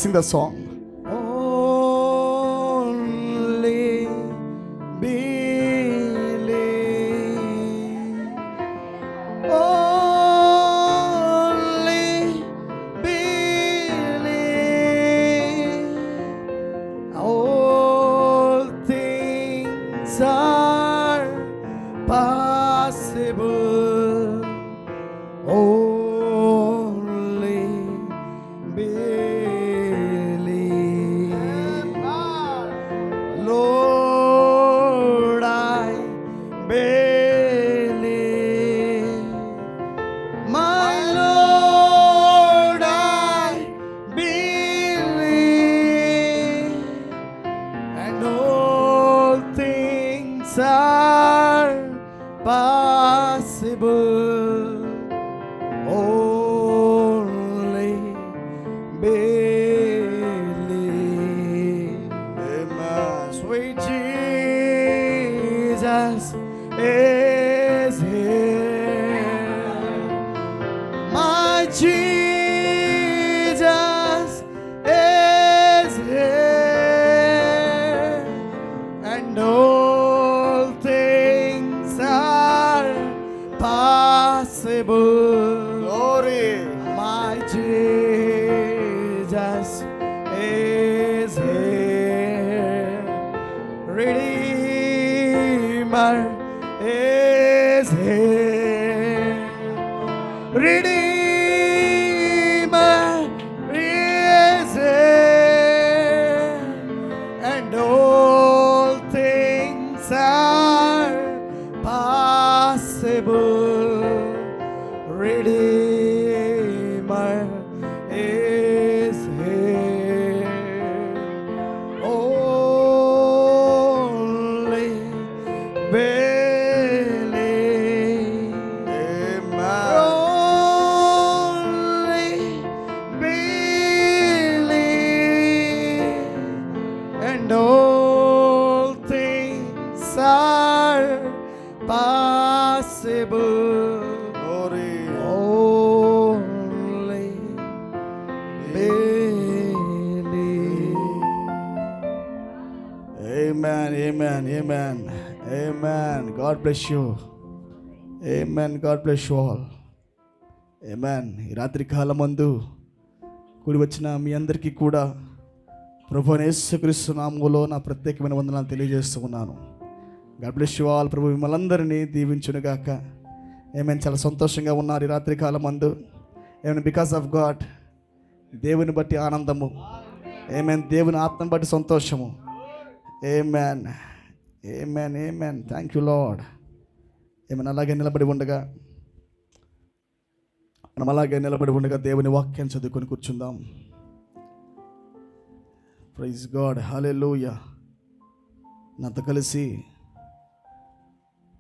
sing the song. Only believe. Only believe. All things are possible. Only believe. Lord, I believe. My Lord, I believe. And all things are possible. Only believe. Amen. Sweet Jesus is here. My Jesus is here. And all things are possible. Glory. My Jesus is here. Redeemer is here. Redeemer is here. And all things are possible. Redeemer is here. Only believe. Amen. Only believe. And all things are possible. Only believe. Amen, amen, amen, amen. God bless you. Amen. God bless you all. Amen. ఈ రాత్రి కాలమందు కూడి వచ్చిన మీ అందరికీ కూడా ప్రభువైన యేసుక్రీస్తు నామములో నా ప్రత్యేకమైన వందనాలు తెలియజేస్తూ ఉన్నాను. God bless you all. ప్రభు మిమ్మల్ని అందరినీ దీవించునుగాక. ఏమైనా చాలా సంతోషంగా ఉన్నారు ఈ రాత్రి కాలమందు. ఏమైనా బికాస్ ఆఫ్ గాడ్, దేవుని బట్టి ఆనందము. ఏమైనా దేవుని ఆత్మను బట్టి సంతోషము. ఏమెన్, ఏమెన్, ఏమెన్. Thank you Lord. ఏమైనా అలాగే నిలబడి ఉండగా దేవుని వాక్యం చదువుకొని కూర్చుందాం. Praise God. హల్లెలూయా. నాతో కలిసి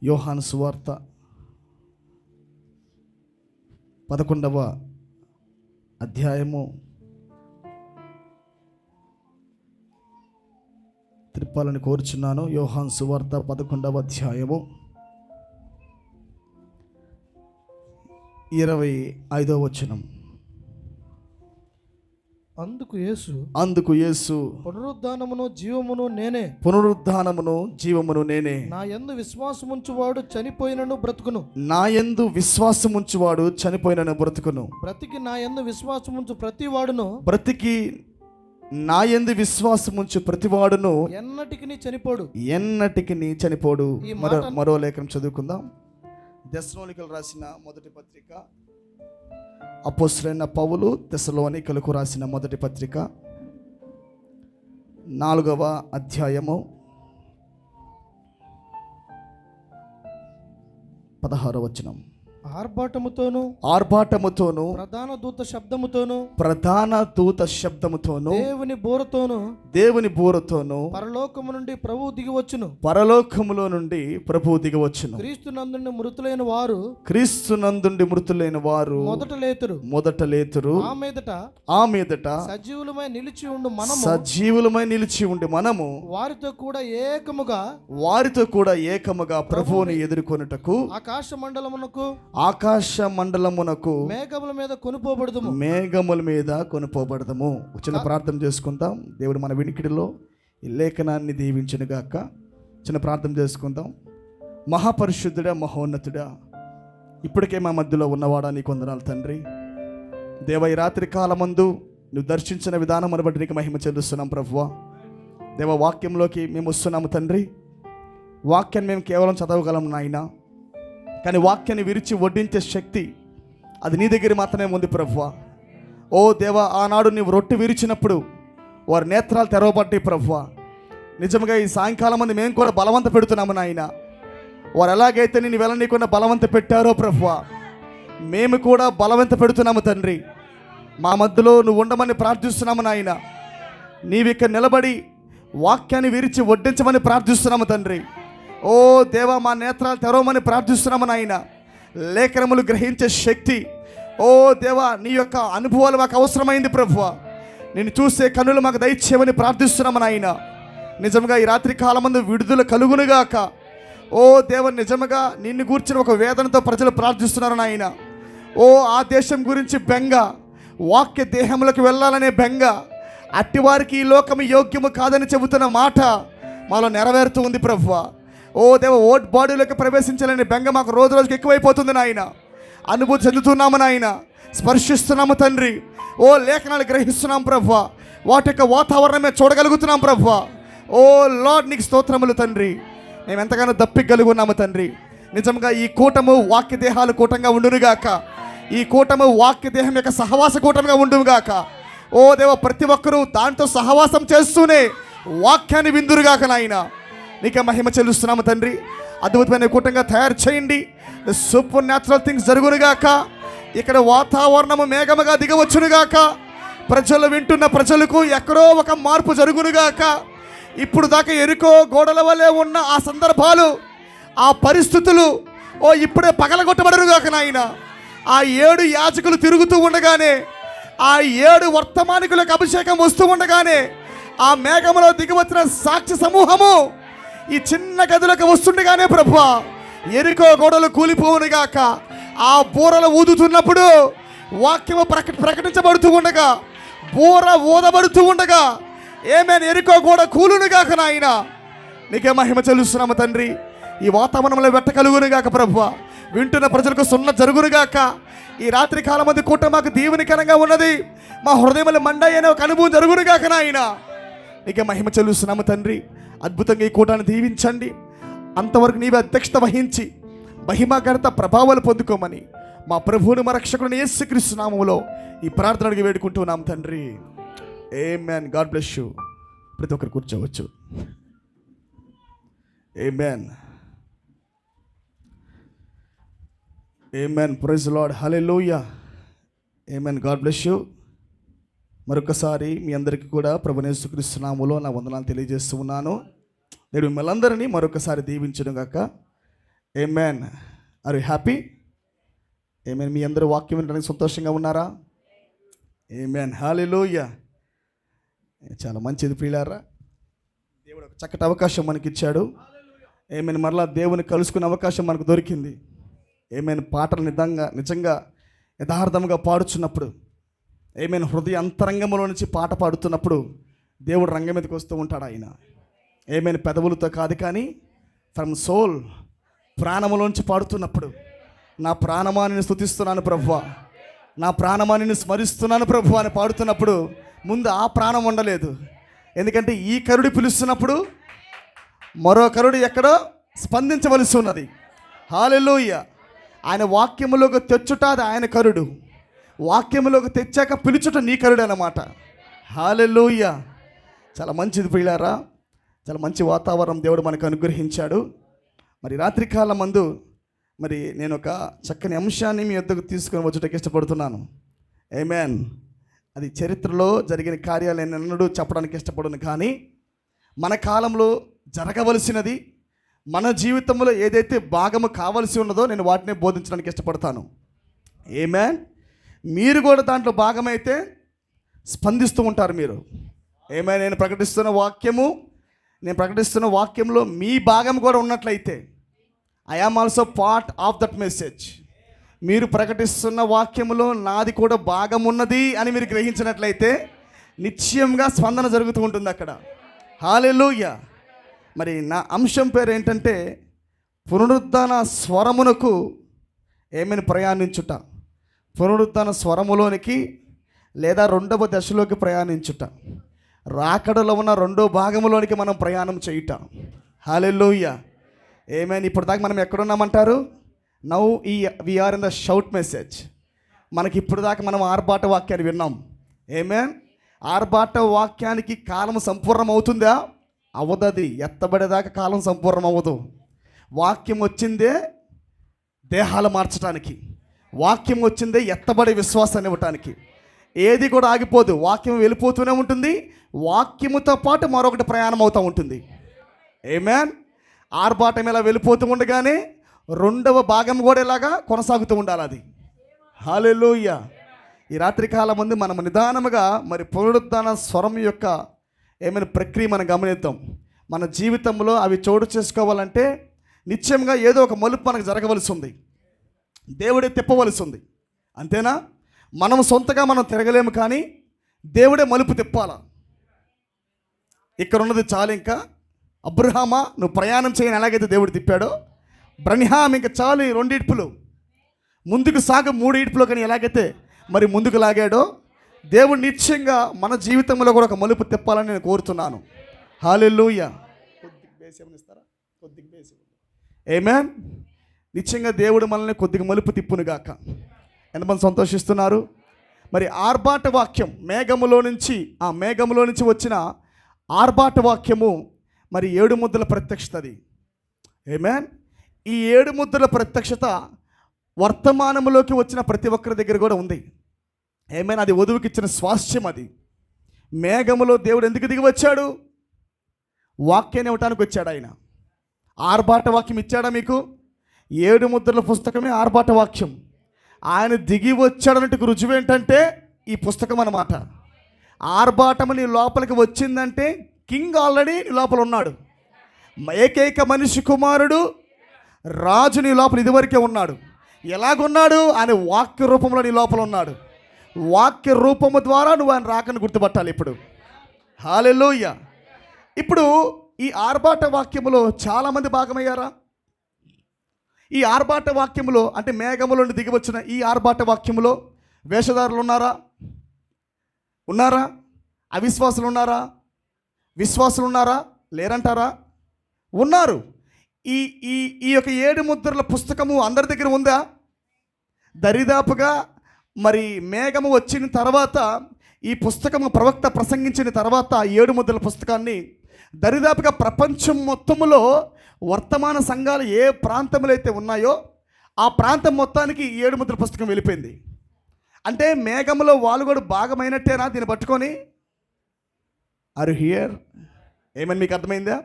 యోహాను సువార్త 11వ అధ్యాయము త్రిప్పాలని కోరుచున్నాను. యోహాను సువార్త 11వ అధ్యాయము 25వ వచనం. అందుకు యేసు పునరుద్ధానమును జీవమును నేనే. నా యందు విశ్వాసముంచువాడు చనిపోయినను బ్రతుకును. బ్రతికి నా యందు విశ్వాసముంచు ప్రతివాడును ఎన్నటికి చనిపోడు. మరో లేఖనం చదువుకుందాం. తెస్సలోనికలు రాసిన మొదటి పత్రిక, అపోస్తలుడైన పౌలు తెస్సలోనికలకు రాసిన మొదటి పత్రిక 4వ అధ్యాయము 16వ వచనం. ఆర్భాటముతోను ప్రధాన దూత శబ్దముతోను దేవుని బోరతోను పరలోకములో నుండి ప్రభువు దిగివచ్చును. క్రీస్తునందుండి మృతులైన వారు మొదట లేతురు. ఆ మీదట సజీవులమై నిలిచి ఉండి మనము వారితో కూడా ఏకముగా ప్రభువుని ఎదుర్కొనుటకు ఆకాశ మండలమునకు మేఘముల మీద కొనుపోబడదుము. మేఘముల మీద కొనుపోబడదము. చిన్న ప్రార్థన చేసుకుందాం. దేవుడు మన వినికిడిలో ఈ లేఖనాన్ని దీవించునుగాక. చిన్న ప్రార్థన చేసుకుందాం. మహాపరిశుద్ధుడా, మహోన్నతుడా, ఇప్పటికే మా మధ్యలో ఉన్నవాడా నీకు వందనాలు తండ్రి. దేవ, ఈ రాత్రి కాలమందు నువ్వు దర్శించిన విధానం బట్టి నీకు మహిమ చెల్లిస్తున్నాం ప్రభువా. దేవ, వాక్యంలోకి మేము వస్తున్నాము తండ్రి. వాక్యాన్ని మేము కేవలం చదవగలం నాయన, కానీ వాక్యాన్ని విరిచి వడ్డించే శక్తి అది నీ దగ్గర మాత్రమే ఉంది ప్రభువా. ఓ దేవ, ఆనాడు నీవు రొట్టె విరిచినప్పుడు వారి నేత్రాలు తెరవబడ్డాయి ప్రభువా. నిజంగా ఈ సాయంకాలం మంది మేము కూడా బలవంత పెడుతున్నాము నాయన. వారు ఎలాగైతే నేను వెళ్ళనీయకుండా బలవంత పెట్టారో ప్రభువా, మేము కూడా బలవంత పెడుతున్నాము తండ్రి. మా మధ్యలో నువ్వు ఉండమని ప్రార్థిస్తున్నాము నాయన. నీవిక్కడ నిలబడి వాక్యాన్ని విరిచి వడ్డించమని ప్రార్థిస్తున్నాము తండ్రి. ఓ దేవా, మా నేత్రాలు తెరవమని ప్రార్థిస్తున్నాము నాయన. లేఖనములు గ్రహించే శక్తి, ఓ దేవా, నీ యొక్క అనుభవాలు మాకు అవసరమైంది ప్రభువా. నేను చూసే కన్నులు మాకు దయచేయమని ప్రార్థిస్తున్నాము నాయన. నిజంగా ఈ రాత్రి కాలమందు విడుదల కలుగునుగాక. ఓ దేవ, నిజంగా నిన్ను గూర్చిన ఒక వేదనతో ప్రజలు ప్రార్థిస్తున్నారు నాయన. ఓ ఆ దేశం గురించి బెంగ, వాక్య దేహంలోకి వెళ్ళాలనే బెంగ, అట్టివారికి ఈ లోకము యోగ్యము కాదని చెబుతున్న మాట మాలో నెరవేరుతూ ఉంది ప్రభువా. ఓ దేవ, ఓట్ బాడీలోకి ప్రవేశించాలని బెంగ మాకు రోజు రోజుకి ఎక్కువైపోతుంది నాయన. అనుభూతి చెందుతున్నాము నాయన, స్పర్శిస్తున్నాము తండ్రి. ఓ లేఖనాలు గ్రహిస్తున్నాం ప్రభువా, వాటి యొక్క వాతావరణమే చూడగలుగుతున్నాం ప్రభువా. ఓ లార్డ్, నీకు స్తోత్రములు తండ్రి. మేము ఎంతగానో దప్పిగలుగున్నాము తండ్రి. నిజంగా ఈ కూటము వాక్య దేహాలు కూటంగా ఉండునుగాక. ఈ కూటము వాక్య దేహం యొక్క సహవాస కూటంగా ఉండుగాక. ఓ దేవ, ప్రతి ఒక్కరూ దాంతో సహవాసం చేస్తూనే వాక్యాన్ని విందురుగాక నాయన. నీకే మహిమ చెల్లిస్తున్నాము తండ్రి. అద్భుతమైన కూటంగా తయారు చేయండి. సూపర్ న్యాచురల్ థింగ్స్ జరుగునుగాక. ఇక్కడ వాతావరణము మేఘముగా దిగవచ్చునుగాక. ప్రజలు వింటున్న ప్రజలకు ఎక్కడో ఒక మార్పు జరుగునుగాక. ఇప్పుడు దాకా ఎరుకో గోడల వలె ఉన్న ఆ సందర్భాలు, ఆ పరిస్థితులు ఇప్పుడే పగలగొట్టబడరుగాక నాయన. ఆ 7 యాజకులు తిరుగుతూ ఉండగానే, ఆ 7 వర్తమానికులకు అభిషేకం వస్తూ ఉండగానే, ఆ మేఘములో దిగివచ్చిన సాక్షి సమూహము ఈ చిన్న గదిలోకి వస్తుండగానే ప్రభువా, ఎరికో గోడలు కూలిపోవునుగాక. ఆ బూరలు ఊదుతున్నప్పుడు వాక్యము ప్రకటించబడుతూ ఉండగా, బూర ఊదబడుతూ ఉండగా, ఏమేన్ ఎరికో గోడ కూలునుగాక నాయన. నీకే మహిమ చెల్లిస్తున్నాము తండ్రి. ఈ వాతావరణంలో వెట్ట కలుగునుగాక ప్రభువా. వింటున్న ప్రజలకు సున్న జరుగునుగాక. ఈ రాత్రి కాలం మంది కూట మాకు దీవెనికరంగా ఉన్నది. మా హృదయములు మండాయి అనే ఒక అనుభవం జరుగునుగాక నాయన. నీకే మహిమ చెల్లిస్తున్నాము తండ్రి. అద్భుతంగా ఈ కూటాన్ని దీవించండి. అంతవరకు నీవే అధ్యక్షత వహించి మహిమఘనత ప్రభావాలు పొందుకోమని మా ప్రభువుని, మా రక్షకుని యేసుక్రీస్తు నామములో ఈ ప్రార్థనకి వేడుకుంటున్నాం తండ్రి. ఆమేన్. God bless you. ప్రతి ఒక్కరు కూర్చోవచ్చు. ఆమేన్. ఆమేన్. Praise Lord. హల్లెలూయా. ఆమేన్. God bless you. మరొకసారి మీ అందరికీ కూడా ప్రభువైన యేసుక్రీస్తు నామములో నా వందనాలు తెలియజేస్తూ ఉన్నాను. నేను మిమ్మల్ని అందరినీ మరొకసారి దీవించను గాక. ఆమేన్. Are you happy? ఆమేన్. మీ అందరూ వాక్యం వినడానికి సంతోషంగా ఉన్నారా? ఆమేన్. హల్లెలూయా. చాలా మంచిది ప్రియులారా. దేవుడు ఒక చక్కటి అవకాశం మనకి ఇచ్చాడు. ఆమేన్. మరలా దేవుని కలుసుకునే అవకాశం మనకు దొరికింది. ఆమేన్. పాటలు నిజంగా యథార్థంగా పాడుచున్నప్పుడు, ఆమేన్, హృదయ అంతరంగంలో నుంచి పాట పాడుతున్నప్పుడు దేవుడు రంగం మీదకి వస్తూ ఉంటాడు ఆయన. ఆమేన్. పెదవులతో కాదు కానీ ఫ్రమ్ సోల్, ప్రాణములోంచి పాడుతున్నప్పుడు, నా ప్రాణమా నిన్ను స్తుతిస్తున్నాను ప్రభువా, నా ప్రాణమా నిన్ను స్మరిస్తున్నాను ప్రభువా అని పాడుతున్నప్పుడు ముందు ఆ ప్రాణం ఉండలేదు. ఎందుకంటే ఈ కరుడి పిలుస్తున్నప్పుడు మరో కరుడు ఎక్కడో స్పందించవలసి ఉన్నది. హల్లెలూయా. ఆయన వాక్యములోకి తెచ్చుట అది ఆయన కరుడు, వాక్యములోకి తెచ్చాక పిలుచుట నీ కరుడు అన్నమాట. హల్లెలూయా. చాలా మంచిది ప్రియులారా. చాలా మంచి వాతావరణం దేవుడు మనకు అనుగ్రహించాడు. మరి రాత్రికాలం మందు మరి నేను ఒక చక్కని అంశాన్ని మీ వద్దకు తీసుకొని వచ్చుటకు ఇష్టపడుతున్నాను. ఆమేన్. అది చరిత్రలో జరిగిన కార్యాలు నేను ఎన్నడూ చెప్పడానికి ఇష్టపడను, కానీ మన కాలంలో జరగవలసినది, మన జీవితంలో ఏదైతే భాగము కావలసి ఉన్నదో నేను వాటిని బోధించడానికి ఇష్టపడతాను. ఆమేన్. మీరు కూడా దాంట్లో భాగమైతే స్పందిస్తూ ఉంటారు మీరు. ఆమేన్. నేను ప్రకటిస్తున్న వాక్యంలో మీ భాగం కూడా ఉన్నట్లయితే I am also part of that message. మీరు ప్రకటిస్తున్న వాక్యములో నాది కూడా భాగం ఉన్నది అని మీరు గ్రహించినట్లయితే నిశ్చయంగా స్పందన జరుగుతూ ఉంటుంది అక్కడ. హల్లెలూయా. మరి నా అంశం పేరు ఏంటంటే పునరుద్ధాన స్వరమునకు ఏమైనా ప్రయాణించుట, పునరుద్ధాన స్వరములోనికి లేదా రెండవ దశలోకి ప్రయాణించుట, రాకడలో ఉన్న రెండో భాగములోనికి మనం ప్రయాణం చేయుట. హల్లెలూయా. ఏమైనా ఇప్పుడు దాకా మనం ఎక్కడున్నామంటారు? Now we are in the shout message. మనకి ఇప్పుడు దాకా మనం ఆర్భాట వాక్యాన్ని విన్నాం. ఏమేన్ ఆర్భాట వాక్యానికి కాలం సంపూర్ణం అవుతుందా? అవ్వదది. ఎత్తబడేదాకా కాలం సంపూర్ణం అవ్వదు. వాక్యం వచ్చిందే దేహాలు మార్చడానికి, వాక్యం వచ్చిందే ఎత్తబడే విశ్వాసాన్ని ఇవ్వటానికి. ఏది కూడా ఆగిపోదు. వాక్యం వెళ్ళిపోతూనే ఉంటుంది. వాక్యముతో పాటు మరొకటి ప్రయాణం అవుతూ ఉంటుంది. ఏమేన్ ఆర్భాటం ఇలా వెళ్ళిపోతూ ఉండగానే రెండవ భాగం కూడా ఇలాగా కొనసాగుతూ ఉండాలి అది. హల్లెలూయా. ఈ రాత్రికాలం ముందు మనం నిదానముగా మరి పునరుద్ధాన స్వరం యొక్క ఏమైనా ప్రక్రియ మనం గమనిద్దాం. మన జీవితంలో అవి చోటు చేసుకోవాలంటే నిశ్చయంగా ఏదో ఒక మలుపు మనకు జరగవలసి ఉంది. దేవుడే తిప్పవలసి ఉంది. అంతేనా? మనం సొంతగా మనం తిరగలేము, కానీ దేవుడే మలుపు తిప్పాలా. ఇక్కడ ఉన్నది చాలు. ఇంకా అబ్రహామా, నువ్వు ప్రయాణం చేయని ఎలాగైతే దేవుడు తిప్పాడో, బ్రహ్మాం ఇంకా చాలు 2 ఇటుపులు ముందుకు సాగు 3 ఇటుపులు కానీ ఎలాగైతే మరి ముందుకు లాగాడో, దేవుడు నిశ్చయంగా మన జీవితంలో కూడా ఒక మలుపు తిప్పాలని నేను కోరుతున్నాను. హల్లెలూయా. ఆమేన్. నిశ్చయంగా దేవుడు మనల్ని కొద్దిగా మలుపు తిప్పునుగాక. ఎంతమంది సంతోషిస్తున్నారు? మరి ఆర్భాట వాక్యం మేఘములో నుంచి వచ్చిన ఆర్భాట వాక్యము మరి 7 ముద్రల ప్రత్యక్షతది. ఆమేన్. ఈ 7 ముద్రల ప్రత్యక్షత వర్తమానంలోకి వచ్చిన ప్రతి ఒక్కరి దగ్గర కూడా ఉంది. ఆమేన్. అది వధువుకి ఇచ్చిన స్వాస్థ్యం. అది మేఘములో దేవుడు ఎందుకు దిగి వచ్చాడు? వాక్యాన్ని ఇవ్వటానికి వచ్చాడు ఆయన. ఆర్భాట వాక్యం ఇచ్చాడా మీకు? 7 ముద్రల పుస్తకమే ఆర్భాట వాక్యం. ఆయన దిగి వచ్చాడన్నట్టుకు రుజువు ఏంటంటే ఈ పుస్తకం అన్నమాట. ఆర్భాటము నీ లోపలికి వచ్చిందంటే కింగ్ ఆల్రెడీ నీ లోపల ఉన్నాడు. ఏకైక మనిషి కుమారుడు రాజు నీ లోపల ఇదివరకే ఉన్నాడు. ఎలాగున్నాడు? ఆయన వాక్య రూపంలో నీ లోపల ఉన్నాడు. వాక్య రూపము ద్వారా నువ్వు ఆయన రాకను గుర్తుపట్టాలి ఇప్పుడు. హల్లెలూయా. ఇప్పుడు ఈ ఆర్భాట వాక్యములో చాలామంది భాగమయ్యారా? ఈ ఆర్భాట వాక్యములో అంటే మేఘములో నుండి దిగి వచ్చిన ఈ ఆర్భాట వాక్యములో వేషధారులు ఉన్నారా? అవిశ్వాసులు ఉన్నారా? విశ్వాసులు ఉన్నారా? లేరంటారా? ఉన్నారు. ఈ ఈ ఈ యొక్క 7 ముద్రల పుస్తకము అందరి దగ్గర ఉందా? దరిదాపుగా మరి మేఘము వచ్చిన తర్వాత ఈ పుస్తకము ప్రవక్త ప్రసంగించిన తర్వాత 7 ముద్రల పుస్తకాన్ని దరిదాపుగా ప్రపంచం మొత్తములో వర్తమాన సంఘాలు ఏ ప్రాంతంలో అయితే ఉన్నాయో ఆ ప్రాంతం మొత్తానికి 7 ముద్రల పుస్తకం వెళ్ళిపోయింది. అంటే మేఘములో వాళ్ళు కూడా భాగమైనట్టేనా దీన్ని పట్టుకొని? Are here? ఏమని మీకు అర్థమైందా?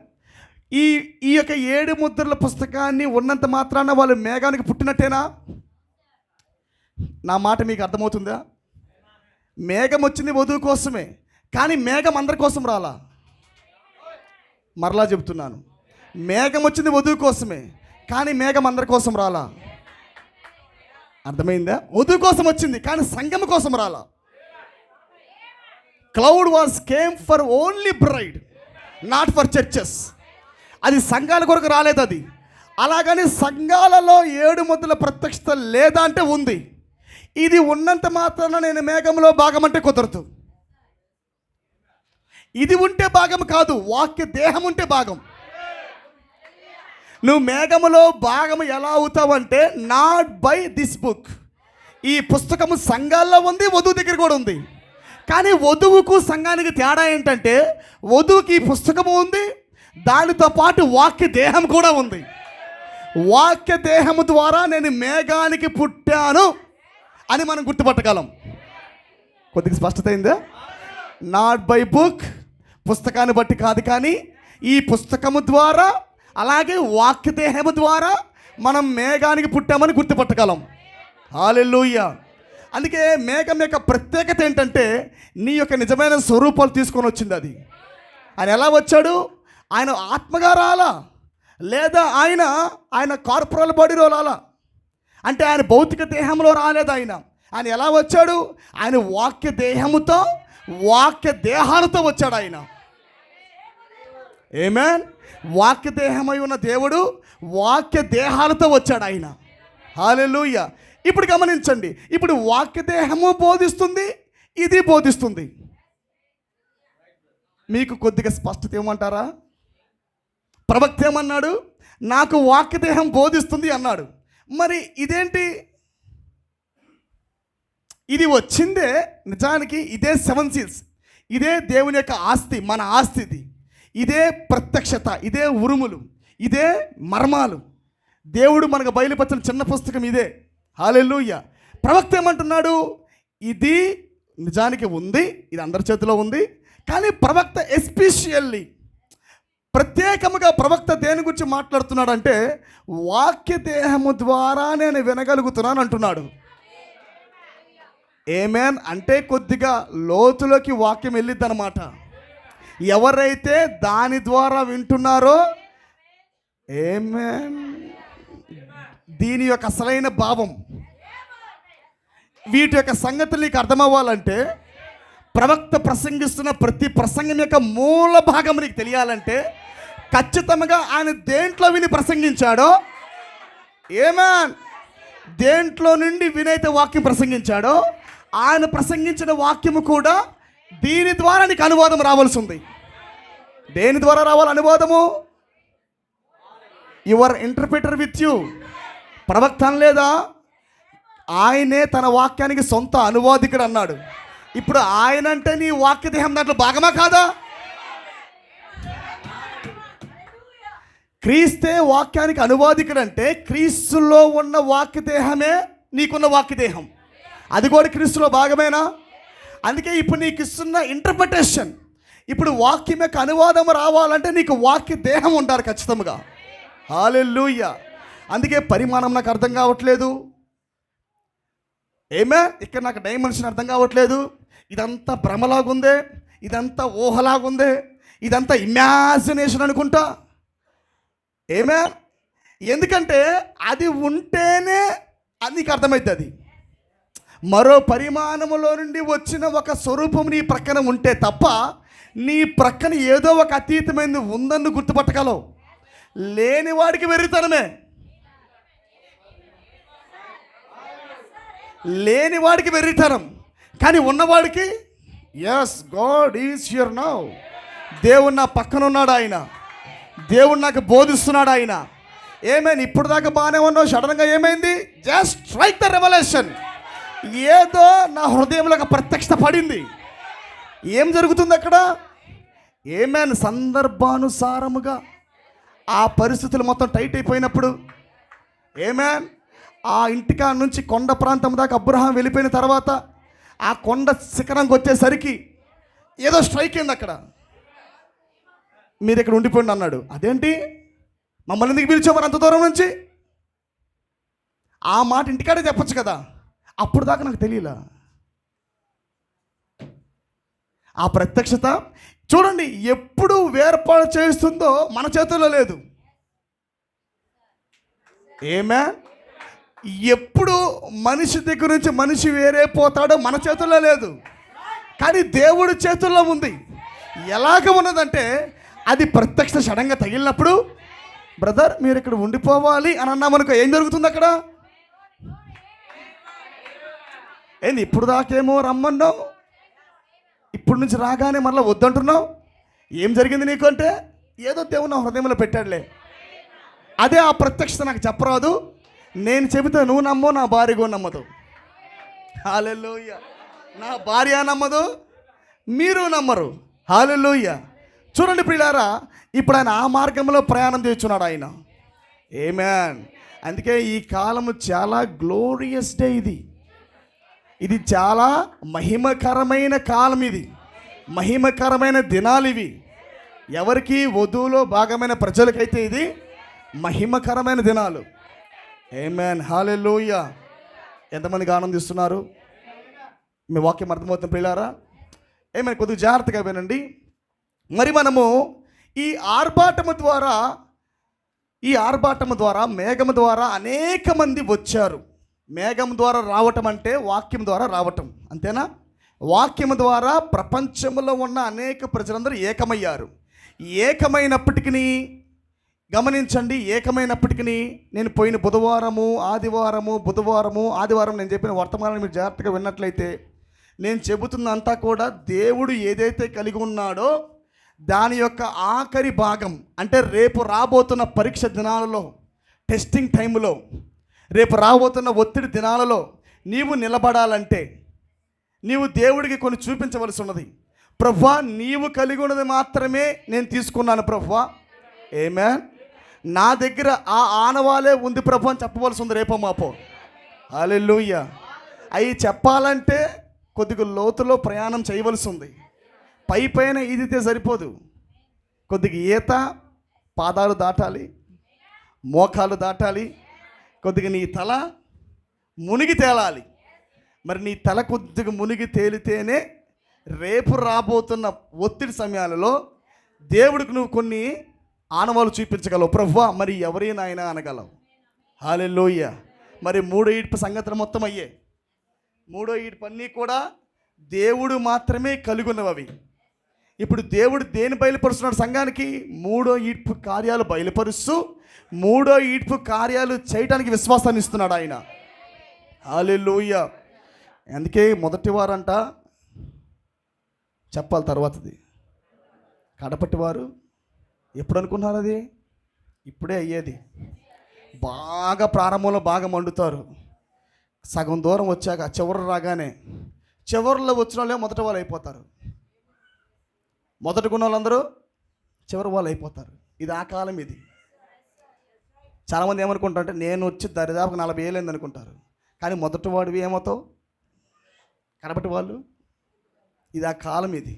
ఈ యొక్క 7 ముద్రల పుస్తకాన్ని ఉన్నంత మాత్రాన వాళ్ళు మేఘానికి పుట్టినట్టేనా? నా మాట మీకు అర్థమవుతుందా? మేఘం వచ్చింది వధువు కోసమే, కానీ మేఘం అందరి కోసం రాలా. మరలా చెబుతున్నాను, మేఘం వచ్చింది వధువు కోసమే, కానీ మేఘం అందరి కోసం రాలా. అర్థమైందా? వధువు కోసం వచ్చింది, కానీ సంఘం కోసం రాలా. Cloud came for only braid, not for churches. అది సంఘాల కొరకు రాలేదు. అది అలాగని సంఘాలలో 7 ముద్రల ప్రత్యక్షత లేదా అంటే ఉంది. ఇది ఉన్నంత మాత్రాన నేను మేఘంలో భాగం అంటే కుదరదు. ఇది ఉంటే భాగం కాదు, వాక్య దేహం ఉంటే భాగం. నువ్వు మేఘములో భాగము ఎలా అవుతావంటే నాట్ బై దిస్ బుక్. ఈ పుస్తకము సంఘాల్లో ఉంది, వధువు దగ్గర కూడా ఉంది. కానీ వధువుకు సంఘానికి తేడా ఏంటంటే వధువుకి ఈ పుస్తకము ఉంది, దానితో పాటు వాక్య దేహం కూడా ఉంది. వాక్య దేహము ద్వారా నేను మేఘానికి పుట్టాను అని మనం గుర్తుపట్టగలం. కొద్దిగా స్పష్టత అయిందా? నాట్ బై బుక్, పుస్తకాన్ని బట్టి కాదు, కానీ ఈ పుస్తకము ద్వారా అలాగే వాక్య దేహము ద్వారా మనం మేఘానికి పుట్టామని గుర్తుపట్టగలం. హల్లెలూయా. అందుకే మేఘం యొక్క ప్రత్యేకత ఏంటంటే నీ యొక్క నిజమైన స్వరూపాలు తీసుకొని వచ్చింది. అది ఆయన ఎలా వచ్చాడు? ఆయన ఆత్మగా రాలా, లేదా ఆయన కార్పొరల్ బాడీలో రాలా. అంటే ఆయన భౌతిక దేహంలో రాలేదు. ఆయన ఎలా వచ్చాడు? ఆయన వాక్య దేహముతో, వాక్య దేహాలతో వచ్చాడు ఆయన. ఆమేన్. వాక్య దేహమై ఉన్న దేవుడు వాక్య దేహాలతో వచ్చాడు ఆయన. హల్లెలూయా. ఇప్పుడు గమనించండి, ఇప్పుడు వాక్య దేహము బోధిస్తుంది, ఇది బోధిస్తుంది. మీకు కొద్దిగా స్పష్టత ఏమంటారా? ప్రవక్త ఏమన్నాడు? నాకు వాక్యదేహం బోధిస్తుంది అన్నాడు. మరి ఇదేంటి? ఇది వచ్చిందే నిజానికి ఇదే 7 సీల్స్, ఇదే దేవుని యొక్క ఆస్తి, మన ఆస్తి ఇది. ఇదే ప్రత్యక్షత, ఇదే ఉరుములు, ఇదే మర్మాలు. దేవుడు మనకు బయలుపరిచిన చిన్న పుస్తకం ఇదే. హల్లెలూయా. ప్రవక్త ఏమంటున్నాడు? ఇది నిజానికి ఉంది, ఇది అందరి చేతిలో ఉంది. కానీ ప్రవక్త ఎస్పెషల్లీ ప్రత్యేకముగా ప్రవక్త దేని గురించి మాట్లాడుతున్నాడంటే, వాక్య దేహము ద్వారా నేను వినగలుగుతున్నాను అంటున్నాడు. ఆమేన్. అంటే కొద్దిగా లోతులోకి వాక్యం వెళ్ళిద్ది అనమాట. ఎవరైతే దాని ద్వారా వింటున్నారో, ఆమేన్, దీని యొక్క అసలైన భావం, వీటి యొక్క సంగతులు నీకు అర్థమవ్వాలంటే, ప్రవక్త ప్రసంగిస్తున్న ప్రతి ప్రసంగం యొక్క మూల భాగం నీకు తెలియాలంటే, ఖచ్చితంగా ఆయన దేంట్లో విని ప్రసంగించాడో, ఆమేన్, దేంట్లో నుండి వినైతే వాక్యం ప్రసంగించాడో, ఆయన ప్రసంగించిన వాక్యము కూడా దీని ద్వారా నీకు అనువాదం రావాల్సి ఉంది. దేని ద్వారా రావాలి అనువాదము? Your interpreter with you. ప్రవక్త అనలేదా? ఆయనే తన వాక్యానికి సొంత అనువాదికుడు అన్నాడు. ఇప్పుడు ఆయన అంటే నీ వాక్యదేహం దాంట్లో భాగమా కాదా? క్రీస్తే వాక్యానికి అనువాదికుడు అంటే క్రీస్తులో ఉన్న వాక్యదేహమే నీకున్న వాక్యదేహం. అది కూడా క్రీస్తులో భాగమేనా? అందుకే ఇప్పుడు నీకు ఇస్తున్న ఇంటర్ప్రిటేషన్, ఇప్పుడు వాక్యం యొక్క అనువాదం రావాలంటే నీకు వాక్య దేహం ఉండాలి ఖచ్చితంగా. హల్లెలూయా. అందుకే పరిమాణం నాకు అర్థం కావట్లేదు. ఇక్కడ నాకు డైమెన్షన్ అర్థం కావట్లేదు. ఇదంతా భ్రమలాగుందే, ఇదంతా ఊహలాగుందే, ఇదంతా ఇమాజినేషన్ అనుకుంటా. ఎందుకంటే అది ఉంటేనే అది నీకు అర్థమవుతుంది. అది మరో పరిమాణములో నుండి వచ్చిన ఒక స్వరూపం నీ ప్రక్కన ఉంటే తప్ప నీ ప్రక్కన ఏదో ఒక అతీతమైనది ఉందని గుర్తుపట్టగలవు. లేని వాడికి వెర్రితనమే, లేని వాడికి వెర్రితనం. కానీ ఉన్నవాడికి yes, God is here now. దేవుడు నా పక్కన ఉన్నాడు, ఆయన దేవుడు నాకు బోధిస్తున్నాడు ఆయన. ఏమైంది? ఇప్పుడు దాకా బాగానే ఉన్నావు, సడన్గా ఏమైంది? Just strike the revolution. ఏదో నా హృదయంలో ఒక ప్రత్యక్షత పడింది. ఏం జరుగుతుంది అక్కడ? ఏమైనా సందర్భానుసారముగా ఆ పరిస్థితులు మొత్తం టైట్ అయిపోయినప్పుడు, ఆ ఇంటికా నుంచి కొండ ప్రాంతం దాకా అబ్రహాం వెళ్ళిపోయిన తర్వాత ఆ కొండ శిఖరంకి వచ్చేసరికి ఏదో స్ట్రైక్ అయింది అక్కడ. మీరు ఇక్కడ ఉండిపోండి అన్నాడు. అదేంటి, మమ్మల్ని ఎందుకు పిలిచామని అంత దూరం నుంచి? ఆ మాట ఇంటికాడే చెప్పచ్చు కదా. అప్పుడు దాకా నాకు తెలియలా. ఆ ప్రత్యక్షత చూడండి, ఎప్పుడు వేర్పాటు చేస్తుందో మన చేతుల్లో లేదు. ఎప్పుడు మనిషి దగ్గర నుంచి మనిషి వేరే పోతాడో మన చేతుల్లో లేదు, కానీ దేవుడి చేతుల్లో ఉంది. ఎలాగ ఉన్నదంటే, అది ప్రత్యక్ష సడన్గా తగిలినప్పుడు, బ్రదర్ మీరు ఇక్కడ ఉండిపోవాలి అని అన్నామనుకో, ఏం జరుగుతుంది అక్కడ? ఏంది ఇప్పుడు దాకేమో రమ్మన్నావు, ఇప్పుడు నుంచి రాగానే మళ్ళీ వద్దంటున్నావు. ఏం జరిగింది నీకు అంటే, ఏదో దేవుడు నా హృదయంలో పెట్టాడులే. అదే ఆ ప్రత్యక్షత నాకు చెప్పరాదు. నేను చెబితే నువ్వు నమ్మో, నా భార్య కూడా నమ్మదు. హల్లెలూయా. నా భార్య నమ్మదు, మీరు నమ్మరు. హల్లెలూయా. చూడండి ప్రియులారా, ఇప్పుడు ఆయన ఆ మార్గంలో ప్రయాణం చేస్తున్నాడు ఆయన. ఆమేన్. అందుకే ఈ కాలము చాలా గ్లోరియస్ డే. ఇది చాలా మహిమకరమైన కాలం. ఇది మహిమకరమైన దినాలు ఇవి. ఎవరికి? వధువులో భాగమైన ప్రజలకైతే ఇది మహిమకరమైన దినాలు. ఆమేన్. హల్లెలూయా. ఎంతమందికి ఆనందిస్తున్నారు? మీ వాక్యం అర్థమవుతుంది ప్రియులారా? ఏమైనా కొద్దిగా జాగ్రత్తగా వినండి. మరి మనము ఈ ఆర్భాటము ద్వారా మేఘము ద్వారా అనేక మంది వచ్చారు. మేఘం ద్వారా రావటం అంటే వాక్యం ద్వారా రావటం, అంతేనా? వాక్యం ద్వారా ప్రపంచంలో ఉన్న అనేక ప్రజలందరూ ఏకమయ్యారు. ఏకమైనప్పటికీ గమనించండి, ఏకమైనప్పటికీ నేను పోయిన ఆదివారం నేను చెప్పిన వర్తమానాన్ని మీరు జాగ్రత్తగా విన్నట్లయితే నేను చెబుతున్నంతా కూడా దేవుడు ఏదైతే కలిగి ఉన్నాడో దాని యొక్క ఆఖరి భాగం, అంటే రేపు రాబోతున్న పరీక్ష దినాలలో, టెస్టింగ్ టైంలో, రేపు రాబోతున్న ఒత్తిడి దినాలలో నీవు నిలబడాలంటే నీవు దేవుడికి కొన్ని చూపించవలసి ఉన్నది. ప్రభువా, నీవు కలిగి ఉన్నది మాత్రమే నేను తీసుకున్నాను ప్రభువా, ఆమేన్, నా దగ్గర ఆ ఆనవాలే ఉంది ప్రభు అని చెప్పవలసి ఉంది రేపో మాపో. హల్లెలూయా. అవి చెప్పాలంటే కొద్దిగా లోతులో ప్రయాణం చేయవలసి ఉంది. పైన ఈదితే సరిపోదు, కొద్దిగా ఈత, పాదాలు దాటాలి, మోకాలు దాటాలి, కొద్దిగా నీ తల మునిగి తేలాలి. మరి నీ తల కొద్దిగా మునిగి తేలితేనే రేపు రాబోతున్న ఒత్తిడి సమయాలలో దేవుడికి నువ్వు కొన్ని ఆనవాలు చూపించగలవు. ప్రభువా, మరి ఎవరైనా ఆయన అనగలవు. హల్లెలూయా. మరి 3 ఈడ్పు సంగతులు మొత్తం అయ్యే. 3వ ఈడ్పు అన్నీ కూడా దేవుడు మాత్రమే కలుగున్నవి. ఇప్పుడు దేవుడు దేని బయలుపరుస్తున్నాడు సంఘానికి? 3వ ఈడ్పు కార్యాలు బయలుపరుస్తూ 3వ ఈడ్పు కార్యాలు చేయడానికి విశ్వాసాన్ని ఇస్తున్నాడు ఆయన. హల్లెలూయా. అందుకే మొదటి వారంట చెప్పాలి, తర్వాతది కడపటి వారు ఎప్పుడు అనుకున్నారు? అది ఇప్పుడే అయ్యేది. బాగా ప్రారంభంలో బాగా మండుతారు, సగం దూరం వచ్చాక చివరి రాగానే చివరిలో వచ్చిన వాళ్ళే మొదటి వాళ్ళు అయిపోతారు. మొదటి వాళ్ళందరూ చివరి వాళ్ళు అయిపోతారు. ఇది ఆ కాలం. ఇది చాలామంది ఏమనుకుంటారంటే నేను వచ్చి దరిదాపు 40 ఏళ్ళు అయింది అనుకుంటారు. కానీ మొదటి వాడివి ఏమవుతావు? కడపటి వాళ్ళు. ఇది ఆ కాలం. ఇది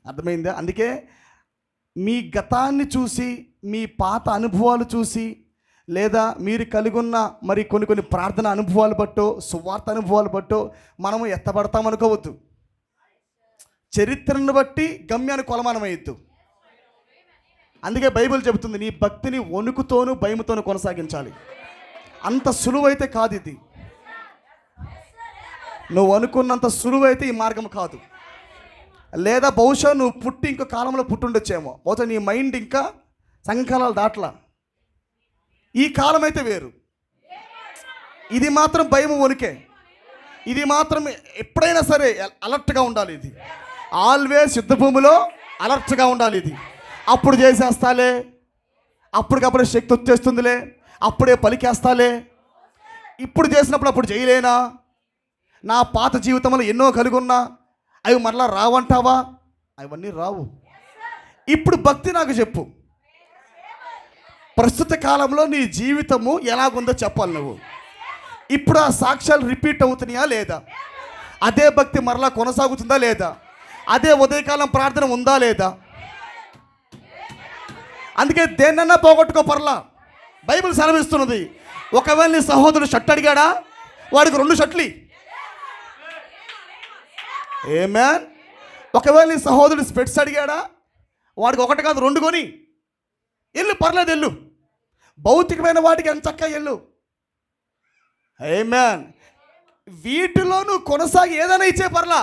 అర్థమైందా? అందుకే మీ గతాన్ని చూసి, మీ పాత అనుభవాలు చూసి, లేదా మీరు కలిగి ఉన్న మరి కొన్ని ప్రార్థన అనుభవాలు బట్టో, సువార్త అనుభవాలు బట్టో మనము ఎత్తబడతామనుకోవద్దు. చరిత్రను బట్టి గమ్యాన్ని కొలమానమయ్యొద్దు. అందుకే బైబిల్ చెబుతుంది, నీ భక్తిని వణుకుతోనూ భయముతోనూ కొనసాగించాలి. అంత సులువైతే కాదు ఇది. నువ్వు అనుకున్నంత సులువైతే ఈ మార్గం కాదు. లేదా బహుశా నువ్వు పుట్టి ఇంకో కాలంలో పుట్టుండొచ్చేమో, బహుశా నీ మైండ్ ఇంకా సంఘకాలాలు దాట్లా. ఈ కాలం అయితే వేరు. ఇది మాత్రం భయం, వణికే. ఇది మాత్రం ఎప్పుడైనా సరే అలర్ట్గా ఉండాలి. ఇది ఆల్వేస్ యుద్ధభూమిలో అలర్ట్గా ఉండాలి. ఇది అప్పుడు చేసేస్తాలే, అప్పటికప్పుడే శక్తి వచ్చేస్తుందిలే, అప్పుడే పలికేస్తాలే, ఇప్పుడు చేసినప్పుడు అప్పుడు చేయలేనా, నా పాత జీవితంలో ఎన్నో కలిగి ఉన్నా అవి మరలా రావంటావా? అవన్నీ రావు. ఇప్పుడు భక్తి నాకు చెప్పు. ప్రస్తుత కాలంలో నీ జీవితము ఎలాగుందో చెప్పాలి నువ్వు. ఇప్పుడు ఆ సాక్ష్యాలు రిపీట్ అవుతున్నాయా లేదా? అదే భక్తి మరలా కొనసాగుతుందా లేదా? అదే ఉదయకాలం ప్రార్థన ఉందా లేదా? అందుకే దేన్నన్నా పోగొట్టుకో పర్లా. బైబిల్ సెలవిస్తున్నది, ఒకవేళ నీ సహోదరుడు షర్ట్ అడిగాడా, వాడికి 2 షర్ట్లు. ఆమేన్. ఒకవేళ నీ సహోదరుడు స్పెట్స్ అడిగాడా, వాడికి 1 కాదు 2 కొని ఎల్లు, పర్లేదు ఎల్లు. భౌతికమైన వాటికి ఎంచక్కా ఎల్లు. ఆమేన్. వీటిలో నువ్వు కొనసాగి ఏదైనా ఇచ్చే పర్లా,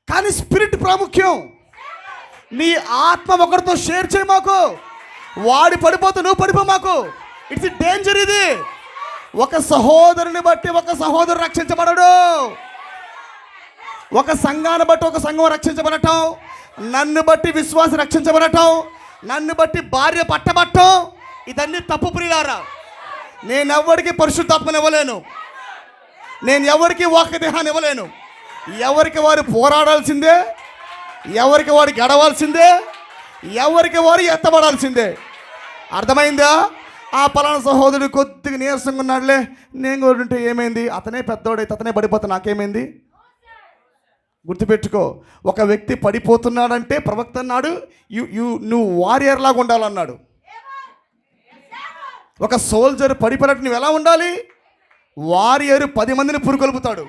కానీ స్పిరిట్ ప్రాముఖ్యం. నీ ఆత్మ ఒకరితో షేర్ చేయి మాకు. వాడి పడిపోతే నువ్వు పడిపో మాకు. It's danger. ఇది ఒక సహోదరుని బట్టి ఒక సహోదరుడు రక్షించబడడు. ఒక సంఘాన్ని బట్టి ఒక సంఘం రక్షించబడటం, నన్ను బట్టి విశ్వాసం రక్షించబడటం, నన్ను బట్టి భార్య పట్టబట్టం, ఇదన్నీ తప్పు ప్రియులారా. నేను ఎవరికి పరిశుద్ధాత్మని ఇవ్వలేను, నేను ఎవరికి వాక్యదేహాన్ని ఇవ్వలేను. ఎవరికి వారు పోరాడాల్సిందే, ఎవరికి వారు గడవాల్సిందే, ఎవరికి వారు ఎత్తబడాల్సిందే. అర్థమైందా? ఆ పలానా సహోదరుడు కొద్దిగా నీరసంగా ఉన్నాడులే, నేను కూడా ఏమైంది, అతనే పెద్దోడైతే అతనే పడిపోతా, నాకేమైంది? గుర్తుపెట్టుకో, ఒక వ్యక్తి పడిపోతున్నాడంటే ప్రవక్త అన్నాడు, నువ్వు వారియర్ లాగా ఉండాలన్నాడు. ఒక సోల్జర్ పడిపోయినట్టు నువ్వు ఎలా ఉండాలి? వారియర్ 10 మందిని పురుకొల్పుతాడు.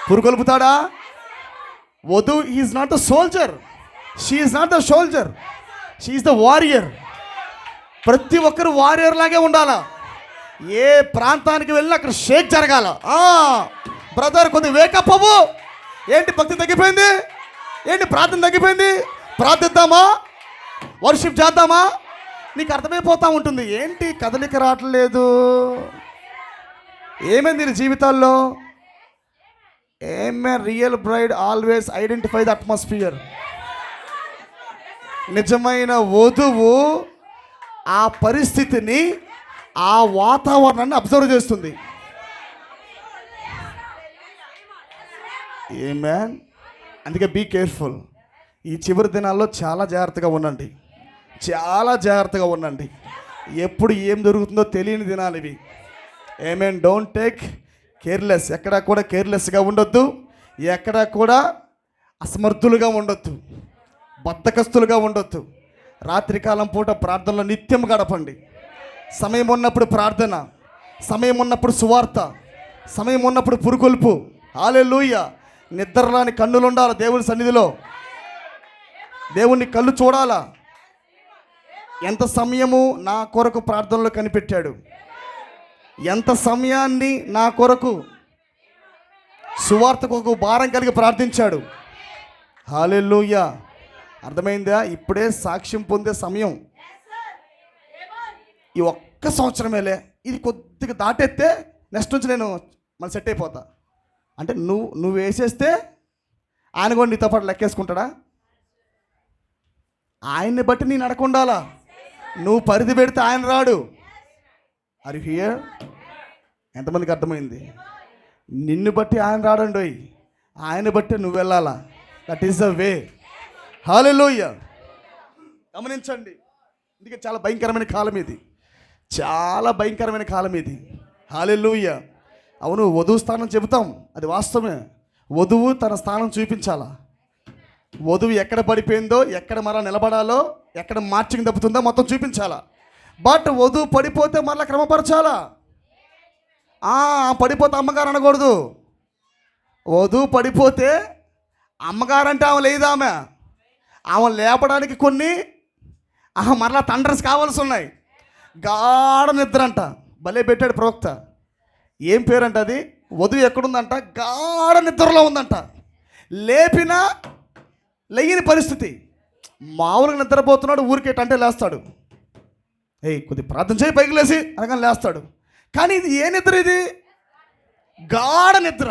పురుకొల్పుతాడా? వధు is not the soldier, she is not the soldier, she is the warrior. ప్రతి ఒక్కరు వారియర్ లాగే ఉండాలా. ఏ ప్రాంతానికి వెళ్ళినా అక్కడ షేక్ జరగాల. బ్రదర్ కొద్ది వేకప్ అవ్వు. ఏంటి భక్తి తగ్గిపోయింది, ఏంటి ప్రార్థన తగ్గిపోయింది, ప్రార్థిద్దామా, వర్షిప్ చేద్దామా, నీకు అర్థమైపోతూ ఉంటుంది. ఏంటి కదలిక రావట్లేదు, ఏమైంది నీ జీవితాల్లో? ఏమే real bride always identify the atmosphere. నిజమైన వధువు ఆ పరిస్థితిని, ఆ వాతావరణాన్ని అబ్జర్వ్ చేస్తుంది. ఆమేన్. అందుకే బీ కేర్ఫుల్. ఈ చివరి దినాల్లో చాలా జాగ్రత్తగా ఉండండి, చాలా జాగ్రత్తగా ఉండండి. ఎప్పుడు ఏం జరుగుతుందో తెలియని దినాలు ఇవి. ఆమేన్. Don't take careless. ఎక్కడా కూడా కేర్లెస్గా ఉండొద్దు, ఎక్కడా కూడా అసమర్థులుగా ఉండొద్దు, బద్ధకస్తులుగా ఉండొద్దు. రాత్రికాలం పూట ప్రార్థనలో నిత్యం గడపండి. సమయం ఉన్నప్పుడు ప్రార్థన, సమయం ఉన్నప్పుడు సువార్త, సమయం ఉన్నప్పుడు పురుకొల్పు. హల్లెలూయా. నిద్రలాని కన్నులు ఉండాలి దేవుని సన్నిధిలో. దేవుని కళ్ళు చూడాలా. ఎంత సమయము నా కొరకు ప్రార్థనలో కనిపెట్టాడు, ఎంత సమయాన్ని నా కొరకు సువార్త కొరకు భారం కలిగి ప్రార్థించాడు. హల్లెలూయా. అర్థమైందా? ఇప్పుడే సాక్ష్యం పొందే సమయం. ఈ ఒక్క సంవత్సరమేలే, ఇది కొద్దిగా దాటెత్తే నెక్స్ట్ నుంచి నేను మళ్ళీ సెట్ అయిపోతా అంటే నువ్వు వేసేస్తే ఆయన కూడా నీతో పాటు లెక్కేసుకుంటాడా? ఆయన్ని బట్టి నీ నడకుండాలా. నువ్వు పరిధి పెడితే ఆయన రాడు. Are you here? ఎంతమందికి అర్థమైంది? నిన్ను బట్టి ఆయన రాడండోయ్, ఆయన బట్టి నువ్వు వెళ్ళాలా. That is the way. హల్లెలూయా. గమనించండి. అందుకే చాలా భయంకరమైన కాలం ఇది, చాలా భయంకరమైన కాలం ఇది. హల్లెలూయా. అవును, వధువు స్థానం చెబుతాం, అది వాస్తవమే. వధువు తన స్థానం చూపించాలా. వధువు ఎక్కడ పడిపోయిందో, ఎక్కడ మరలా నిలబడాలో, ఎక్కడ మార్చింగ్ తప్పుతుందో మొత్తం చూపించాలా. బట్ వధువు పడిపోతే మరలా క్రమపరచాలా. పడిపోతే అమ్మగారు అనకూడదు. వధువు పడిపోతే అమ్మగారంటే ఆమె లేదా, ఆమె లేపడానికి కొన్ని మరలా తండ్రస్ కావాల్సి ఉన్నాయి. గాఢ నిద్ర అంట. భలే పెట్టాడు ప్రవక్త. ఏం పేరంట అది? వధువు ఎక్కడుందంట? గాఢ నిద్రలో ఉందంట. లేపినా లేని పరిస్థితి. మామూలుగా నిద్రపోతున్నాడు, ఊరికేటంటే లేస్తాడు. కొద్ది ప్రార్థన చేయి పైకి లేసి అనగానే లేస్తాడు. కానీ ఇది ఏ నిద్ర? ఇది గాఢ నిద్ర.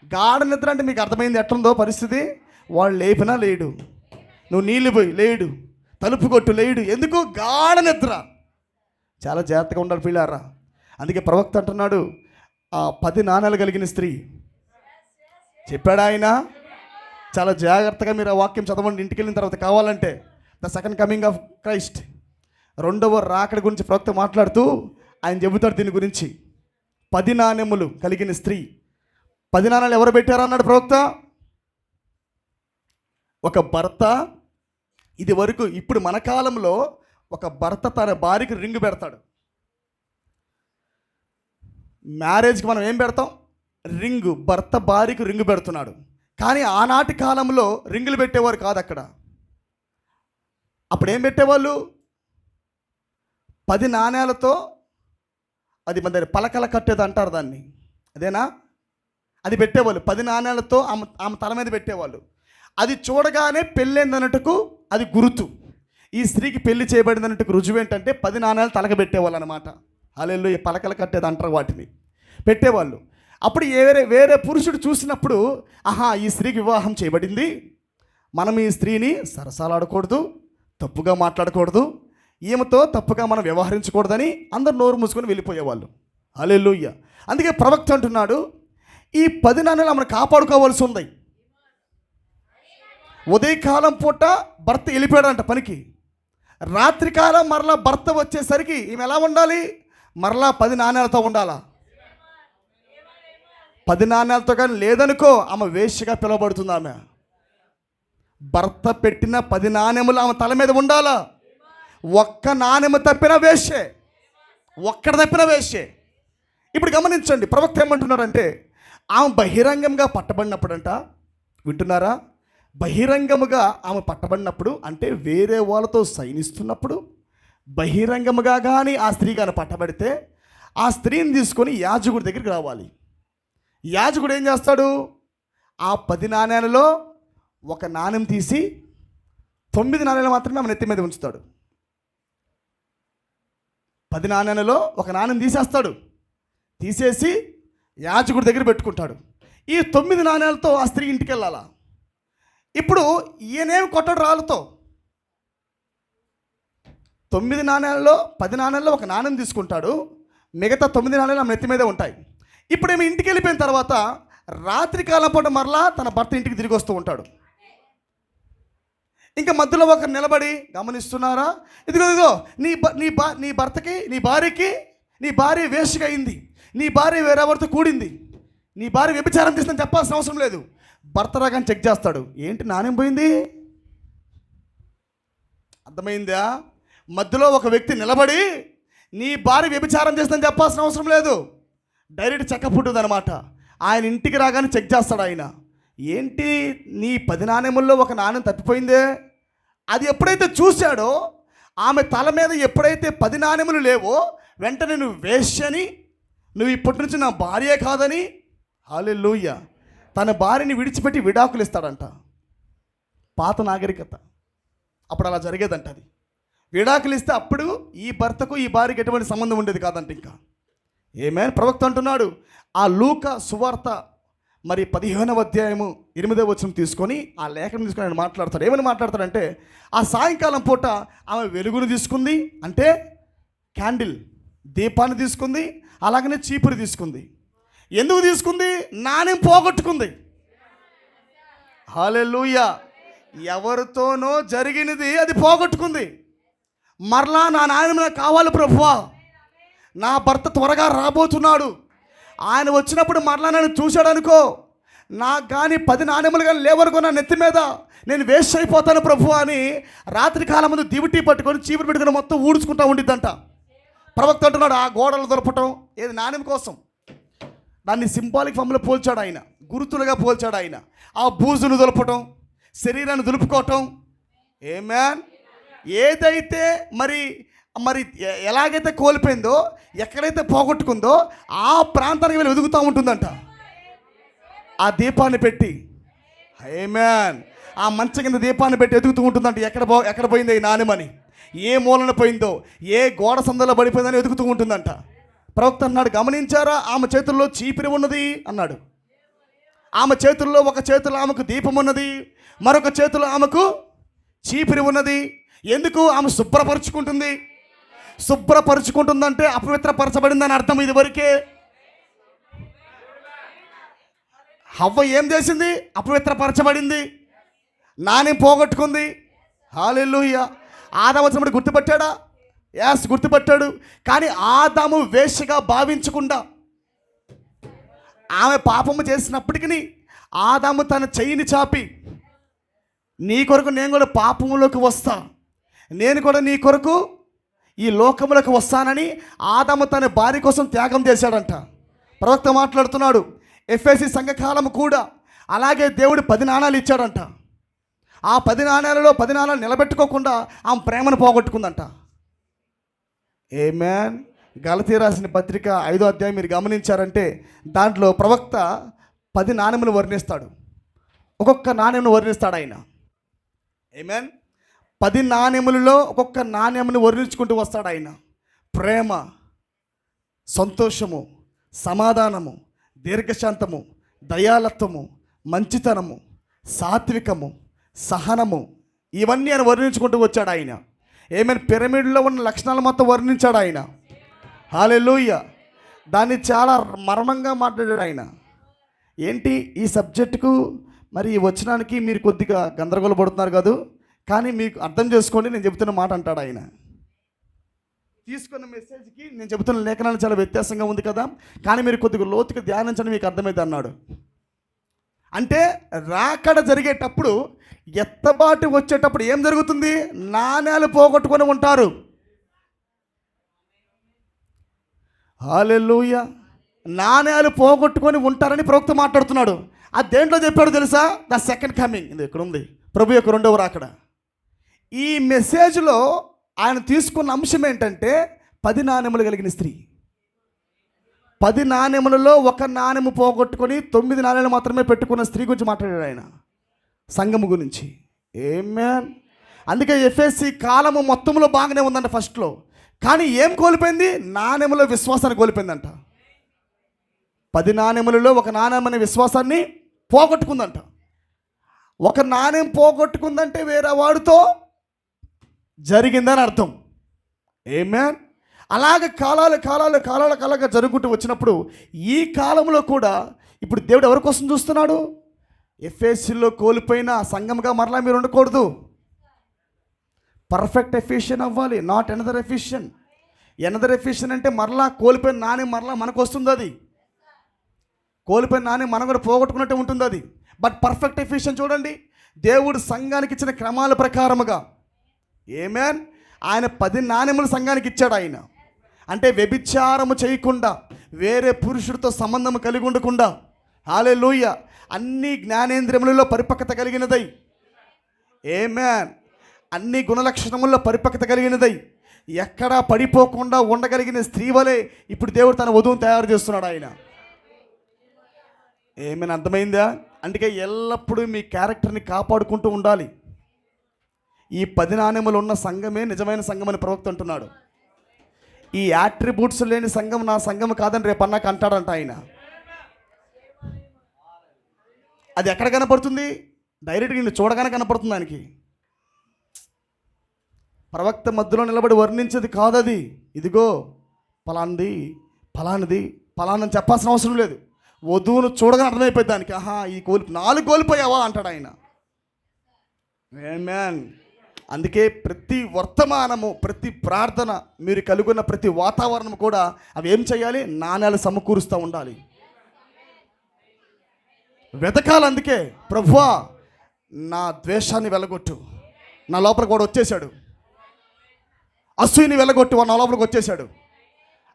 గాఢ నిద్ర అంటే మీకు అర్థమైంది ఎట్లుందో పరిస్థితి. వాడు లేపినా లేడు, నువ్వు నీళ్ళు పోయి లేడు, తలుపు కొట్టు లేడు. ఎందుకు? గాఢ నిద్ర. చాలా జాగ్రత్తగా ఉండాలి పిల్లారా. అందుకే ప్రవక్త అంటున్నాడు, 10 నాణాలు కలిగిన స్త్రీ చెప్పాడు ఆయన. చాలా జాగ్రత్తగా మీరు ఆ వాక్యం చదవండి ఇంటికి వెళ్ళిన తర్వాత. కావాలంటే the second coming of Christ, రెండవ రాకడ గురించి ప్రవక్త మాట్లాడుతూ ఆయన చెబుతాడు దీని గురించి. 10 నాణెములు కలిగిన స్త్రీ. 10 నాణాలు ఎవరు పెట్టారు అన్నాడు ప్రవక్త? ఒక భర్త. ఇది వరకు ఇప్పుడు మన కాలంలో ఒక భర్త తన భార్యకి రింగు పెడతాడు. మ్యారేజ్కి మనం ఏం పెడతాం? రింగు. భర్త భార్యకు రింగు పెడుతున్నాడు. కానీ ఆనాటి కాలంలో రింగులు పెట్టేవారు కాదు. అక్కడ అప్పుడు ఏం పెట్టేవాళ్ళు? 10 నాణేలతో, అది మన దగ్గర పలకల కట్టేది అంటారు దాన్ని, అదేనా? అది పెట్టేవాళ్ళు. 10 నాణేలతో ఆమె తల మీద పెట్టేవాళ్ళు. అది చూడగానే పెళ్ళైందన్నట్టుకు అది గుర్తు. ఈ స్త్రీకి పెళ్లి చేయబడిందన్నట్టుకు రుజువు ఏంటంటే 10 నాణేలు తలక పెట్టేవాళ్ళు అనమాట. హల్లెలూయా. పలకలు కట్టేది అంటారు వాటిని, పెట్టేవాళ్ళు. అప్పుడు వేరే పురుషుడు చూసినప్పుడు, ఈ స్త్రీకి వివాహం చేయబడింది, మనం ఈ స్త్రీని సరసాలాడకూడదు, తప్పుగా మాట్లాడకూడదు, ఈమెతో తప్పుగా మనం వ్యవహరించకూడదని అందరు నోరు మూసుకొని వెళ్ళిపోయేవాళ్ళు. హల్లెలూయా. అందుకే ప్రవక్త అంటున్నాడు, ఈ 10 నాణేలు ఆమెను కాపాడుకోవాల్సి ఉంది. ఉదయకాలం పూట భర్త వెళ్ళిపోయాడంట పనికి. రాత్రికాలం మరలా భర్త వచ్చేసరికి ఈమె ఎలా ఉండాలి? మరలా 10 నాణేలతో ఉండాలా. 10 నాణేలతో కానీ లేదనుకో ఆమె వేశ్యగా పిలువబడుతుంది. ఆమె భర్త పెట్టిన 10 నాణెములు ఆమె తల మీద ఉండాలా. ఒక్క నాణెము తప్పిన వేశ్యే, ఒక్కడ తప్పిన వేశ్యే. ఇప్పుడు గమనించండి, ప్రవక్త ఏమంటున్నారంటే, ఆమె బహిరంగంగా పట్టబడినప్పుడంట, వింటున్నారా? బహిరంగముగా ఆమె పట్టబడినప్పుడు అంటే వేరే వాళ్ళతో సైనిస్తున్నప్పుడు బహిరంగముగా కానీ ఆ స్త్రీ కానీ పట్టబడితే ఆ స్త్రీని తీసుకొని యాజకుడి దగ్గరికి రావాలి. యాజకుడు ఏం చేస్తాడు? ఆ 10 నాణేలలో ఒక నాణెం తీసి 9 నాణేలు మాత్రమే ఆమె నెత్తి మీద ఉంచుతాడు. 10 నాణేలలో ఒక నాణెం తీసేస్తాడు. తీసేసి యాజకుడి దగ్గర పెట్టుకుంటాడు. ఈ 9 నాణేలతో ఆ స్త్రీ ఇంటికి వెళ్ళాలా. ఇప్పుడు ఈయనేమి కొట్టడు రాళ్ళతో. 9 నాణేలలో 10 నాణేలలో ఒక నాణెం తీసుకుంటాడు. మిగతా 9 నాణేలు ఆమె నెత్తి మీదే ఉంటాయి. ఇప్పుడు ఏమి ఇంటికి వెళ్ళిపోయిన తర్వాత రాత్రి కాలం పూట మరలా తన భర్త ఇంటికి తిరిగి వస్తూ ఉంటాడు. ఇంకా మధ్యలో ఒకరు నిలబడి గమనిస్తున్నారా, ఇదిగో నీ భర్తకి నీ భార్య వేశ్యగా అయింది, నీ భార్య వేరెవరితో కూడింది, నీ భార్య వ్యభిచారం చేస్తుందని చెప్పాల్సిన అవసరం లేదు. భర్త రాగానే చెక్ చేస్తాడు. ఏంటి నాణ్యం పోయింది? అర్థమైందా? మధ్యలో ఒక వ్యక్తి నిలబడి నీ భార్య వ్యభిచారం చేస్తుందని చెప్పాల్సిన అవసరం లేదు. డైరెక్ట్ చెకప్ ఉంటుంది అనమాట. ఆయన ఇంటికి రాగానే చెక్ చేస్తాడు ఆయన. ఏంటి నీ 10 నాణెముల్లో ఒక నాణెం తప్పిపోయిందే? అది ఎప్పుడైతే చూశాడో, ఆమె తల మీద ఎప్పుడైతే 10 నాణెములు లేవో, వెంటనే నువ్వు వేశ్యని, నువ్వు ఇప్పటి నుంచి నా భార్యే కాదని, హల్లెలూయా, తన భార్యని విడిచిపెట్టి విడాకులు ఇస్తాడంట. పాత నాగరికత అప్పుడు అలా జరిగేదంట. అది విడాకులు ఇస్తే అప్పుడు ఈ భర్తకు ఈ భార్యకి ఎటువంటి సంబంధం ఉండేది కాదంట. ఇంకా ఏమైనా ప్రవక్త అంటున్నాడు, ఆ లూకా సువార్త మరి 15వ అధ్యాయము 8వ వచనం తీసుకొని ఆ లేఖను తీసుకొని ఆయన మాట్లాడతాడు. ఏమని మాట్లాడతాడంటే, ఆ సాయంకాలం పూట ఆమె వెలుగును తీసుకుంది, అంటే క్యాండిల్, దీపాన్ని తీసుకుంది, అలాగనే చీపురు తీసుకుంది. ఎందుకు తీసుకుంది? నాణెం పోగొట్టుకుంది. హల్లెలూయా. ఎవరితోనో జరిగినది అది పోగొట్టుకుంది. మరలా నా నాణెం నాకు కావాలి ప్రభువా, నా భర్త త్వరగా రాబోతున్నాడు, ఆయన వచ్చినప్పుడు మరలా నన్ను చూశాడు అనుకో, నాకు కానీ 10 నాణెములు కానీ లేవనుకో నా నెత్తి మీద, నేను వేస్ట్ అయిపోతాను ప్రభు అని రాత్రి కాలం ముందు దివిటీ పట్టుకొని చీపురు పెట్టుకొని మొత్తం ఊడ్చుకుంటూ ఉండిద్దంట. ప్రవక్త అంటున్నాడు, ఆ గోడలు దొరపటం ఏది నాణెం కోసం, దాన్ని సింబాలిక్ ఫామ్లో పోల్చాడు ఆయన, గుర్తులుగా పోల్చాడు ఆయన. ఆ బూజును దులపటం, శరీరాన్ని దులుపుకోవటం. ఆమేన్. ఏదైతే మరి ఎలాగైతే కోల్పోయిందో, ఎక్కడైతే పోగొట్టుకుందో ఆ ప్రాంతానికి వెళ్ళి వెతుకుతూ ఉంటుందంట ఆ దీపాన్ని పెట్టి. ఆమేన్. ఆ మంచం కింద దీపాన్ని పెట్టి వెతుకుతూ ఉంటుందంట, ఎక్కడ పోయిందో ఈ నాణెమని, ఏ మూలన పోయిందో, ఏ గోడ సందులో పడిపోయిందని వెతుకుతూ ఉంటుందంట. ప్రవక్త అన్నాడు, గమనించారా, ఆమె చేతుల్లో చీపిరి ఉన్నది అన్నాడు. ఆమె చేతుల్లో ఒక చేతిలో ఆమెకు దీపం ఉన్నది, మరొక చేతిలో ఆమెకు చీపిరి ఉన్నది. ఎందుకు? ఆమె శుభ్రపరుచుకుంటుందంటే అపవిత్రపరచబడిందని అర్థం. ఇది వరకే హవ్వ ఏం చేసింది? అపవిత్రపరచబడింది, నాణెం పోగొట్టుకుంది. హల్లెలూయా. ఆదాము వచ్చినప్పుడు గుర్తుపట్టాడా? యాస్ గుర్తుపట్టాడు. కానీ ఆదాము వేశ్యగా భావించకుండా, ఆమె పాపము చేసినప్పటికీ ఆదాము తన చెయ్యిని చాపి, నీ కొరకు నేను కూడా పాపములోకి వస్తా, నేను కూడా నీ కొరకు ఈ లోకములకు వస్తానని ఆదాము తన భార్య కోసం త్యాగం చేశాడంట. ప్రవక్త మాట్లాడుతున్నాడు, ఎఫెసీ సంఘకాలము కూడా అలాగే దేవుడు 10 నాణాలు ఇచ్చాడంట. ఆ 10 నాణాలలో 10 నాణాలు నిలబెట్టుకోకుండా ఆమె ప్రేమను పోగొట్టుకుందంట. ఆమేన్. గలతీ రాసిన పత్రిక 5వ అధ్యాయం మీరు గమనించారంటే, దాంట్లో ప్రవక్త 10 నాణెములు వర్ణిస్తాడు, ఒక్కొక్క నాణెమును వర్ణిస్తాడు ఆయన. ఆమేన్. 10 నాణెములలో ఒక్కొక్క నాణ్యమును వర్ణించుకుంటూ వస్తాడు ఆయన. ప్రేమ, సంతోషము, సమాధానము, దీర్ఘశాంతము, దయాలత్వము, మంచితనము, సాత్వికము, సహనము, ఇవన్నీ ఆయన వర్ణించుకుంటూ వచ్చాడు ఆయన. ఏమైనా పిరమిడ్లో ఉన్న లక్షణాలు మొత్తం వర్ణించాడు ఆయన. హల్లెలూయా. దాన్ని చాలా మర్మంగా మాట్లాడాడు ఆయన. ఏంటి ఈ సబ్జెక్టుకు మరి వచ్చినానికి మీరు కొద్దిగా గందరగోళ పడుతున్నారు కాదు, కానీ మీకు అర్థం చేసుకోండి నేను చెబుతున్న మాట అంటాడు ఆయన. తీసుకున్న మెసేజ్కి నేను చెబుతున్న లేఖనాలు చాలా వ్యత్యాసంగా ఉంది కదా, కానీ మీరు కొద్దిగా లోతుగా ధ్యానించండి మీకు అర్థమైంది అన్నాడు. అంటే రాకడ జరిగేటప్పుడు, ఎత్తబాటు వచ్చేటప్పుడు ఏం జరుగుతుంది? నాణ్యాలు పోగొట్టుకొని ఉంటారు. హల్లెలూయా. నాణ్యాలు పోగొట్టుకొని ఉంటారని ప్రవక్త మాట్లాడుతున్నాడు. అది దేంట్లో చెప్పాడు తెలుసా? The second coming. ఇది ఇక్కడ ఉంది, ప్రభు యొక్క 2వ రాకడ. ఈ మెసేజ్లో ఆయన తీసుకున్న అంశం ఏంటంటే 10 నాణెములు కలిగిన స్త్రీ. 10 నాణెములలో 1 నాణెము పోగొట్టుకొని 9 నాణెలు మాత్రమే పెట్టుకున్న స్త్రీ గురించి మాట్లాడాడు ఆయన, సంఘము గురించి. ఆమేన్. అందుకే ఎఫెసీ కాలము మొత్తంలో బాగానే ఉందంట ఫస్ట్లో, కానీ ఏం కోల్పోయింది? నాణెములో విశ్వాసాన్ని కోల్పోయిందంట. 10 నాణెములలో 1 నాణెం అనే విశ్వాసాన్ని పోగొట్టుకుందంట. 1 నాణెం పోగొట్టుకుందంటే వేరే వాడితో జరిగిందని అర్థం. ఆమేన్. అలాగ కాలాలుగా జరుగుతూ వచ్చినప్పుడు ఈ కాలంలో కూడా ఇప్పుడు దేవుడు ఎవరి కోసం చూస్తున్నాడు? ఎఫెసీలో కోల్పోయిన సంఘంగా మరలా మీరు ఉండకూడదు. పర్ఫెక్ట్ ఎఫిషియన్ అవ్వాలి, నాట్ ఎనదర్ ఎఫిషియన్. ఎనదర్ ఎఫిషియన్ అంటే మరలా కోల్పోయిన నాణ్యం మరలా మనకు వస్తుంది. అది కోల్పోయిన నాణ్యం మనం కూడా పోగొట్టుకున్నట్టు ఉంటుంది అది. బట్ పర్ఫెక్ట్ ఎఫిషియన్ చూడండి, దేవుడు సంఘానికి ఇచ్చిన క్రమాల ప్రకారముగా. ఆమేన్. ఆయన 10 నాణెములు సంఘానికి ఇచ్చాడు ఆయన. అంటే వ్యభిచారము చేయకుండా, వేరే పురుషుడితో సంబంధం కలిగి ఉండకుండా, హల్లెలూయా, అన్ని జ్ఞానేంద్రియములలో పరిపక్వత కలిగినదై, ఆమేన్, అన్ని గుణలక్షణముల్లో పరిపక్వత కలిగినదై, ఎక్కడా పడిపోకుండా ఉండగలిగిన స్త్రీ వలె ఇప్పుడు దేవుడు తన వధువును తయారు చేస్తున్నాడు ఆయన. ఆమేన్. అర్థమైందా? అందుకే ఎల్లప్పుడూ మీ క్యారెక్టర్ని కాపాడుకుంటూ ఉండాలి. ఈ 10 నాణెములు ఉన్న సంఘమే నిజమైన సంఘం అని ప్రవక్త అంటున్నాడు. ఈ యాట్రిబ్యూట్స్ లేని సంఘం నా సంఘం కాదని రేపు అన్నాక అంటాడంట ఆయన. అది ఎక్కడ కనపడుతుంది? డైరెక్ట్గా నిన్ను చూడగానే కనపడుతుంది దానికి. ప్రవక్త మధ్యలో నిలబడి వర్ణించేది కాదు అది. ఇదిగో ఫలానిది ఫలానని చెప్పాల్సిన అవసరం లేదు. వధువును చూడగానే అర్థమైపోయింది దానికి. ఆహా, ఈ 4 కోల్పోయావా అంటాడు ఆయన. ఆమేన్. అందుకే ప్రతి వర్తమానము, ప్రతి ప్రార్థన, మీరు కలుగున్న ప్రతి వాతావరణం కూడా అవి ఏం చేయాలి? నాణ్యాలు సమకూరుస్తూ ఉండాలి, వెతకాలి. అందుకే ప్రభువా నా ద్వేషాన్ని వెళ్ళగొట్టు, నా లోపలికి కూడా వచ్చేసాడు. అసూయని వెళ్ళగొట్టు, వాడు నా లోపలికి వచ్చేసాడు.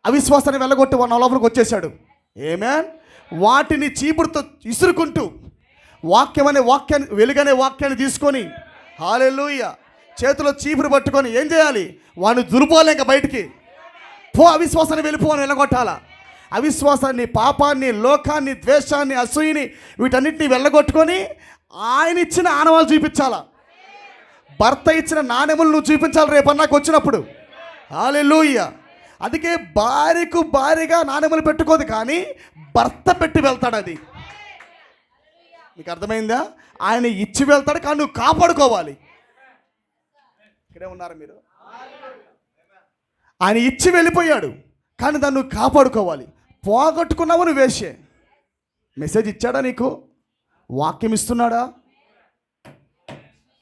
అవిశ్వాసాన్ని వెళ్ళగొట్టు, వాడు నా లోపలికి వచ్చేసాడు. ఆమేన్. వాటిని చీపుడుతో ఇసురుకుంటూ వాక్యాన్ని వెలుగనే వాక్యాన్ని తీసుకొని, హల్లెలూయా, చేతిలో చీపురు పట్టుకొని ఏం చేయాలి? వాడిని దుర్పోలే ఇంకా బయటికి పో, అవిశ్వాసాన్ని వెళ్ళిపో అని వెళ్ళగొట్టాలా. అవిశ్వాసాన్ని, పాపాన్ని, లోకాన్ని, ద్వేషాన్ని, అసూయని, వీటన్నిటిని వెళ్ళగొట్టుకొని ఆయన ఇచ్చిన ఆనవాళ్ళు చూపించాలా. భర్త ఇచ్చిన నాణెములు నువ్వు చూపించాలి రేపు నాకు వచ్చినప్పుడు. హల్లెలూయా. అందుకే భార్యకు భార్యగా నాణెములు పెట్టుకోదు, కానీ భర్త పెట్టి వెళ్తాడు. అది మీకు అర్థమైందా? ఆయన ఇచ్చి వెళ్తాడు, కానీ నువ్వు కాపాడుకోవాలి. ఇక్కడే ఉన్నారు మీరు. ఆయన ఇచ్చి వెళ్ళిపోయాడు, కానీ దాన్ని నువ్వు కాపాడుకోవాలి. పోగొట్టుకున్నావు నువ్వు వేసే. మెసేజ్ ఇచ్చాడా నీకు? వాక్యం ఇస్తున్నాడా?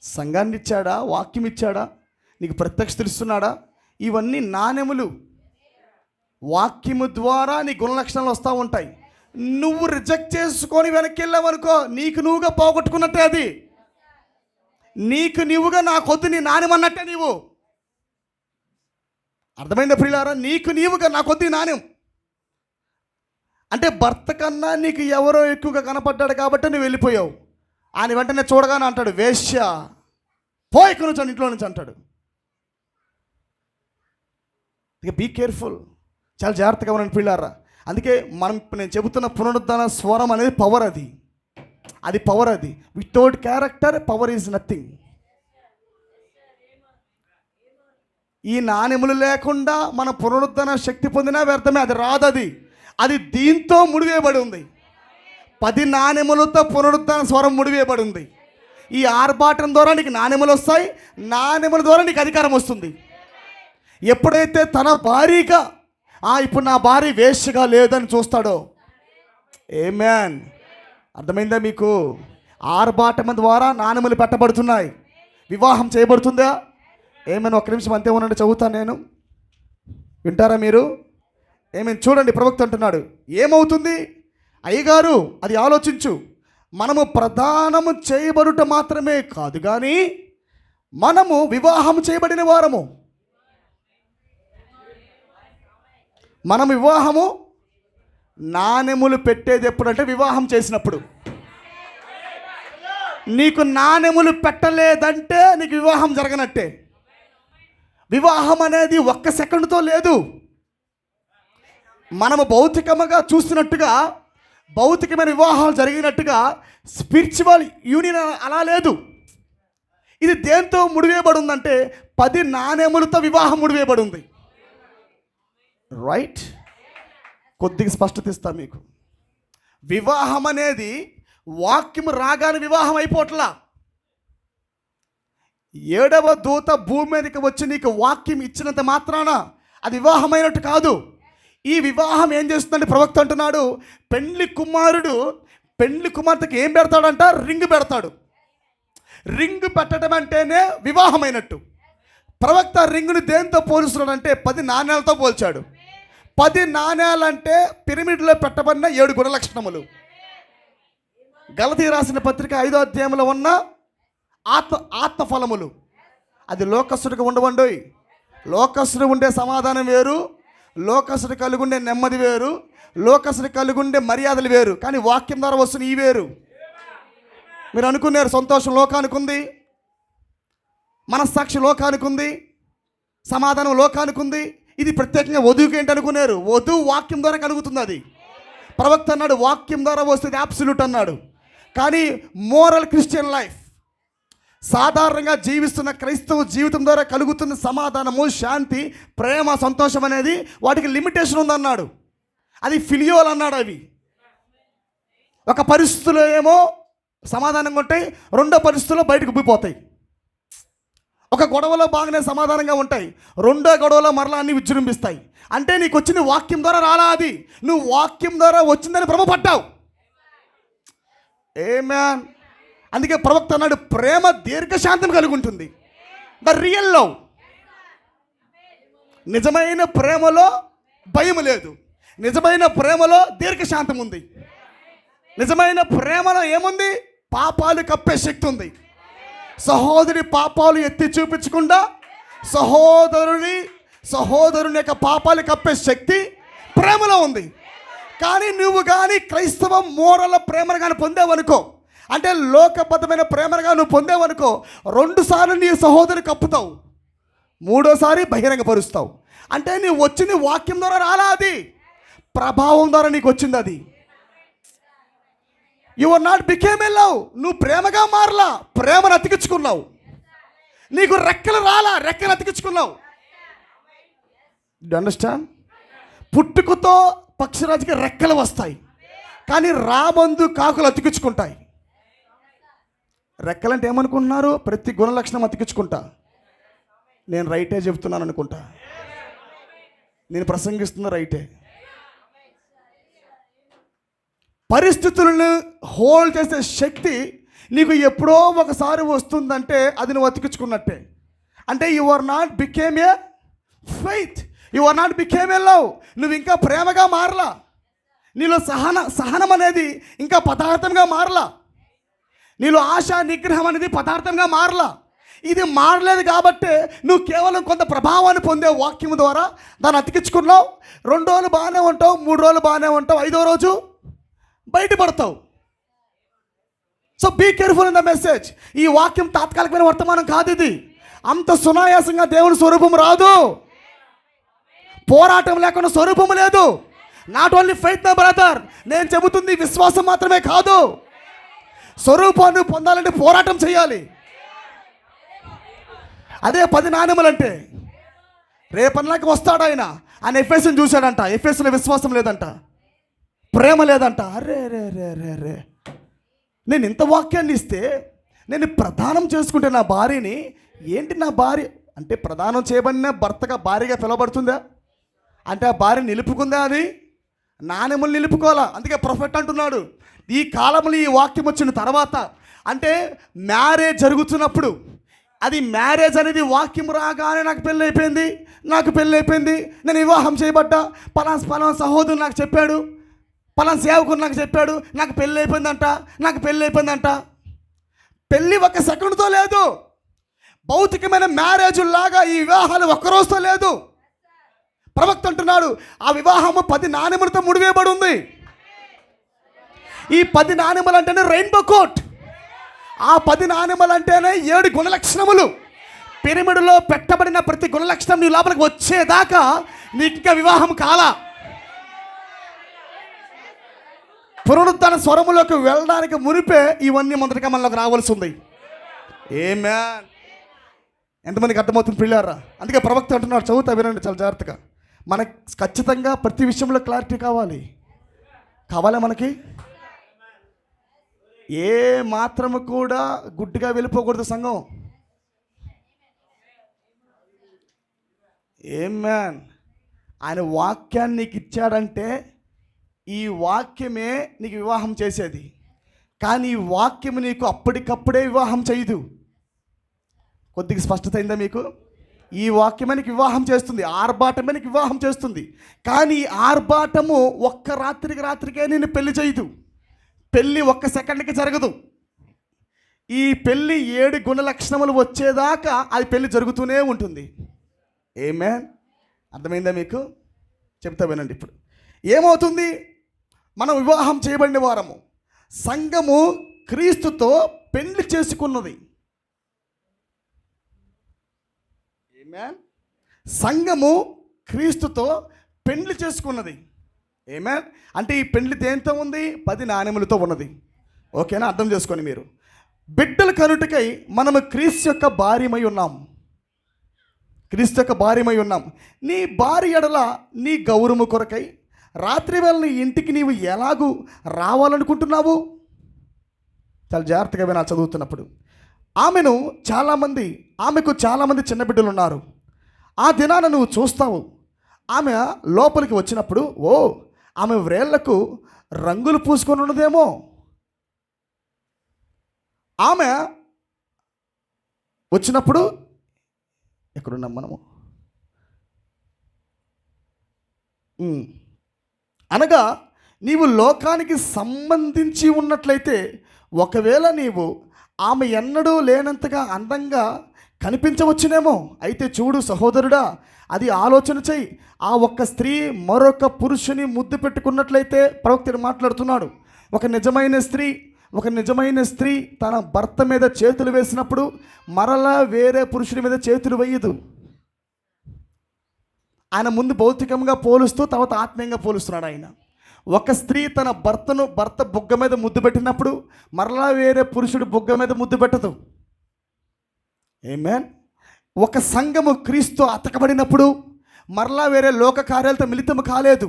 సంఘాన్ని ఇచ్చాడా? వాక్యం ఇచ్చాడా? నీకు ప్రత్యక్షతలు ఇస్తున్నాడా? ఇవన్నీ నాణెములు. వాక్యము ద్వారా నీ గుణలక్షణాలు వస్తూ ఉంటాయి. నువ్వు రిజెక్ట్ చేసుకొని వెనక్కి వెళ్ళావనుకో, నీకు నువ్వుగా పోగొట్టుకున్నట్టే. అది నీకు నీవుగా నాకొద్దు నీ నాణ్యమన్నట్టే. నీవు అర్థమైందా ప్రియులారా? నీకు నీవుగా నాకొద్దు నాణ్యం అంటే భర్త కన్నా నీకు ఎవరో ఎక్కువగా కనపడ్డాడు కాబట్టి నువ్వు వెళ్ళిపోయావు. ఆయన వెంటనే చూడగానే అంటాడు, వేశ్య పో ఇక్కడ నుంచి, ఇంట్లో నుంచి అంటాడు. ఇక బీ కేర్ఫుల్, చాలా జాగ్రత్తగా ఉన్నాను ప్రియులారా. అందుకే నేను చెబుతున్న పునరుద్ధరణ స్వరం అనేది పవర్. అది పవర్. అది without character power is nothing. ఈ నాణెములు లేకుండా మన పునరుద్ధరణ శక్తి పొందినా వ్యర్థమే, అది రాదు. అది దీంతో ముడివేయబడి ఉంది. 10 నాణెములతో పునరుద్ధరణ స్వరం ముడివేయబడి ఉంది. ఈ ఆర్భాటం ద్వారా నీకు నాణెములు వస్తాయి, నాణెముల ద్వారా నీకు అధికారం వస్తుంది. ఎప్పుడైతే తన భార్యగా ఇప్పుడు నా భార్య వేశ్యగా లేదని చూస్తాడో, ఆమేన్. అర్థమైందా మీకు? ఆర్భాటం ద్వారా నాణెములు పెట్టబడుతున్నాయి. వివాహం చేయబడుతుందా? ఏమైనా ఒక్క నిమిషం అంతే ఉండండి, చదువుతాను నేను, వింటారా మీరు? ఏమైనా చూడండి, ప్రవక్త అంటున్నాడు ఏమవుతుంది అయ్యగారు, అది ఆలోచించు. మనము ప్రదానము చేయబడుట మాత్రమే కాదు, కానీ మనము వివాహం చేయబడిన వారము. మనం వివాహము నాణెములు పెట్టేది ఎప్పుడంటే వివాహం చేసినప్పుడు. నీకు నాణెములు పెట్టలేదంటే నీకు వివాహం జరగనట్టే. వివాహం అనేది 1 సెకండ్తో లేదు. మనము భౌతికముగా చూస్తున్నట్టుగా భౌతికమైన వివాహాలు జరిగినట్టుగా స్పిరిచువల్ యూనియన్ అలా లేదు. ఇది దేంతో ముడివేయబడి ఉందంటే 10 నాణెములతో వివాహం ముడివేయబడి ఉంది. రైట్? కొద్దిగా స్పష్టత ఇస్తా మీకు. వివాహం అనేది వాక్యం రాగానే వివాహం అయిపోట్లా. 7వ దూత భూమి మీదకి వచ్చి నీకు వాక్యం ఇచ్చినంత మాత్రాన అది వివాహమైనట్టు కాదు. ఈ వివాహం ఏం చేస్తుందంటే ప్రవక్త అంటున్నాడు, పెండ్లి కుమారుడు పెండ్లి కుమార్తెకి ఏం పెడతాడంట? రింగ్ పెడతాడు. రింగ్ పెట్టడం అంటేనే వివాహమైనట్టు. ప్రవక్త రింగుని దేంతో పోలుస్తున్నాడంటే 10 నాణ్యాలతో పోల్చాడు. 10 నాణ్యాలంటే పిరమిడ్లో పెట్టబడిన 7 గుణలక్షణములు. గలతీ రాసిన పత్రిక 5వ అధ్యాయంలో ఉన్న ఆత్మ ఫలములు. అది లోకస్తుడికి ఉండవండోయ్. లోకస్తుడు ఉండే సమాధానం వేరు, లోకస్తుడు కలిగి ఉండే నెమ్మది వేరు, లోకస్తుడు కలిగి ఉండే మర్యాదలు వేరు. కానీ వాక్యం ద్వారా వస్తున్న ఈ వేరు. మీరు అనుకున్నారు సంతోషం లోకానికి ఉంది, మనస్సాక్షి లోకానికి ఉంది, సమాధానం లోకానికి ఉంది. ఇది ప్రత్యేకంగా వధువుకి ఏంటి అనుకున్నారు? వధువు వాక్యం ద్వారా కలుగుతుంది. అది ప్రవక్త అన్నాడు వాక్యం ద్వారా వస్తుంది అబ్సల్యూట్ అన్నాడు. కానీ మోరల్ క్రిస్టియన్ లైఫ్, సాధారణంగా జీవిస్తున్న క్రైస్తవ జీవితం ద్వారా కలుగుతున్న సమాధానము, శాంతి, ప్రేమ, సంతోషం అనేది వాటికి లిమిటేషన్ ఉందన్నాడు. అది ఫిలియోల్ అన్నాడు. అవి ఒక పరిస్థితుల్లో ఏమో సమాధానంగా ఉంటాయి, రెండో పరిస్థితుల్లో బయటకు ఉబ్బిపోతాయి. ఒక గొడవలో బాగానే సమాధానంగా ఉంటాయి, రెండో గొడవలో మరలా అన్ని విజృంభిస్తాయి. అంటే నీకు వచ్చిన వాక్యం ద్వారా రాలా, అది నువ్వు వాక్యం ద్వారా వచ్చిందని భ్రమపడ్డావు. ఆమేన్. అందుకే ప్రవక్త అన్నాడు ప్రేమ దీర్ఘశాంతం కలిగి ఉంటుంది. The real love. నిజమైన ప్రేమలో భయం లేదు, నిజమైన ప్రేమలో దీర్ఘశాంతం ఉంది. నిజమైన ప్రేమలో ఏముంది? పాపాలు కప్పే శక్తి ఉంది. సహోదరి పాపాలు ఎత్తి చూపించకుండా సహోదరుని యొక్క పాపాలు కప్పే శక్తి ప్రేమలో ఉంది. కానీ నువ్వు కానీ క్రైస్తవ మోరల ప్రేమను కానీ పొందేవనుకో, అంటే లోకబద్ధమైన ప్రేమగా నువ్వు పొందేవనుకో, 2 సార్లు నీ సహోదరు కప్పుతావు, 3వసారి బహిరంగపరుస్తావు. అంటే నువ్వు వచ్చింది వాక్యం ద్వారా రాలా, అది ప్రభావం ద్వారా నీకు వచ్చింది. అది you are not became a love. నువ్వు ప్రేమగా మారలా, ప్రేమను అతికించుకున్నావు. నీకు రెక్కలు రాలా, రెక్కలు అతికించుకున్నావు. Do understand? పుట్టుకతో పక్షిరాజుకి రెక్కలు వస్తాయి, కానీ రాబందు కాకులు అతికించుకుంటాయి. రెక్కలంటే ఏమనుకుంటున్నారు? ప్రతి గుణలక్షణం అతికించుకుంటా. నేను రైటే చెబుతున్నాను అనుకుంటా, నేను ప్రసంగిస్తున్న రైటే. పరిస్థితులను హోల్డ్ చేసే శక్తి నీకు ఎప్పుడో ఒకసారి వస్తుందంటే అది నువ్వు అతికించుకున్నట్టే. అంటే you are not became a faith, you are not became a love. నువ్వు ఇంకా ప్రేమగా మారలా, నీలో సహనం అనేది ఇంకా పదార్థంగా మారలా, నీలో ఆశ నిగ్రహం అనేది పదార్థంగా మారలా. ఇది మారలేదు కాబట్టి నువ్వు కేవలం కొంత ప్రభావాన్ని పొందే వాక్యం ద్వారా దాన్ని అతికించుకున్నావు. 2 రోజులు బాగానే ఉంటావు, 3 రోజులు బాగానే ఉంటావు, 5వ రోజు బయటపడతావు. So be careful in the message. ఈ వాక్యం తాత్కాలికమైన వర్తమానం కాదు. ఇది అంత సునాయాసంగా దేవుని స్వరూపం రాదు. పోరాటం లేకుండా స్వరూపం లేదు. Not only faith my brother, నేను చెబుతుంది విశ్వాసం మాత్రమే కాదు. స్వరూపాన్ని పొందాలంటే పోరాటం చేయాలి. అదే 10 నాణెములు అంటే. రేపన్నాకి వస్తాడు ఆయన ఎఫెస్ని చూశాడంట. ఎఫెస్లో విశ్వాసం లేదంట, ప్రేమ లేదంట. అరే రే రే రే రే, నేను ఇంత వాక్యాన్ని ఇస్తే నేను ప్రదానం చేసుకుంటే నా భార్యని, ఏంటి నా భార్య అంటే ప్రదానం చేయబడిన భర్తగా భార్యగా పిలవబడుతుందా? అంటే ఆ భార్య నిలుపుకుందా? అది నాణెములు నిలుపుకోవాలా. అందుకే ప్రొఫెట్ అంటున్నాడు ఈ కాలంలో ఈ వాక్యం వచ్చిన తర్వాత, అంటే మ్యారేజ్ జరుగుతున్నప్పుడు, అది మ్యారేజ్ అనేది వాక్యం రాగానే నాకు పెళ్ళి అయిపోయింది, నేను వివాహం చేయబడ్డా, పలానా సహోదరుడు నాకు చెప్పాడు, పలానా సేవకుడు నాకు చెప్పాడు, నాకు పెళ్ళి అయిపోయిందంట. పెళ్ళి 1 సెకండ్తో లేదు. భౌతికమైన మ్యారేజ్ లాగా ఈ వివాహాలు 1 రోజుతో లేదు. ప్రవక్త అంటున్నాడు ఆ వివాహము 10 నాణెములతో ముడివేయబడి ఉంది. ఈ 10 నాణెములు అంటేనే రెయిన్బో కోట్. ఆ 10 నాణెములు అంటేనే 7 గుణలక్షణములు. పిరమిడ్లో పెట్టబడిన ప్రతి గుణలక్షణం నీ లోపలికి వచ్చేదాకా నీకు ఇంకా వివాహం కాలా. పునరుత్థాన స్వరములోకి వెళ్ళడానికి మునిపే ఇవన్నీ మొదటిగా మనలోకి రావాల్సి ఉంది. ఆమేన్. ఎంతమందికి అర్థమవుతుంది పిల్లారా? అందుకే ప్రవక్త అంటున్నాడు, చదువుతా వినండి చాలా జాగ్రత్తగా. మనకు ఖచ్చితంగా ప్రతి విషయంలో క్లారిటీ కావాలా మనకి? ఏ మాత్రము కూడా గుడ్డిగా వెళ్ళిపోకూడదు సంఘం. ఆమేన్. ఆయన వాక్యాన్ని నీకు ఇచ్చాడంటే ఈ వాక్యమే నీకు వివాహం చేసేది. కానీ ఈ వాక్యము నీకు అప్పటికప్పుడే వివాహం చేయదు. కొద్దిగా స్పష్టత అయిందా మీకు? ఈ వాక్యమే నీకు వివాహం చేస్తుంది, ఆర్భాటమే నీకు వివాహం చేస్తుంది. కానీ ఈ ఆర్భాటము ఒక్క రాత్రికే నిన్ను పెళ్లి చేయదు. పెళ్ళి ఒక్క సెకండ్కి జరగదు. ఈ పెళ్ళి 7 గుణ లక్షణములు వచ్చేదాకా అది పెళ్ళి జరుగుతూనే ఉంటుంది. ఆమేన్. అర్థమైందా మీకు? చెప్తా వినండి. ఇప్పుడు ఏమవుతుంది? మనం వివాహం చేయబడిన వారము, సంఘము క్రీస్తుతో పెళ్లి చేసుకున్నది. ఆమేన్. సంఘము క్రీస్తుతో పెళ్లి చేసుకున్నది. ఆమేన్. అంటే ఈ పెళ్లి దేంతో ఉంది? 10 నాణెములతో ఉన్నది. ఓకేనా? అర్థం చేసుకోండి మీరు. బిడ్డల కనుటకై మనము క్రీస్తు యొక్క భార్యమై ఉన్నాం. క్రీస్తు యొక్క భార్యమై ఉన్నాం. నీ భార్య ఎడల నీ గౌరవము కొరకై రాత్రి వేళ నీ ఇంటికి నీవు ఎలాగూ రావాలనుకుంటున్నావు? చాలా జాగ్రత్తగా వినా చదువుతున్నప్పుడు. ఆమెకు చాలామంది చిన్న బిడ్డలు ఉన్నారు. ఆ దినాన నువ్వు చూస్తావు, ఆమె లోపలికి వచ్చినప్పుడు ఆమె వ్రేళ్లకు రంగులు పూసుకొని ఉన్నదేమో. ఆమె వచ్చినప్పుడు ఎక్కడున్నాం మనము? అనగా నీవు లోకానికి సంబంధించి ఉన్నట్లయితే, ఒకవేళ నీవు ఆమె ఎన్నడూ లేనంతగా అందంగా కనిపించవచ్చునేమో. అయితే చూడు సహోదరుడా, అది ఆలోచన చెయ్యి. ఆ ఒక్క స్త్రీ మరొక పురుషుని ముద్దు పెట్టుకున్నట్లయితే, ప్రవక్త మాట్లాడుతున్నాడు, ఒక నిజమైన స్త్రీ తన భర్త మీద చేతులు వేసినప్పుడు మరలా వేరే పురుషుడి మీద చేతులు వేయదు. ఆయన ముందు భౌతికంగా పోలుస్తూ తర్వాత ఆత్మీయంగా పోలుస్తున్నాడు ఆయన. ఒక స్త్రీ తన భర్త బుగ్గ మీద ముద్దు పెట్టినప్పుడు మరలా వేరే పురుషుడు బుగ్గ మీద ముద్దు పెట్టదు. ఆమేన్. ఒక సంఘము క్రీస్తు అతకబడినప్పుడు మరలా వేరే లోక కార్యాలతో మిళితం కాలేదు.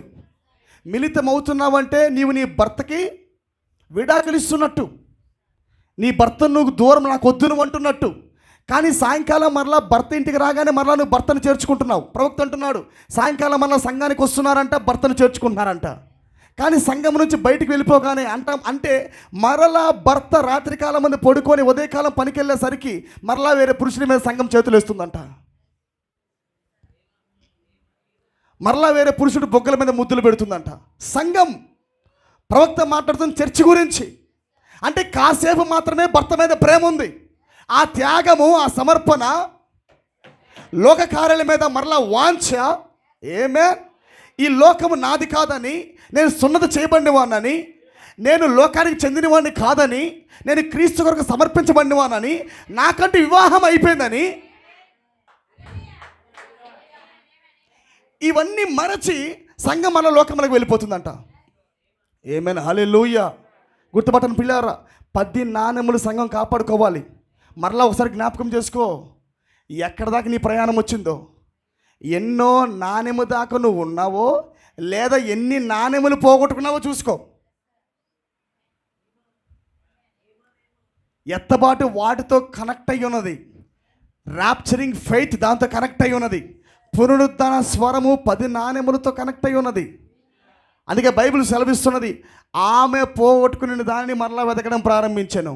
మిళితమవుతున్నావంటే నీవు నీ భర్తకి విడాకులిస్తున్నట్టు, నీ భర్తను నువ్వు దూరం నాకు వద్దును అంటున్నట్టు. కానీ సాయంకాలం మరలా భర్త ఇంటికి రాగానే మరలా నువ్వు భర్తను చేర్చుకుంటున్నావు. ప్రవక్త అంటున్నాడు, సాయంకాలం మరలా సంఘానికి వస్తున్నారంట, భర్తను చేర్చుకుంటున్నారంట. కానీ సంఘం నుంచి బయటికి వెళ్ళిపోగానే అంటే మరలా భర్త రాత్రికాలం మంది పడుకొని ఉదయకాలం పనికి వెళ్ళేసరికి మరలా వేరే పురుషుడి మీద సంఘం చేతులు వేస్తుందంట. మరలా వేరే పురుషుడు బొగ్గల మీద ముద్దులు పెడుతుందంట. సంఘం ప్రవక్త మాట్లాడుతున్న చర్చి గురించి. అంటే కాసేపు మాత్రమే భర్త మీద ప్రేమ ఉంది. ఆ త్యాగము, ఆ సమర్పణ, లోక కార్యాల మీద మరలా వాంఛ. ఈ లోకము నాది కాదని, నేను సున్నత చేయబడిన వాడిని, నేను లోకానికి చెందిన వాడిని కాదని, నేను క్రీస్తు కొరకు సమర్పించబడిన వాడిని, నాకంటూ వివాహం అయిపోయిందని, ఇవన్నీ మరచి సంఘం మన లోకములకు వెళ్ళిపోతుందంట. ఆమేన్. హల్లెలూయా. గుర్తుపట్టని పిల్లారా, 10 నాణెములు సంఘం కాపాడుకోవాలి. మరలా ఒకసారి జ్ఞాపకం చేసుకో, ఎక్కడ దాకా నీ ప్రయాణం వచ్చిందో, ఎన్నో నాణెము దాకా నువ్వు ఉన్నావో లేదా ఎన్ని నాణెములు పోగొట్టుకున్నావో చూసుకో. ఎత్తబాటు వాటితో కనెక్ట్ అయి ఉన్నది. ర్యాప్చరింగ్ ఫెయిత్ దాంతో కనెక్ట్ అయి ఉన్నది. పునరుద్ధరణ స్వరము 10 నాణెములతో కనెక్ట్ అయి ఉన్నది. అందుకే బైబిల్ సెలవిస్తున్నది, ఆమె పోగొట్టుకుని దానిని మరలా వెతకడం ప్రారంభించాను.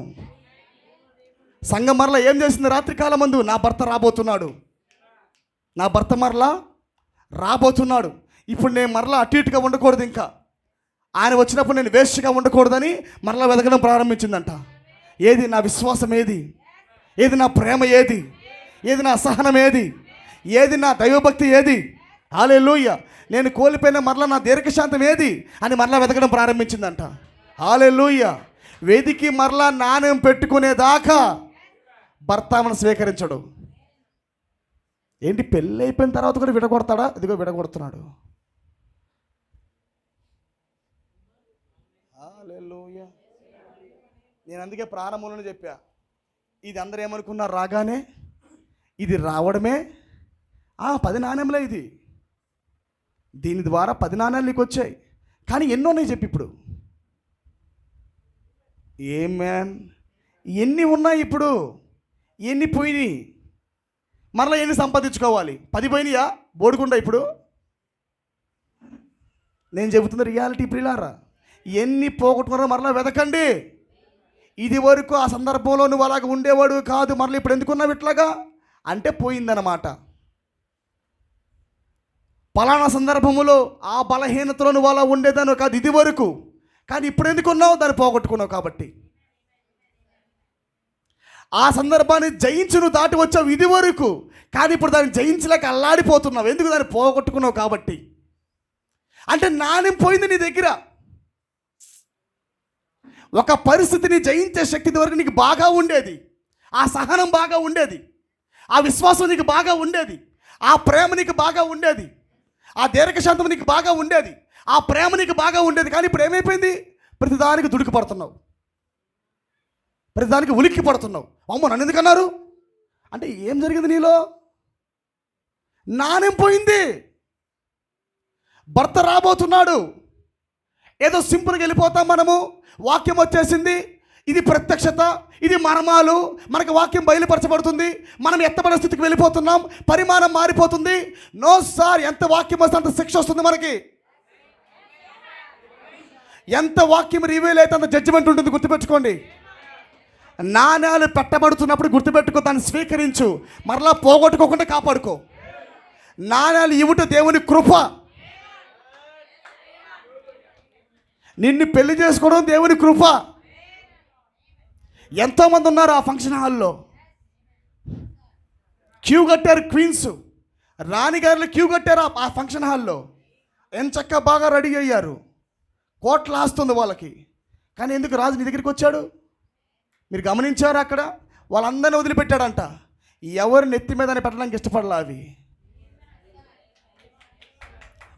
సంఘం మరలా ఏం చేసింది? రాత్రికాలం మందు నా భర్త రాబోతున్నాడు, నా భర్త మరలా రాబోతున్నాడు, ఇప్పుడు నేను మరలా అటు ఇటుగా ఉండకూడదు, ఇంకా ఆయన వచ్చినప్పుడు నేను వేస్ట్గా ఉండకూడదని మరలా వెతకడం ప్రారంభించిందంట. ఏది నా విశ్వాసం? ఏది నా ప్రేమ? ఏది నా సహనం? ఏది నా దైవభక్తి? హల్లెలూయా. నేను కోల్పోయిన మరలా నా దీర్ఘశాంతం అని మరలా వెతకడం ప్రారంభించిందంట. హల్లెలూయా. వేదికి మరలా నాణ్యం పెట్టుకునేదాకా భర్త ఆమెను స్వీకరించడు. ఏంటి, పెళ్ళి అయిపోయిన తర్వాత కూడా విడగొడతాడా? ఇదిగో విడగొడుతున్నాడు. నేను అందుకే ప్రారంభంలోనే చెప్పా, ఇది అందరూ ఏమనుకున్నారు రాగానే, ఇది రావడమే 10 నాణ్యంలే ఇది, దీని ద్వారా 10 నాణ్యాలు నీకు వచ్చాయి. కానీ ఎన్నో ఉన్నాయి చెప్పి ఇప్పుడు. ఎన్ని ఉన్నాయి ఇప్పుడు, ఎన్ని పోయినాయి, మరలా ఎన్ని సంపాదించుకోవాలి? 10 పోయినాయా బోడుకుండా ఇప్పుడు? నేను చెబుతున్న రియాలిటీ ప్రియులారా, ఎన్ని పోగొట్టుకున్నారో మరలా వెతకండి. ఇది వరకు ఆ సందర్భంలో నువ్వు అలాగ ఉండేవాడు కాదు, మరలా ఇప్పుడు ఎందుకున్నావు ఇట్లాగా అంటే పోయిందన్నమాట. పలానా సందర్భంలో ఆ బలహీనతలో నువ్వు అలా ఉండేదాను కాదు ఇది వరకు, కానీ ఇప్పుడు ఎందుకున్నావు? దాన్ని పోగొట్టుకున్నావు కాబట్టి. ఆ సందర్భాన్ని జయించి నువ్వు దాటి వచ్చావు ఇది వరకు, కానీ ఇప్పుడు దాన్ని జయించలేక అల్లాడిపోతున్నావు. ఎందుకు? దాన్ని పోగొట్టుకున్నావు కాబట్టి. అంటే నాణ్యం పోయింది నీ దగ్గర. ఒక పరిస్థితిని జయించే శక్తి వరకు నీకు బాగా ఉండేది, ఆ సహనం బాగా ఉండేది, ఆ విశ్వాసం నీకు బాగా ఉండేది, ఆ ప్రేమ నీకు బాగా ఉండేది, ఆ దీర్ఘశాంతం నీకు బాగా ఉండేది, ఆ ప్రేమ నీకు బాగా ఉండేది. కానీ ఇప్పుడు ఏమైపోయింది? ప్రతిదానికి దుడికి పడుతున్నావు, ప్రతిదానికి ఉలిక్కి పడుతున్నావు. అమ్మో నన్ను ఎందుకన్నారు అంటే ఏం జరిగింది నీలో? నాణ్యం పోయింది. భర్త రాబోతున్నాడు, ఏదో సింపుల్గా వెళ్ళిపోతాం మనము. వాక్యం వచ్చేసింది, ఇది ప్రత్యక్షత, ఇది మర్మాలు, మనకు వాక్యం బయలుపరచబడుతుంది, మనం ఎత్తబడే స్థితికి వెళ్ళిపోతున్నాం, పరిమాణం మారిపోతుంది. నో సార్, ఎంత వాక్యం వస్తే అంత శిక్ష వస్తుంది మనకి. ఎంత వాక్యం రివీల్ అయితే అంత జడ్జిమెంట్ ఉంటుంది. గుర్తుపెట్టుకోండి. నాణ్యాలు పెట్టబడుతున్నప్పుడు గుర్తుపెట్టుకో, దాన్ని స్వీకరించు, మరలా పోగొట్టుకోకుండా కాపాడుకో. నాణ్యాలు ఇవ్వట దేవుని కృప. నిన్ను పెళ్లి చేసుకోవడం దేవుని కృప. ఎంతోమంది ఉన్నారు ఆ ఫంక్షన్ హాల్లో, క్యూ కట్టారు. క్వీన్స్, రాణిగారులు క్యూ కట్టారు ఆ ఫంక్షన్ హాల్లో. ఎంచక్క బాగా రెడీ అయ్యారు, కోట్ల ఆస్తుంది వాళ్ళకి. కానీ ఎందుకు రాజు నీ దగ్గరికి వచ్చాడు? మీరు గమనించారు? అక్కడ వాళ్ళందరినీ వదిలిపెట్టాడంట. ఎవరు నెత్తి మీద పెట్టడానికి ఇష్టపడలా, అవి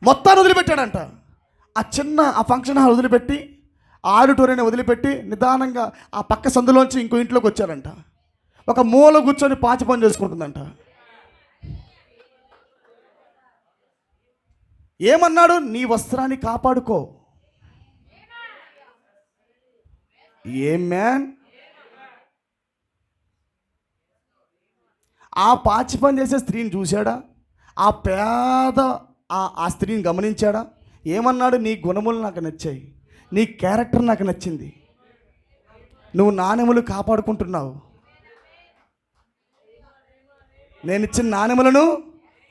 మొత్తాన్ని వదిలిపెట్టాడంట. ఆ ఫంక్షన్ హాల్ వదిలిపెట్టి, ఆడిటోరియాన్ని వదిలిపెట్టి నిదానంగా ఆ పక్క సందులోంచి ఇంకో ఇంట్లోకి వచ్చారంట. ఒక మూల కూర్చొని పాచి పని చేసుకుంటుందంట. ఏమన్నాడు? నీ వస్త్రాన్ని కాపాడుకో. మ్యాన్, ఆ పాచి పని చేసే స్త్రీని చూశాడా? ఆ పేద ఆ స్త్రీని గమనించాడా? ఏమన్నాడు? నీ గుణములు నాకు నచ్చాయి, నీ క్యారెక్టర్ నాకు నచ్చింది, నువ్వు నాణ్యములు కాపాడుకుంటున్నావు, నేను ఇచ్చిన నాణ్యములను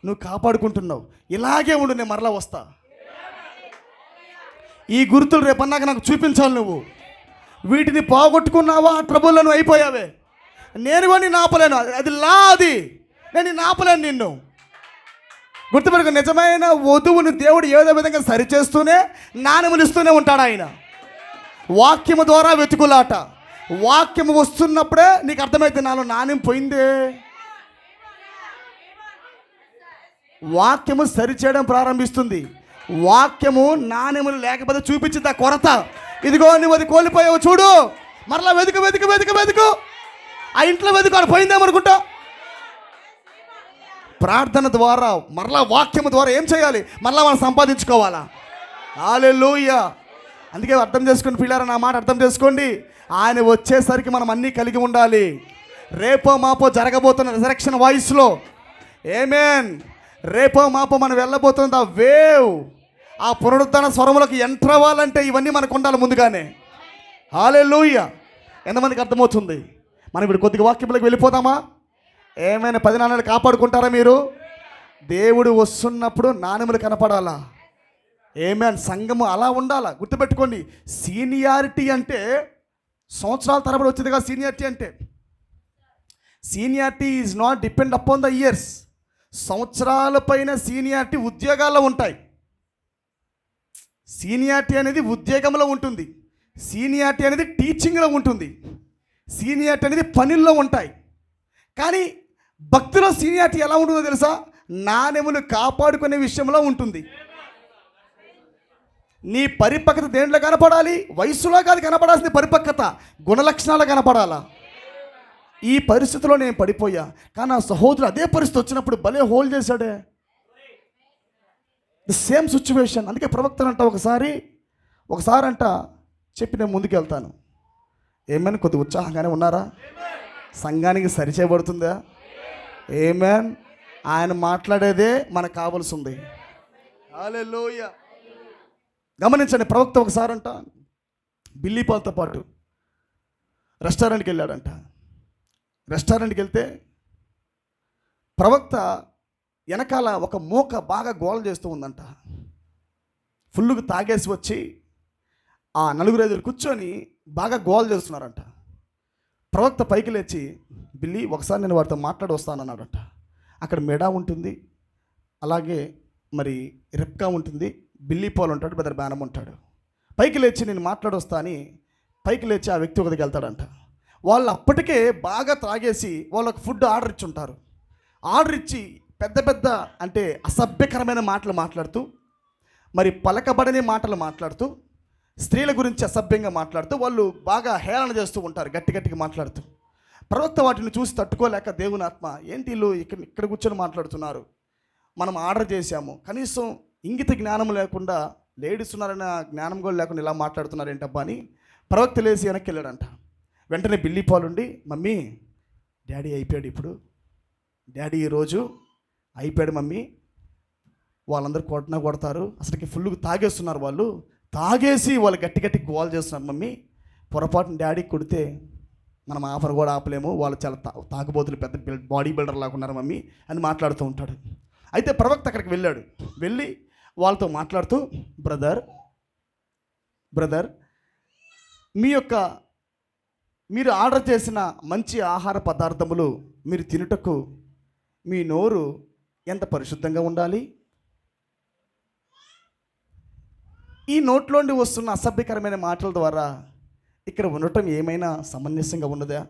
నువ్వు కాపాడుకుంటున్నావు. ఇలాగే ఉండు, నేను మరలా వస్తా. ఈ గుర్తులు రేపన్నాక నాకు చూపించాలి. నువ్వు వీటిని పోగొట్టుకున్నావా, ఆ ట్రబుల్లో నువ్వు అయిపోయావే. నేను కూడా నిన్ను ఆపలేను, అది లా, అది నేను నిన్ను ఆపలేను. నిన్ను గుర్తుపెట్టుకో, నిజమైన వధువుని దేవుడు ఏదో విధంగా సరిచేస్తూనే నాణ్యములు ఇస్తూనే ఉంటాడు ఆయన. వాక్యము ద్వారా వెతుకులాట. వాక్యము వస్తున్నప్పుడే నీకు అర్థమైతే నాలో నాణ్యం పోయిందే. వాక్యము సరిచేయడం ప్రారంభిస్తుంది. వాక్యము నాణ్యములు లేకపోతే చూపించింది ఆ కొరత. ఇదిగో నువ్వు అది కోల్పోయావు చూడు, మరలా వెతుకు వెతుకు వెతుకు వెతుకు. ఆ ఇంట్లో వెతుకు, అక్కడ పోయిందేమనుకుంటా. ప్రార్థన ద్వారా, మరలా వాక్యము ద్వారా ఏం చేయాలి? మరలా మనం సంపాదించుకోవాలా. హల్లెలూయా. అందుకే అర్థం చేసుకోండి పిల్లారా, నా మాట అర్థం చేసుకోండి. ఆయన వచ్చేసరికి మనం అన్నీ కలిగి ఉండాలి. రేపో మాపో జరగబోతున్న రిజరెక్షన్ వాయిస్లో, ఆమేన్, రేపో మాపో మనం వెళ్ళబోతున్న ఆ వేవ్, ఆ పునరుద్ధరణ స్వరములకు ఎంటర్ అవ్వాలంటే ఇవన్నీ మనకు ఉండాలి ముందుగానే. హల్లెలూయా. ఎంతమందికి అర్థమవుతుంది? మనం ఇప్పుడు కొద్దిగా వాక్యంలోకి వెళ్ళిపోదామా? ఏమైనా 10 నాణ్యాలు కాపాడుకుంటారా మీరు? దేవుడు వస్తున్నప్పుడు నాణ్యములు కనపడాలా. ఆమేన్. సంఘము అలా ఉండాలా. గుర్తుపెట్టుకోండి, సీనియారిటీ అంటే సంవత్సరాల తరబడి వచ్చేది కదా. Seniority is not depend upon the years. సంవత్సరాల పైన సీనియారిటీ ఉద్యోగాల్లో ఉంటాయి. సీనియారిటీ అనేది ఉద్యోగంలో ఉంటుంది, సీనియారిటీ అనేది టీచింగ్లో ఉంటుంది, సీనియారిటీ అనేది పనుల్లో ఉంటాయి. కానీ భక్తిలో సీనియారిటీ ఎలా ఉంటుందో తెలుసా? నాణ్యములు కాపాడుకునే విషయంలో ఉంటుంది. నీ పరిపక్వత దేంట్లో కనపడాలి? వయసులో కాదు కనపడాల్సింది పరిపక్వత, గుణలక్షణాలు కనపడాలా. ఈ పరిస్థితిలో నేను పడిపోయా, కానీ నా సహోదరుడు అదే పరిస్థితి వచ్చినప్పుడు భలే హోల్డ్ చేశాడే. The same situation. అందుకే ప్రవక్తనంట ఒకసారి అంట చెప్పి నేను ముందుకు వెళ్తాను. ఏమైనా కొద్ది ఉత్సాహంగానే ఉన్నారా? సంఘానికి సరిచేయబడుతుందా? ఏమేన్. ఆయన మాట్లాడేదే మనకు కావాల్సి ఉంది. హల్లెలూయా. గమనించండి, ప్రవక్త ఒకసారి అంట బిల్లీపాల్తో పాటు రెస్టారెంట్కి వెళ్ళాడంట. రెస్టారెంట్కి వెళ్తే ప్రవక్త వెనకాల ఒక మూక బాగా గోల చేస్తూ ఉందంట. ఫుల్లుగా తాగేసి వచ్చి ఆ నలుగురు ఐదుగురు కూర్చొని బాగా గోల చేస్తున్నారంట. ప్రవక్త పైకి లేచి, బిల్లి ఒకసారి నేను వారితో మాట్లాడి వస్తానన్నాడంట. అక్కడ మెడా ఉంటుంది, అలాగే మరి రెప్కా ఉంటుంది, బిల్లీ పాల్ ఉంటాడు, బెదర్ బ్యానం ఉంటాడు. పైకి లేచి నేను మాట్లాడొస్తా అని పైకి లేచి ఆ వ్యక్తి ఒకరికి వెళ్తాడంట. వాళ్ళు అప్పటికే బాగా తాగేసి వాళ్ళకి ఫుడ్ ఆర్డర్ ఇచ్చి ఉంటారు. ఆర్డర్ ఇచ్చి పెద్ద పెద్ద అంటే అసభ్యకరమైన మాటలు మాట్లాడుతూ, మరి పలకబడని మాటలు మాట్లాడుతూ, స్త్రీల గురించి అసభ్యంగా మాట్లాడుతూ వాళ్ళు బాగా హేళన చేస్తూ ఉంటారు, గట్టి గట్టిగా మాట్లాడుతూ. ప్రవక్త వాటిని చూసి తట్టుకోలేక దేవుని ఆత్మ, ఏంటి వీళ్ళు ఇక్కడ కూర్చొని మాట్లాడుతున్నారు, మనం ఆర్డర్ చేశాము, కనీసం ఇంగిత జ్ఞానం లేకుండా, లేడీస్ ఉన్నారన్న జ్ఞానం కూడా లేకుండా ఇలా మాట్లాడుతున్నారు ఏంటబ్బా అని ప్రవక్త లేచి వెనక్కి వెళ్ళాడంట. వెంటనే బిల్లీ పాల్ ఉండి, మమ్మీ డాడీ అయిపోయాడు, ఇప్పుడు డాడీ ఈరోజు అయిపోయాడు మమ్మీ, వాళ్ళందరూ కొడతారు, అసలుకి ఫుల్గా తాగేస్తున్నారు, వాళ్ళు తాగేసి వాళ్ళు గట్టి గట్టి గోల్ చేస్తున్నారు మమ్మీ, పొరపాటున డాడీకి కొడితే మనం ఆఫర్ కూడా ఆపలేము, వాళ్ళు చాలా తాగుబోతులు, పెద్ద బాడీ బిల్డర్ లాగా ఉన్నారు మమ్మీ అని మాట్లాడుతూ ఉంటాడు. అయితే ప్రవక్త అక్కడికి వెళ్ళి వాళ్ళతో మాట్లాడుతూ, బ్రదర్ మీరు ఆర్డర్ చేసిన మంచి ఆహార పదార్థములు మీరు తినుటకు మీ నోరు ఎంత పరిశుద్ధంగా ఉండాలి, ఈ నోట్లోండి వస్తున్న అసభ్యకరమైన మాటల ద్వారా ఇక్కడ ఉండటం ఏమైనా సమంజసంగా ఉన్నదా?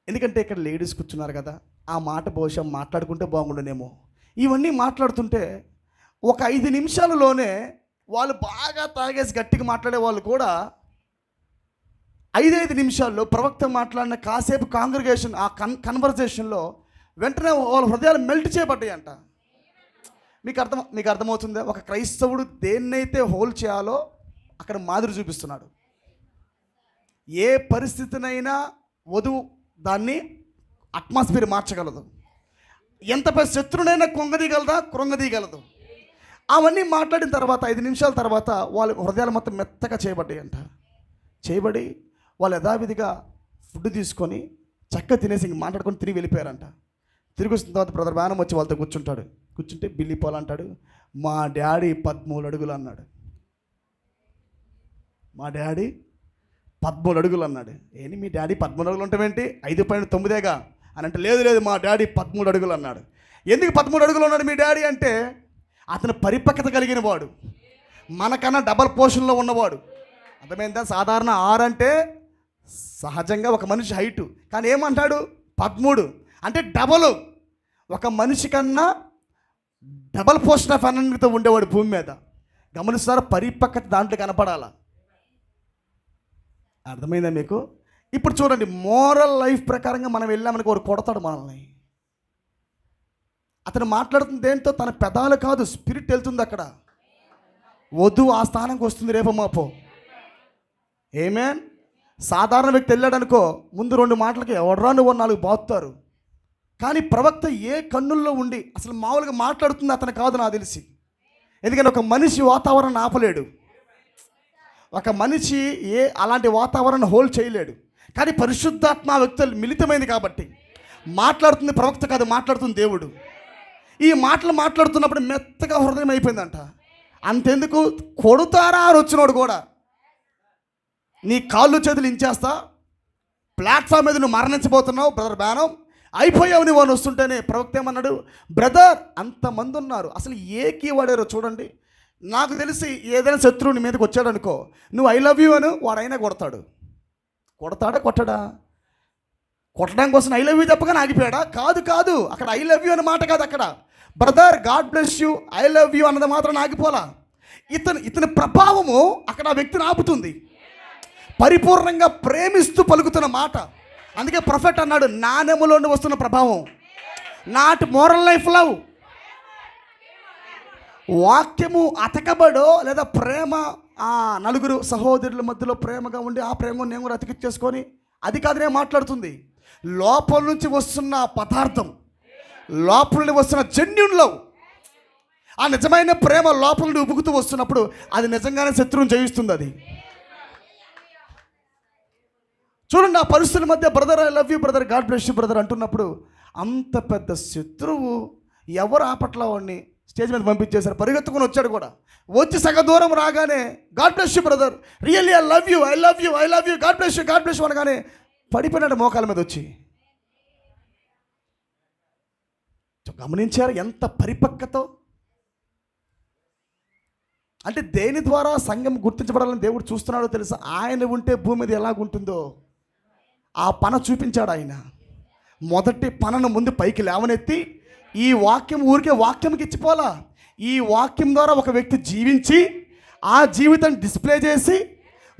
ఎందుకంటే ఇక్కడ లేడీస్ కూర్చున్నారు కదా, ఆ మాట బహుశా మాట్లాడుకుంటే బాగుండునేమో. ఇవన్నీ మాట్లాడుతుంటే ఒక 5 నిమిషాలలోనే వాళ్ళు బాగా తాగేసి గట్టిగా మాట్లాడే వాళ్ళు కూడా 5 నిమిషాల్లో ప్రవక్త మాట్లాడిన కాసేపు కాంగ్రిగేషన్ ఆ కన్వర్జేషన్లో వెంటనే వాళ్ళ హృదయాలు మెల్ట్ చేయబడ్డాయి అంట. మీకు అర్థమవుతుందా? ఒక క్రైస్తవుడు దేన్నైతే హోల్డ్ చేయాలో అక్కడ మాదిరి చూపిస్తున్నాడు. ఏ పరిస్థితినైనా వధువు దాన్ని అట్మాస్ఫియర్ మార్చగలదు, ఎంత పెద్ద శత్రునైనా కృంగదీయగలదు. అవన్నీ మాట్లాడిన తర్వాత 5 నిమిషాల తర్వాత వాళ్ళ హృదయాలు మొత్తం మెత్తగా చేయబడి వాళ్ళు యథావిధిగా ఫుడ్ తీసుకొని చక్కగా తినేసి ఇంక మాట్లాడుకొని తిరిగి వెళ్ళిపోయారంట. తిరిగి వచ్చిన తర్వాత బ్రదర్ బ్యానం వచ్చి వాళ్ళతో కూర్చుంటే బిల్లీ పాల్ అంటాడు, మా డాడీ 13 అడుగులు అన్నాడు. మా డాడీ 13 అడుగులు అన్నాడు. ఏంటి మీ డాడీ 13 అడుగులు ఉంటామేంటి, 5.9గా అని అంటే, లేదు మా డాడీ 13 అడుగులు అన్నాడు. ఎందుకు 13 అడుగులు ఉన్నాడు మీ డాడీ అంటే, అతను పరిపక్వత కలిగిన వాడు, మనకన్నా డబల్ పోర్షన్లో ఉన్నవాడు. అర్థమైందా? సాధారణ 6 అంటే సహజంగా ఒక మనిషి హైటు, కానీ ఏమంటాడు 13 అంటే డబల్, ఒక మనిషి కన్నా డబల్ పోర్షన్ ఆఫ్ ఎనర్జీతో ఉండేవాడు భూమి మీద. గమనిస్తారా? పరిపక్వత దాంట్లో కనపడాలా. అర్థమైందా మీకు? ఇప్పుడు చూడండి, మోరల్ లైఫ్ ప్రకారంగా మనం వెళ్ళామని వాడు కొడతాడు మనల్ని. అతను మాట్లాడుతుంది దేంతో? తన పెదాలు కాదు, స్పిరిట్ వెళ్తుంది అక్కడ. వధువు ఆ స్థానంకి వస్తుంది రేపు మాపో. ఏమేన్. సాధారణ వ్యక్తి వెళ్ళాడనుకో, ముందు 2 మాటలకి ఎవడరా నువ్వు 4 బాగుతారు. కానీ ప్రవక్త ఏ కన్నుల్లో ఉండి అసలు మామూలుగా మాట్లాడుతుంది అతను కాదు నాకు తెలిసి. ఎందుకంటే ఒక మనిషి వాతావరణం ఆపలేడు, ఒక మనిషి అలాంటి వాతావరణం హోల్డ్ చేయలేడు. కానీ పరిశుద్ధాత్మ వ్యక్తులు మిళితమైంది కాబట్టి మాట్లాడుతుంది ప్రవక్త కాదు, మాట్లాడుతుంది దేవుడు. ఈ మాటలు మాట్లాడుతున్నప్పుడు మెత్తగా హృదయం అయిపోయిందంట. అంతెందుకు, కొడుతారా అని వచ్చినోడు కూడా, నీ కాళ్ళు చేతులు ఇంచేస్తా, ప్లాట్ఫామ్ మీద నువ్వు మరణించబోతున్నావు బ్రదర్ బ్యానం, అయిపోయావు నువ్వు అని వస్తుంటేనే ప్రవక్త ఏమన్నాడు, బ్రదర్ అంతమంది ఉన్నారు, అసలు ఏ కీ వాడారో చూడండి. నాకు తెలిసి ఏదైనా శత్రువుని మీదకి వచ్చాడనుకో, నువ్వు ఐ లవ్ యూ అని వాడైనా కొడతాడా కొట్టడా? కొట్టడం కోసం ఐ లవ్ యూ చెప్పగానే ఆగిపోయాడా? కాదు, అక్కడ ఐ లవ్ యూ అనే మాట కాదు, అక్కడ brother God bless you I love you అన్నది మాత్రం ఆగిపోలా. ఇతని ప్రభావము అక్కడ ఆ వ్యక్తిని ఆపుతుంది. పరిపూర్ణంగా ప్రేమిస్తూ పలుకుతున్న మాట. అందుకే ప్రొఫెట్ అన్నాడు, నాణెములో నుండి వస్తున్న ప్రభావం, నాట్ మోరల్ లైఫ్ లవ్. వాక్యము అతకబడో లేదా ప్రేమ, ఆ నలుగురు సహోదరుల మధ్యలో ప్రేమగా ఉండి ఆ ప్రేమ నేను కూడా అతికిచ్చేసుకొని, అది కాదు నేను మాట్లాడుతుంది. లోపల నుంచి వస్తున్న పదార్థం, లోపల నుండి వస్తున్న జెన్యూన్ లవ్, ఆ నిజమైన ప్రేమ లోపల నుండి ఉబుకుతూ వస్తున్నప్పుడు అది నిజంగానే శత్రువుని జయిస్తుంది. అది చూడండి, ఆ పరిస్థితుల మధ్య brother I love you brother, God bless you brother అంటున్నప్పుడు అంత పెద్ద శత్రువు ఎవరు ఆపట్ల వాడిని స్టేజ్ మీద పంపించేశారు. పరిగెత్తుకుని వచ్చాడు కూడా. వచ్చి సగ దూరం రాగానే God bless you brother, really I love you, I love you, I love you, God bless you, God bless you అనగానే పడిపోయినాడు మోకాల మీద వచ్చి. గమనించారు ఎంత పరిపక్వతో? అంటే దేని ద్వారా సంఘం గుర్తించబడాలని దేవుడు చూస్తున్నాడో తెలుసా? ఆయన ఉంటే భూమి మీద ఎలాగుంటుందో ఆ పన చూపించాడు ఆయన. మొదటి పనను ముందు పైకి లేవనెత్తి, ఈ వాక్యం ఊరికే వాక్యంకి ఇచ్చిపోలా, ఈ వాక్యం ద్వారా ఒక వ్యక్తి జీవించి ఆ జీవితాన్ని డిస్ప్లే చేసి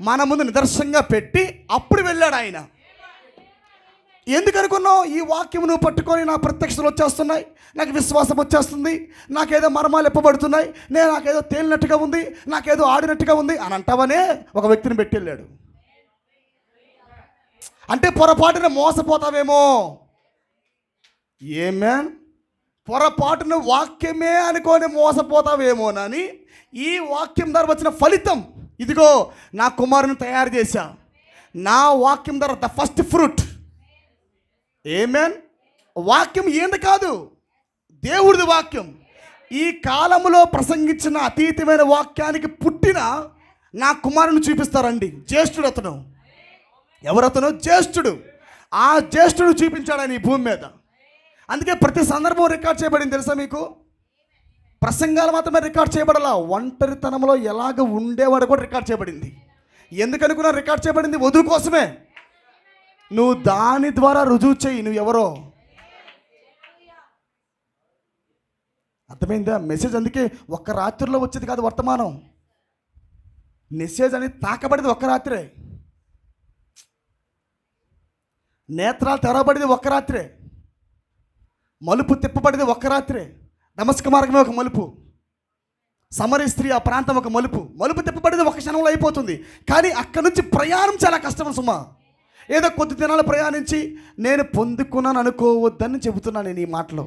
మన ముందు నిదర్శనంగా పెట్టి అప్పుడు వెళ్ళాడు ఆయన. ఎందుకు అనుకున్నావు? ఈ వాక్యం నువ్వు పట్టుకొని నా ప్రత్యక్షతలు వచ్చేస్తున్నాయి, నాకు విశ్వాసం వచ్చేస్తుంది, నాకేదో మర్మాలు ఎప్పబడుతున్నాయి, నాకేదో తేలినట్టుగా ఉంది, నాకేదో ఆడినట్టుగా ఉంది అని అంటావనే ఒక వ్యక్తిని పెట్టి వెళ్ళాడు. అంటే పొరపాటున మోసపోతావేమో. ఏమేన్, పొరపాటున వాక్యమే అనుకొని మోసపోతావేమోనని ఈ వాక్యం ద్వారా వచ్చిన ఫలితం, ఇదిగో నా కుమారుని తయారు చేశా, నా వాక్యం ద్వారా ద ఫస్ట్ ఫ్రూట్. ఏమేన్, వాక్యం ఏంది కాదు, దేవుడిది వాక్యం. ఈ కాలములో ప్రసంగించిన అతీతమైన వాక్యానికి పుట్టిన నా కుమారుని చూపిస్తారండి. జ్యేష్ఠుడు అతను. ఎవరతను? జ్యేష్ఠుడు. ఆ జ్యేష్ఠుడు చూపించాడు ఆయన ఈ భూమి మీద. అందుకే ప్రతి సందర్భం రికార్డ్ చేయబడింది తెలుసా మీకు? ప్రసంగాలు మాత్రమే రికార్డ్ చేయబడాల, ఒంటరితనంలో ఎలాగ ఉండేవాడు కూడా రికార్డ్ చేయబడింది. ఎందుకనుకున్నా రికార్డ్ చేయబడింది? వధువు కోసమే. నువ్వు దాని ద్వారా రుజువు చేయి నువ్వు ఎవరో. అర్థమైందా? మెసేజ్ అందుకే ఒక్క రాత్రిలో వచ్చేది కాదు వర్తమానం. మెసేజ్ అనేది తాకబడింది ఒక్క రాత్రే, నేత్రాలు తెరవబడింది ఒక్క రాత్రే, మలుపు తిప్పబడింది ఒక్క రాత్రే. దమస్క మార్గమే ఒక మలుపు, సమరీ స్త్రీ ఆ ప్రాంతం ఒక మలుపు. మలుపు తిప్పబడింది ఒక క్షణంలో అయిపోతుంది. కానీ అక్కడి నుంచి ప్రయాణం చాలా కష్టం సుమా. ఏదో కొద్ది దినాలు ప్రయాణించి నేను పొందుకున్నాను అనుకోవద్దని చెబుతున్నాను నేను ఈ మాటలో.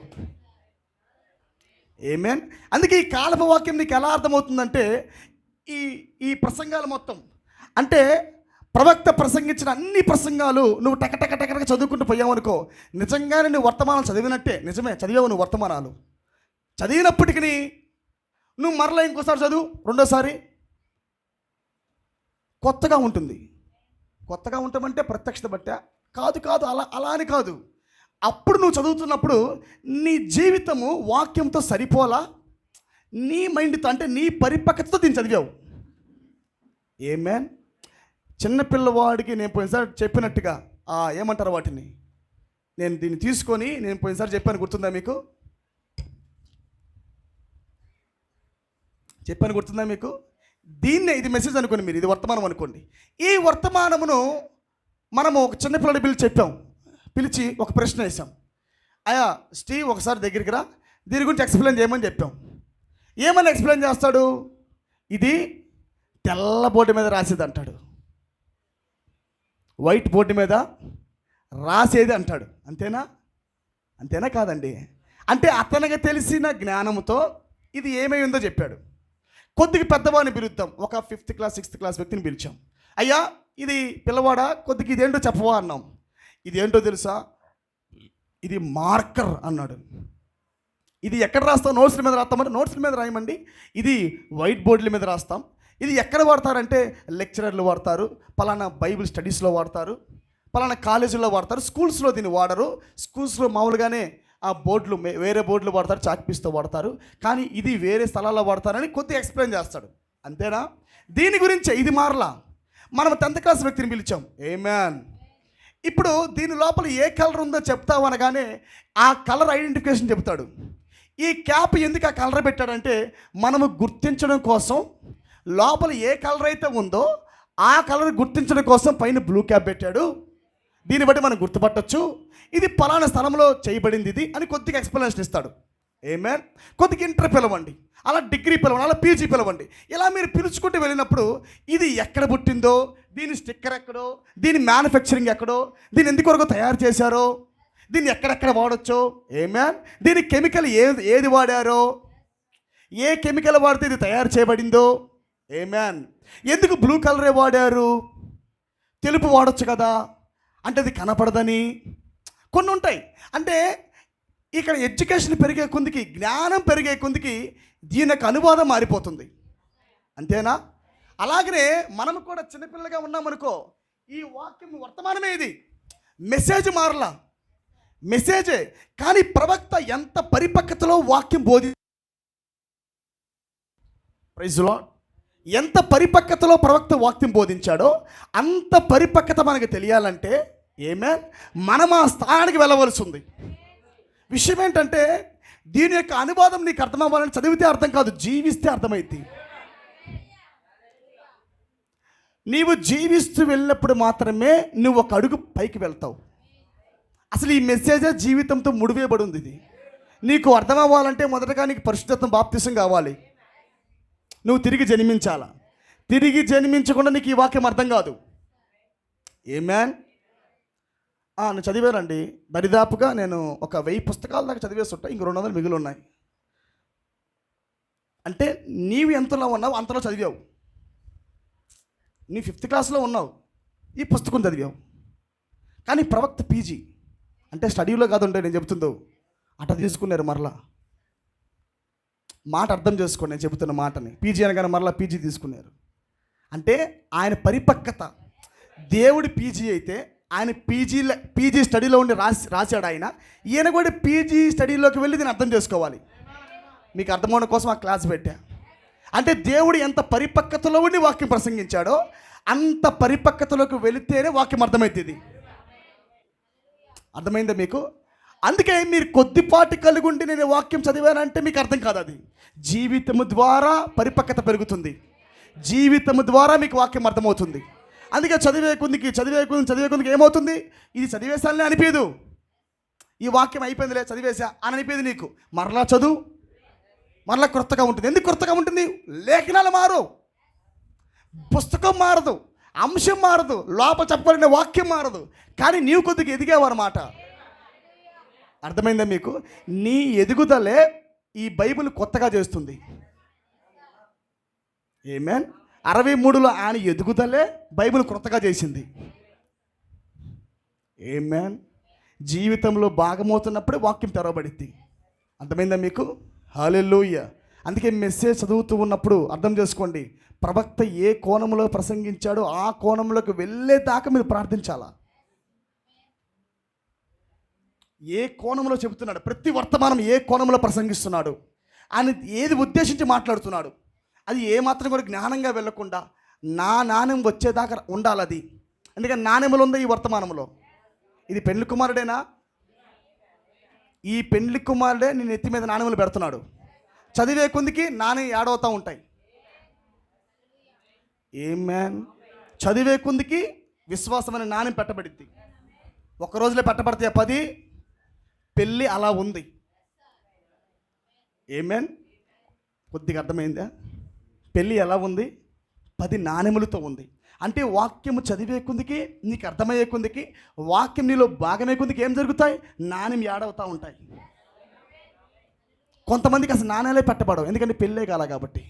ఏమేన్. అందుకే ఈ కాలపు వాక్యం నీకు ఎలా అర్థమవుతుందంటే, ఈ ప్రసంగాలు మొత్తం అంటే ప్రవక్త ప్రసంగించిన అన్ని ప్రసంగాలు నువ్వు టక చదువుకుంటూ పోయావనుకో, నిజంగానే నువ్వు వర్తమానం చదివినట్టే. నిజమే, చదివావు నువ్వు వర్తమానాలు. చదివినప్పటికీ నువ్వు మరలా ఇంకోసారి చదువు, రెండోసారి కొత్తగా ఉంటుంది. కొత్తగా ఉంటామంటే ప్రత్యక్షత బట్టా కాదు, అలా అని కాదు. అప్పుడు నువ్వు చదువుతున్నప్పుడు నీ జీవితము వాక్యంతో సరిపోలా, నీ మైండ్తో అంటే నీ పరిపక్వతతో దీన్ని చదివావు. ఏమేన్. చిన్నపిల్లవాడికి నేను పోయినసారి చెప్పినట్టుగా ఏమంటారు వాటిని, నేను దీన్ని తీసుకొని నేను పోయినసారి చెప్పాను, గుర్తుందా మీకు? గుర్తుందా మీకు? దీన్నే ఇది మెసేజ్ అనుకోండి, మీరు ఇది వర్తమానం అనుకోండి. ఈ వర్తమానమును మనము ఒక చిన్నపిల్లడి పిలిచి ఒక ప్రశ్న వేసాం. అయ్యా స్టీవ్ ఒకసారి దగ్గరికి రా, దీని గురించి ఎక్స్ప్లెయిన్ చేయమని చెప్పాం. ఏమని ఎక్స్ప్లెయిన్ చేస్తాడు? ఇది తెల్ల బోర్డు మీద రాసేది అంటాడు, వైట్ బోర్డు మీద రాసేది అంటాడు. అంతేనా కాదండి? అంటే అతనికి తెలిసిన జ్ఞానంతో ఇది ఏమై ఉందో చెప్పాడు. కొద్దిగా పెద్దవాడిని పిలుద్దాం, ఒక 5th క్లాస్ 6th క్లాస్ వ్యక్తిని పిలిచాం. అయ్యా ఇది పిల్లవాడా, కొద్దిగా ఇదేంటో చెప్పవా అన్నాం. ఇదేంటో తెలుసా, ఇది మార్కర్ అన్నాడు. ఇది ఎక్కడ రాస్తాం? నోట్స్ల మీద రాస్తామంటే నోట్స్ల మీద రాయమండి. ఇది వైట్ బోర్డుల మీద రాస్తాం. ఇది ఎక్కడ వాడతారంటే లెక్చరర్లు వాడతారు, పలానా బైబిల్ స్టడీస్లో వాడతారు, పలానా కాలేజీల్లో వాడతారు, స్కూల్స్లో దీన్ని వాడరు. స్కూల్స్లో మామూలుగానే ఆ బోర్డులు వేరే బోర్డులు వాడతారు, చాక్పీస్తో వాడతారు, కానీ ఇది వేరే స్థలాల్లో వాడతారని కొద్దిగా ఎక్స్ప్లెయిన్ చేస్తాడు. అంతేనా? దీని గురించే ఇది మారలా. మనం 10th క్లాస్ వ్యక్తిని పిలిచాం. ఏమేన్. ఇప్పుడు దీని లోపల ఏ కలర్ ఉందో చెప్తావు అనగానే ఆ కలర్ ఐడెంటిఫికేషన్ చెప్తాడు. ఈ క్యాప్ ఎందుకు ఆ కలర్ పెట్టాడంటే మనము గుర్తించడం కోసం, లోపల ఏ కలర్ అయితే ఉందో ఆ కలర్ గుర్తించడం కోసం పైన బ్లూ క్యాప్ పెట్టాడు. దీన్ని బట్టి మనం గుర్తుపట్టొచ్చు ఇది పలానా స్థలంలో చేయబడింది ఇది అని కొద్దిగా ఎక్స్ప్లెనేషన్ ఇస్తాడు. ఆమేన్. కొద్దిగా ఇంటర్ పిలవండి, అలా డిగ్రీ పిలవండి, అలా పీజీ పిలవండి. ఇలా మీరు పిలుచుకుంటూ వెళ్ళినప్పుడు ఇది ఎక్కడ పుట్టిందో, దీని స్టిక్కర్ ఎక్కడో, దీని మ్యానుఫ్యాక్చరింగ్ ఎక్కడో, దీన్ని ఎందుకొరకు తయారు చేశారో, దీన్ని ఎక్కడెక్కడ వాడచ్చో, ఆమేన్, దీని కెమికల్ ఏది వాడారో, ఏ కెమికల్ వాడితే ఇది తయారు చేయబడిందో, ఆమేన్, ఎందుకు బ్లూ కలరే వాడారు, తెలుపు వాడచ్చు కదా అంటే అది కనపడదని కొన్ని ఉంటాయి. అంటే ఇక్కడ ఎడ్యుకేషన్ పెరిగే కొద్దికి, జ్ఞానం పెరిగే కొద్దికి దీని యొక్క అనువాదం మారిపోతుంది. అంతేనా? అలాగనే మనం కూడా చిన్నపిల్లలుగా ఉన్నామనుకో, ఈ వాక్యం వర్తమానమే, ఇది మెసేజ్ మారలా, మెసేజే. కానీ ప్రవక్త ఎంత పరిపక్వతలో వాక్యం ప్రైజ్ లార్డ్, ఎంత పరిపక్వతలో ప్రవక్త వాక్యం బోధించాడో అంత పరిపక్వత మనకు తెలియాలంటే ఆమేన్, మనం ఆ స్థానానికి వెళ్ళవలసి ఉంది. విషయం ఏంటంటే దీని యొక్క అనువాదం నీకు అర్థం అవ్వాలని చదివితే అర్థం కాదు, జీవిస్తే అర్థమైంది. నీవు జీవిస్తూ వెళ్ళినప్పుడు మాత్రమే నువ్వు ఒక అడుగు పైకి వెళ్తావు. అసలు ఈ మెసేజే జీవితంతో ముడివేయబడి ఉంది. ఇది నీకు అర్థం అవ్వాలంటే మొదటగా నీకు పరిశుద్ధత్వం బాప్తిసం కావాలి, నువ్వు తిరిగి జన్మించాలా. తిరిగి జన్మించకుండా నీకు ఈ వాక్యం అర్థం కాదు. ఆమేన్. నేను చదివానండి, దరిదాపుగా నేను ఒక 1000 పుస్తకాల దాకా చదివేస్తుంటా, ఇంక 200 మిగిలి ఉన్నాయి. అంటే నీవు ఎంతలో ఉన్నావు అంతలో చదివావు. నీ 5th క్లాస్లో ఉన్నావు, ఈ పుస్తకం చదివావు. కానీ ప్రవక్త పీజీ అంటే స్టడీలో కాదుంటే నేను చెబుతుందో అట్ట తీసుకున్నారు. మరలా మాట అర్థం చేసుకోండి, నేను చెబుతున్న మాటని. పీజీ అనగానే మరలా పీజీ తీసుకున్నారు. అంటే ఆయన పరిపక్వత, దేవుడి పీజీ అయితే ఆయన పీజీ స్టడీలో ఉండి రాశాడు ఆయన. ఈయన కూడా పీజీ స్టడీలోకి వెళ్ళి దీన్ని అర్థం చేసుకోవాలి. మీకు అర్థమవడం కోసం ఆ క్లాస్ పెట్టా. అంటే దేవుడు ఎంత పరిపక్వతలో ఉండి వాక్యం ప్రసంగించాడో అంత పరిపక్వతలోకి వెళితేనే వాక్యం అర్థమవుతుంది. అర్థమైందా మీకు? అందుకే మీరు కొద్దిపాటి కలిగి ఉండి నేను వాక్యం చదివానంటే మీకు అర్థం కాదు. అది జీవితము ద్వారా పరిపక్వత పెరుగుతుంది, జీవితము ద్వారా మీకు వాక్యం అర్థమవుతుంది. అందుకే చదివే కొద్దికి ఏమవుతుంది, ఇది చదివేసానే అనిపించదు, ఈ వాక్యం అయిపోయిందిలే చదివేసా అని అనిపించదు నీకు. మరలా చదువు, మరలా కొత్తగా ఉంటుంది. ఎందుకు కొత్తగా ఉంటుంది? లేఖనాలు మారు, పుస్తకం మారదు, అంశం మారదు, లోపల చెప్పబడిన వాక్యం మారదు, కానీ నీవు కొద్దిగా ఎదిగేవారన్నమాట. అర్థమైందా మీకు? నీ ఎదుగుదలే ఈ బైబిల్ కొత్తగా చేస్తుంది. ఆమేన్. 63లో ఆయన ఎదుగుదలే బైబిల్ కొత్తగా చేసింది. ఆమేన్. జీవితంలో భాగమవుతున్నప్పుడే వాక్యం తెరవబడింది. అర్థమైందా మీకు? హల్లెలూయా. అందుకే మెసేజ్ చదువుతూ ఉన్నప్పుడు అర్థం చేసుకోండి, ప్రవక్త ఏ కోణంలో ప్రసంగించాడో ఆ కోణంలోకి వెళ్ళేదాకా మీరు ప్రార్థించాలా. ఏ కోణంలో చెబుతున్నాడు, ప్రతి వర్తమానం ఏ కోణంలో ప్రసంగిస్తున్నాడు, ఆయన ఏది ఉద్దేశించి మాట్లాడుతున్నాడు, అది ఏమాత్రం కూడా జ్ఞానంగా వెళ్ళకుండా నా నాణ్యం వచ్చేదాకా ఉండాలి. అది ఎందుకంటే నాణ్యములు ఉంది ఈ వర్తమానంలో. ఇది పెండ్లి కుమారుడేనా? ఈ పెండ్లి కుమారుడే నేను ఎత్తి మీద నాణ్యములు పెడుతున్నాడు. చదివే కొందికి నాణ్యం ఏడవుతూ ఉంటాయి. ఆమేన్. చదివే కొందికి విశ్వాసం అనే నాణ్యం పెట్టబడింది. ఒక రోజులో పెట్టబడితే 10. పెళ్ళి అలా ఉంది. ఆమేన్. కొద్దిగా అర్థమైందా? పెళ్ళి ఎలా ఉంది? 10 నాణ్యములతో ఉంది. అంటే వాక్యము చదివే కొందికి, నీకు అర్థమయ్యే కొందికి, వాక్యం నీలో భాగమే కొందికి ఏం జరుగుతాయి? నాణ్యం ఏడవుతూ ఉంటాయి. కొంతమందికి అసలు నాణ్యాలే పెట్టబడవు, ఎందుకంటే పెళ్ళే కాల కాబట్టి.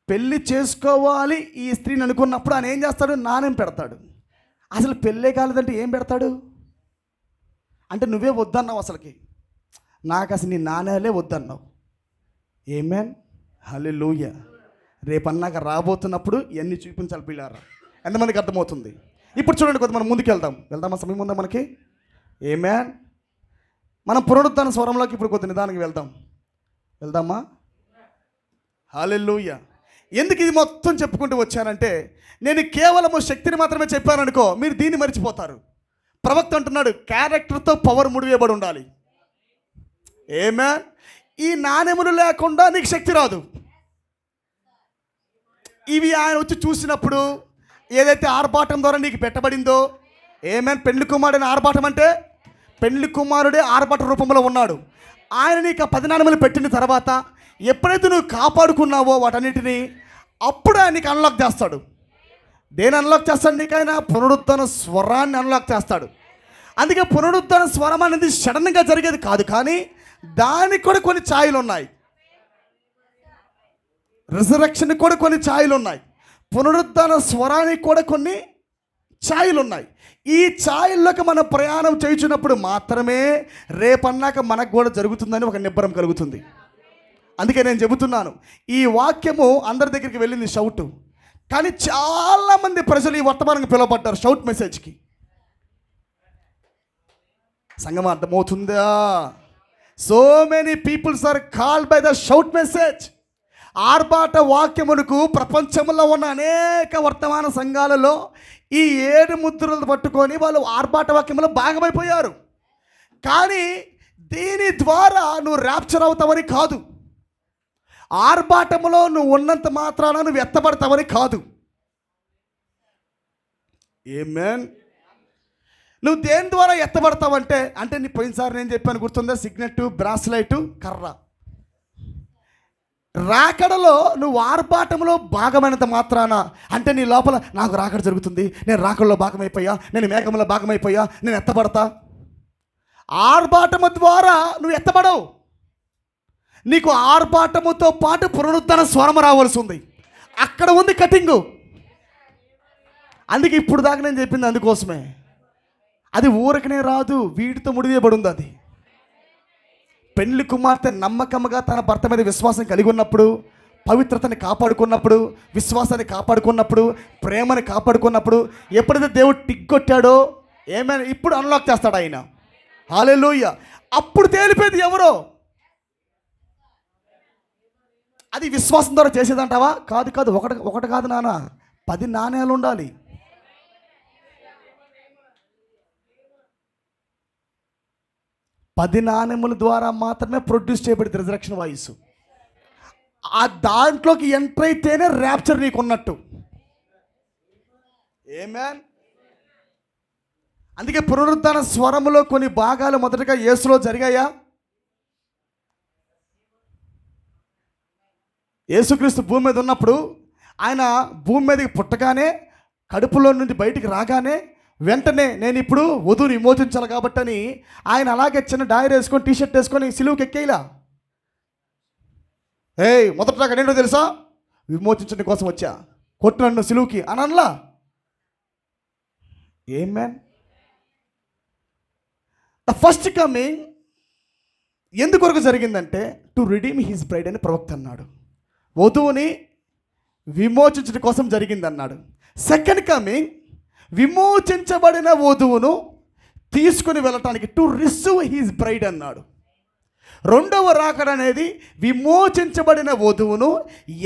పెళ్ళి చేసుకోవాలి ఈ స్త్రీని అనుకున్నప్పుడు ఆయన ఏం చేస్తాడు? నాణ్యం పెడతాడు. అసలు పెళ్ళే కాలేదంటే ఏం పెడతాడు? అంటే నువ్వే వద్దన్నావు, అసలుకి నాకు అసలు నీ నాణ్యాలే వద్దన్నావు. ఆమేన్. హల్లెలూయా. రేపన్నాక రాబోతున్నప్పుడు ఇవన్నీ చూపించాలి పిల్లారా. ఎంతమందికి అర్థమవుతుంది? ఇప్పుడు చూడండి, కొద్ది మనం ముందుకు వెళ్దామా? సమయం ఉందా మనకి? ఆమేన్. మనం పునరుత్థాన స్వరంలోకి ఇప్పుడు కొద్ది నిదానికి వెళ్దామా? హల్లెలూయా. ఎందుకు ఇది మొత్తం చెప్పుకుంటూ వచ్చానంటే, నేను కేవలము శక్తిని మాత్రమే చెప్పాననుకో, మీరు దీన్ని మర్చిపోతారు. ప్రవక్త అంటున్నాడు క్యారెక్టర్తో పవర్ ముడివేయబడి ఉండాలి. ఆమేన్. ఈ నాణెములు లేకుండా నీకు శక్తి రాదు. ఇవి ఆయన వచ్చి చూసినప్పుడు ఏదైతే ఆర్భాటం ద్వారా నీకు పెట్టబడిందో, ఆమేన్. పెండ్లి కుమారుడైన ఆర్భాటం అంటే పెండ్లి కుమారుడే ఆర్భాట రూపంలో ఉన్నాడు. ఆయన నీకు ఆ 10 నాణెములు పెట్టిన తర్వాత ఎప్పుడైతే నువ్వు కాపాడుకున్నావో వాటన్నిటిని, అప్పుడు ఆయన నీకు అన్లాక్ చేస్తాడు. దేని అన్లాక్ చేస్తాడు? నీకైనా పునరుద్ధరణ స్వరాన్ని అన్లాక్ చేస్తాడు. అందుకే పునరుద్ధరణ స్వరం అనేది సడన్గా జరిగేది కాదు, కానీ దానికి కూడా కొన్ని ఛాయలు ఉన్నాయి. రిజరెక్షన్కి కూడా కొన్ని ఛాయలు ఉన్నాయి. పునరుద్ధరణ స్వరానికి కూడా కొన్ని ఛాయలు ఉన్నాయి. ఈ ఛాయల్లోకి మనం ప్రయాణం చేయించినప్పుడు మాత్రమే రేపన్నాక మనకు కూడా జరుగుతుందని ఒక నిబ్బరం కలుగుతుంది. అందుకే నేను చెబుతున్నాను, ఈ వాక్యము అందరి దగ్గరికి వెళ్ళింది షౌట్, కానీ చాలామంది ప్రజలు ఈ వర్తమానంగా పిలువబడ్డారు షౌట్ మెసేజ్కి. సంగమం అర్థమవుతుందా? So many peoples are called by the shout message. ఆర్భాట వాక్యమునకు ప్రపంచంలో ఉన్న అనేక వర్తమాన సంఘాలలో ఈ 7 ముద్రలు పట్టుకొని వాళ్ళు ఆర్భాట వాక్యంలో భాగమైపోయారు. కానీ దీని ద్వారా నువ్వు ర్యాప్చర్ అవుతావని కాదు, ఆర్భాటములో నువ్వు ఉన్నంత మాత్రాన నువ్వు ఎత్తబడతావని కాదు. ఆమేన్. నువ్వు దేని ద్వారా ఎత్తబడతావంటే, అంటే నీ పోయినసారి నేను చెప్పాను గుర్తుందా? సిగ్నెట్, బ్రాస్లైట్, కర్ర. రాకడలో నువ్వు ఆర్భాటంలో భాగమైనంత మాత్రాన, అంటే నీ లోపల నాకు రాకడ జరుగుతుంది, నేను రాకడలో భాగమైపోయా, నేను మేఘంలో భాగమైపోయా, నేను ఎత్తబడతా. ఆర్భాటము ద్వారా నువ్వు ఎత్తబడవు. నీకు ఆర్భాటముతో పాటు పునరుద్ధరణ స్వరం రావాల్సి ఉంది. అక్కడ ఉంది కటింగు. అందుకే ఇప్పుడు దాకా నేను చెప్పింది అందుకోసమే. అది ఊరకనే రాదు, వీటితో ముడివేయబడి ఉంది. అది పెళ్లి కుమార్తె నమ్మకంగా తన భర్త మీద విశ్వాసం కలిగి ఉన్నప్పుడు, పవిత్రతని కాపాడుకున్నప్పుడు, విశ్వాసాన్ని కాపాడుకున్నప్పుడు, ప్రేమని కాపాడుకున్నప్పుడు, ఎప్పుడైతే దేవుడు టిక్ కొట్టాడో ఏమైనా ఇప్పుడు అన్లాక్ చేస్తాడు ఆయన. హల్లెలూయా. అప్పుడు తేలిపోయేది ఎవరో. అది విశ్వాసం ద్వారా చేసేదంటావా? కాదు కాదు. ఒకటి కాదు నాన్న, 10 నాణేలు ఉండాలి. పది నాణెముల ద్వారా మాత్రమే ప్రొడ్యూస్ చేయబడింది రిజరెక్షన్ వాయిస్. ఆ దాంట్లోకి ఎంటర్ అయితేనే ర్యాప్చర్ నీకు ఉన్నట్టు. ఆమేన్. అందుకే పునరుద్ధరణ స్వరములో కొన్ని భాగాలు మొదటగా యేసులో జరిగాయా? యేసుక్రీస్తు భూమి మీద ఉన్నప్పుడు, ఆయన భూమి మీదకి పుట్టగానే, కడుపులో నుండి బయటికి రాగానే వెంటనే నేను ఇప్పుడు వధువుని విమోచించాలి కాబట్టి అని ఆయన అలాగే చిన్న డైరీ వేసుకొని టీషర్ట్ వేసుకొని సిలువుకి ఎక్కేలా. మొదట నాకు ఏంటో తెలుసా? విమోచించడం కోసం వచ్చా, కొట్టు నన్ను సిలువుకి అని అనలా. ఆమేన్. ద ఫస్ట్ కమింగ్ ఎందుకొరకు జరిగిందంటే టు రిడీమ్ హిస్ బ్రైడ్ అని ప్రవక్త అన్నాడు. వధువుని విమోచించడం కోసం జరిగింది అన్నాడు. సెకండ్ కమింగ్ విమోచించబడిన వధువును తీసుకుని వెళ్ళటానికి టు రిసీవ్ హిస్ బ్రైడ్ అన్నాడు. రెండవ రాకడ అనేది విమోచించబడిన వధువును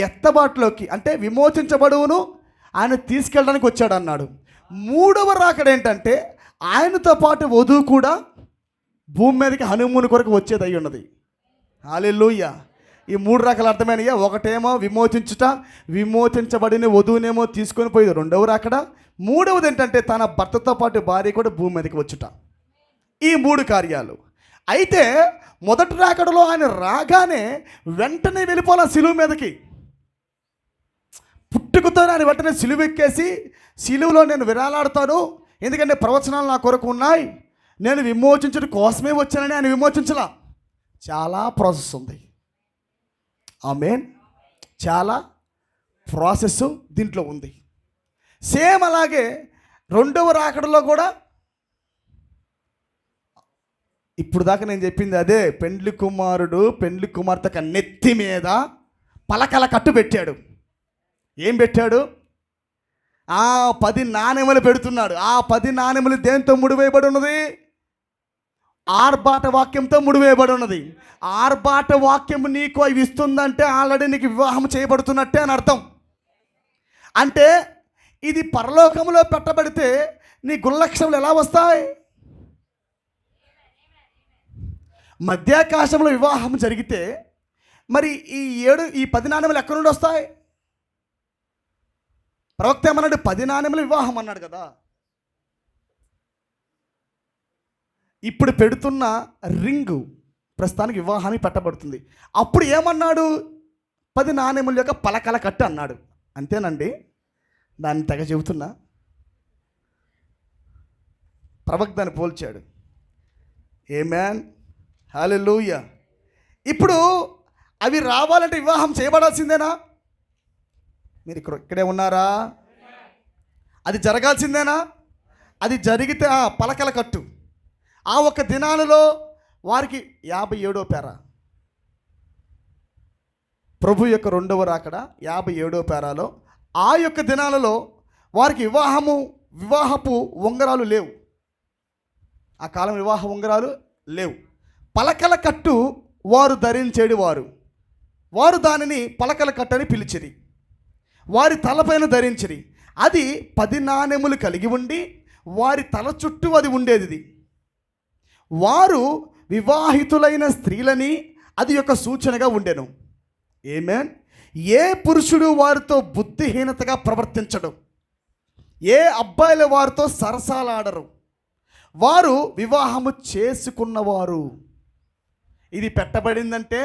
ఎత్తబాటులోకి, అంటే విమోచించబడువును ఆయన తీసుకెళ్ళడానికి వచ్చాడు అన్నాడు. మూడవ రాకడ ఏంటంటే ఆయనతో పాటు వధువు కూడా భూమి మీదకి హనీమూన్ కొరకు వచ్చేది అయి ఉన్నది. హల్లెలూయా. ఈ 3 రకాల అర్థమైనయా? ఒకటేమో విమోచించుట, విమోచించబడిన వధువునేమో తీసుకొని పోయేది రెండవ రాకడ. మూడవది ఏంటంటే తన భర్తతో పాటు భార్య కూడా భూమి మీదకి వచ్చుట. ఈ 3 కార్యాలు. అయితే మొదటి రాకడలో ఆయన రాగానే వెంటనే వెళ్ళిపోవాలి సిలువ మీదకి. పుట్టుకతో ఆయన వెంటనే సిలువ ఎక్కేసి, సిలువలో నేను విరాలాడతాను, ఎందుకంటే ప్రవచనాలు నా కొరకు ఉన్నాయి, నేను విమోచించడం కోసమే వచ్చానని ఆయన విమోచించలా. చాలా ప్రాసెస్ ఉంది. ఆమేన్. చాలా ప్రాసెస్ దీంట్లో ఉంది. సేమ్ అలాగే రెండవ రాకడలో కూడా ఇప్పుడు దాకా నేను చెప్పింది అదే. పెండ్లి కుమారుడు పెండ్లి కుమార్తె నెత్తి మీద పలకల కట్టు పెట్టాడు. ఏం పెట్టాడు? 10 నాణెములు పెడుతున్నాడు. ఆ 10 నాణెములు దేంతో ముడివేయబడి ఉన్నది? ఆర్భాట వాక్యంతో ముడివేయబడి ఉన్నది. ఆర్భాట వాక్యం నీకు అవి ఇస్తుందంటే ఆల్రెడీ నీకు వివాహం చేయబడుతున్నట్టే అని అర్థం. అంటే ఇది పరలోకంలో పెట్టబడితే నీ గుణలక్షణాలు ఎలా వస్తాయి? మధ్యాకాశంలో వివాహం జరిగితే మరి ఈ 10 నాణెములు ఎక్కడి నుండి వస్తాయి? ప్రవక్త ఏమన్నాడు? 10 నాణెముల వివాహం అన్నాడు కదా. ఇప్పుడు పెడుతున్న రింగు ప్రస్తుతానికి వివాహానికి పెట్టబడుతుంది. అప్పుడు ఏమన్నాడు? 10 నాణెముల యొక్క పలకల కట్టు అన్నాడు. అంతేనండి, దాన్ని తెగ చెబుతున్నా. ప్రవక్తని పోల్చాడు. ఆమేన్, హల్లెలూయా. ఇప్పుడు అవి రావాలంటే వివాహం చేయబడాల్సిందేనా? మీరు ఇక్కడే ఉన్నారా? అది జరగాల్సిందేనా? అది జరిగితే పలకల కట్టు. ఆ ఒక్క దినాలలో వారికి 57వ పేర, ప్రభు యొక్క 2వ రాకడ 57వ పేరాలో ఆ యొక్క దినాలలో వారికి వివాహపు ఉంగరాలు లేవు. ఆ కాలం వివాహ ఉంగరాలు లేవు. పలకల కట్టు వారు ధరించేది వారు దానిని పలకల కట్టు అని పిలిచిరి. వారి తలపైన ధరించిరి. అది 10 నాణెములు కలిగి ఉండి వారి తల చుట్టూ అది ఉండేది. వారు వివాహితులైన స్త్రీలని అది యొక్క సూచనగా ఉండెను. ఆమేన్. ఏ పురుషుడు వారితో బుద్ధిహీనతగా ప్రవర్తించడు, ఏ అబ్బాయిల వారితో సరసాలాడరు. వారు వివాహము చేసుకున్నవారు. ఇది పెట్టబడిందంటే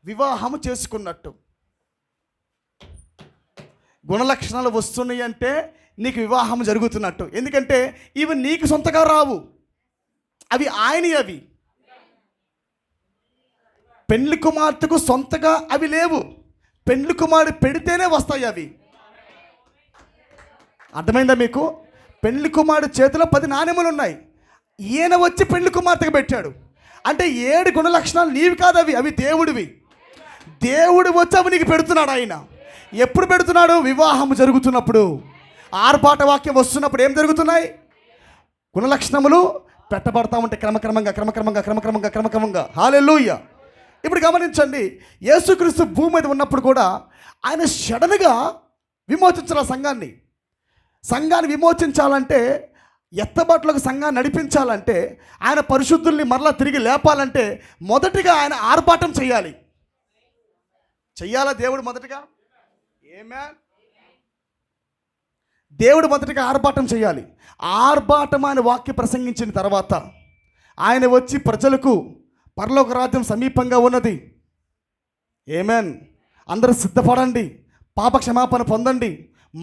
వివాహము చేసుకున్నట్టు. గుణలక్షణాలు వస్తున్నాయి అంటే నీకు వివాహం జరుగుతున్నట్టు. ఎందుకంటే ఇవి నీకు సొంతగా రావు, అవి ఆయనవి. పెండ్లి కుమార్తెకు సొంతగా అవి లేవు. పెండ్లి కుమారుడు పెడితేనే వస్తాయి అవి. అర్థమైందా మీకు? పెండ్లి కుమారుడు చేతిలో 10 నాణెములు ఉన్నాయి. ఈయన వచ్చి పెండ్లి కుమార్తెకు పెట్టాడు. అంటే 7 గుణలక్షణాలు నీవి కాదు, అవి దేవుడివి. దేవుడు వచ్చి అవి నీకు పెడుతున్నాడు. ఆయన ఎప్పుడు పెడుతున్నాడు? వివాహం జరుగుతున్నప్పుడు. ఆర్భాట వాక్యం వస్తున్నప్పుడు ఏం జరుగుతున్నాయి? గుణలక్షణములు పెట్టబడతా ఉంటాయి క్రమక్రమంగా. హల్లెలూయా. ఇప్పుడు గమనించండి, యేసుక్రీస్తు భూమి మీద ఉన్నప్పుడు కూడా ఆయన సడన్గా విమోచించాల సంఘాన్ని విమోచించాలంటే, ఎత్తబాటులకు సంఘాన్ని నడిపించాలంటే, ఆయన పరిశుద్ధుల్ని మరలా తిరిగి లేపాలంటే మొదటిగా ఆయన ఆర్భాటం చెయ్యాలా దేవుడు మొదటిగా? ఆమేన్. దేవుడు మొదటిగా ఆర్భాటం చేయాలి. ఆర్భాటం ఆయన వాక్యం ప్రసంగించిన తర్వాత ఆయన వచ్చి ప్రజలకు పరలోక రాజ్యం సమీపంగా ఉన్నది, ఆమేన్, అందరూ సిద్ధపడండి, పాప క్షమాపణ పొందండి,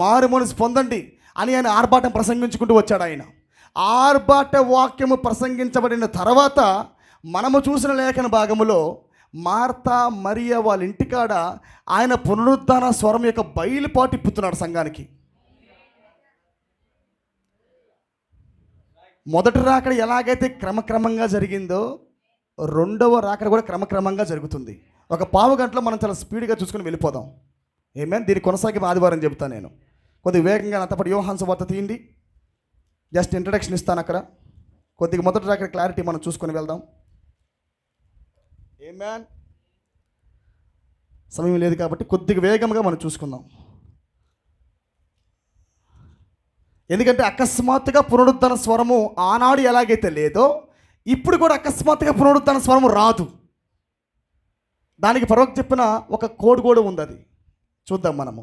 మారు మనసు పొందండి అని ఆయన ఆర్భాటం ప్రసంగించుకుంటూ వచ్చాడు. ఆయన ఆర్భాట వాక్యము ప్రసంగించబడిన తర్వాత మనము చూసిన లేఖన భాగములో మార్తా మరియ వాళ్ళ ఇంటికాడ ఆయన పునరుద్ధాన స్వరం యొక్క బయలుపాటు ఇప్పుతున్నాడు సంఘానికి. మొదటి రాకడ ఎలాగైతే క్రమక్రమంగా జరిగిందో 2వ రాకడ కూడా క్రమక్రమంగా జరుగుతుంది. ఒక పావు గంటలో మనం చాలా స్పీడ్గా చూసుకుని వెళ్ళిపోదాం. ఆమేన్. దీన్ని కొనసాగి ఆదివారం చెబుతాను నేను. కొద్దిగా వేగంగా అంతపటి యోహాను సువార్త తీయండి. జస్ట్ ఇంట్రడక్షన్ ఇస్తాను అక్కడ. కొద్దిగా మొదటి రాకడ క్లారిటీ మనం చూసుకొని వెళ్దాం. ఆమేన్. సమయం లేదు కాబట్టి కొద్దిగా వేగంగా మనం చూసుకుందాం. ఎందుకంటే అకస్మాత్తుగా పునరుద్ధరణ స్వరము ఆనాడు ఎలాగైతే లేదో ఇప్పుడు కూడా అకస్మాత్తుగా పునరుద్ధరణ స్వరము రాదు. దానికి ప్రవక్త చెప్పిన ఒక కోడ్ కూడా ఉంది. అది చూద్దాం మనము.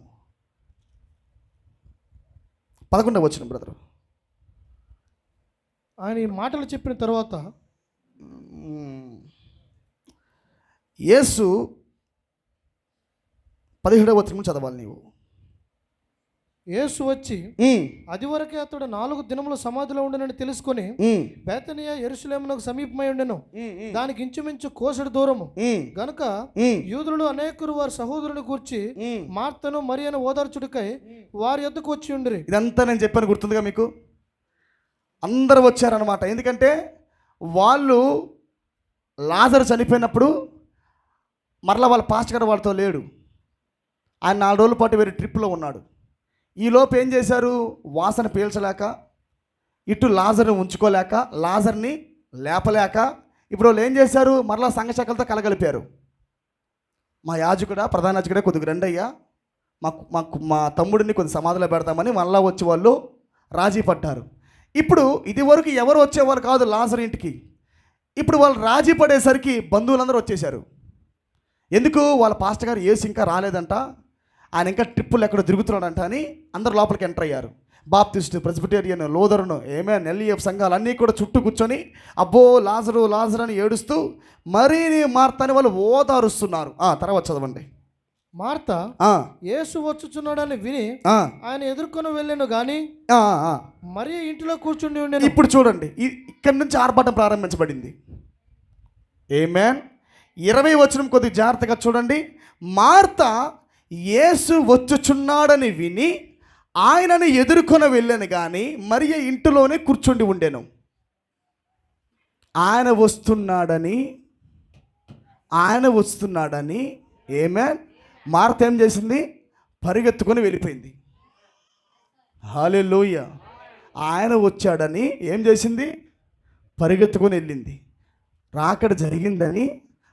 11వ వచనం బ్రదరు. ఆయన ఈ మాటలు చెప్పిన తర్వాత యేసు 17వ వచనం చదవాలి నీవు. యేసు వచ్చి అది వరకే అతడు 4 దినములు సమాధిలో ఉండనని తెలుసుకొని బేతనియా యెరూషలేమునకు సమీపమై ఉండెను. దానికి ఇంచుమించు కోసెడు దూరము గనుక యూదులు అనేకులు వారి సహోదరుని గూర్చి మార్తను మరియను ఓదార్చుడికై వారి యొద్దకు వచ్చి ఉండిరి. ఇదంతా నేను చెప్పాను, గుర్తుందిగా మీకు? అందరూ వచ్చారనమాట. ఎందుకంటే వాళ్ళు లాజరు చనిపోయినప్పుడు మరలా వాళ్ళ పాస్టర్ గారు వాళ్ళతో లేడు. ఆయన 4 రోజుల పాటు వేరే ట్రిప్లో ఉన్నాడు. ఈలోపు ఏం చేశారు? వాసన పీల్చలేక, ఇటు లాజర్ని ఉంచుకోలేక, లాజర్ని లేపలేక ఇప్పుడు వాళ్ళు ఏం చేశారు? మరలా సంఘశకలతో కలగలిపారు. మా యాజకుడా, ప్రధాన యాజకుడా, కొద్దిగా రండయ్యా, మా తమ్ముడిని కొద్ది సమాధిలో పెడతామని మళ్ళా వచ్చి వాళ్ళు రాజీ పడ్డారు. ఇప్పుడు ఇది వరకు ఎవరు వచ్చేవారు కాదు లాజర్ ఇంటికి. ఇప్పుడు వాళ్ళు రాజీ పడేసరికి బంధువులందరూ వచ్చేసారు. ఎందుకు? వాళ్ళ పాస్టర్ గారు యేసు ఇంకా రాలేదంట, ఆయన ఇంకా ట్రిప్పులు ఎక్కడో తిరుగుతున్నాడంట అని అందరు లోపలికి ఎంటర్ అయ్యారు. బాప్టిస్ట్, ప్రెస్బిటేరియన్, లోదరును, ఎల్ఈఎఫ్ సంఘాలు అన్నీ కూడా చుట్టూ కూర్చొని అబ్బో లాజరు లాజరు అని ఏడుస్తూ మరీ మార్తాని వాళ్ళు ఓదారుస్తున్నారు. తర్వాత చదవండి. మార్త యేసు వచ్చుచున్నాడని విని ఆయన ఎదుర్కొని వెళ్ళాను గాని మరి ఇంటిలో కూర్చుండి ఉండేను. ఇప్పుడు చూడండి, ఇక్కడి నుంచి ఆర్భాటం ప్రారంభించబడింది. ఆమేన్. 20 వచనం కొద్దిగా జాగ్రత్తగా చూడండి. మార్త యేసు వచ్చుచున్నాడని విని ఆయనని ఎదుర్కొని వెళ్ళాను కానీ మరియ ఇంటిలోనే కూర్చుండి ఉండేను. ఆయన వస్తున్నాడని ఆమేన్. మార్త ఏం చేసింది? పరిగెత్తుకొని వెళ్ళిపోయింది. హల్లెలూయా. ఆయన వచ్చాడని ఏం చేసింది? పరిగెత్తుకొని వెళ్ళింది. రాకడ జరిగిందని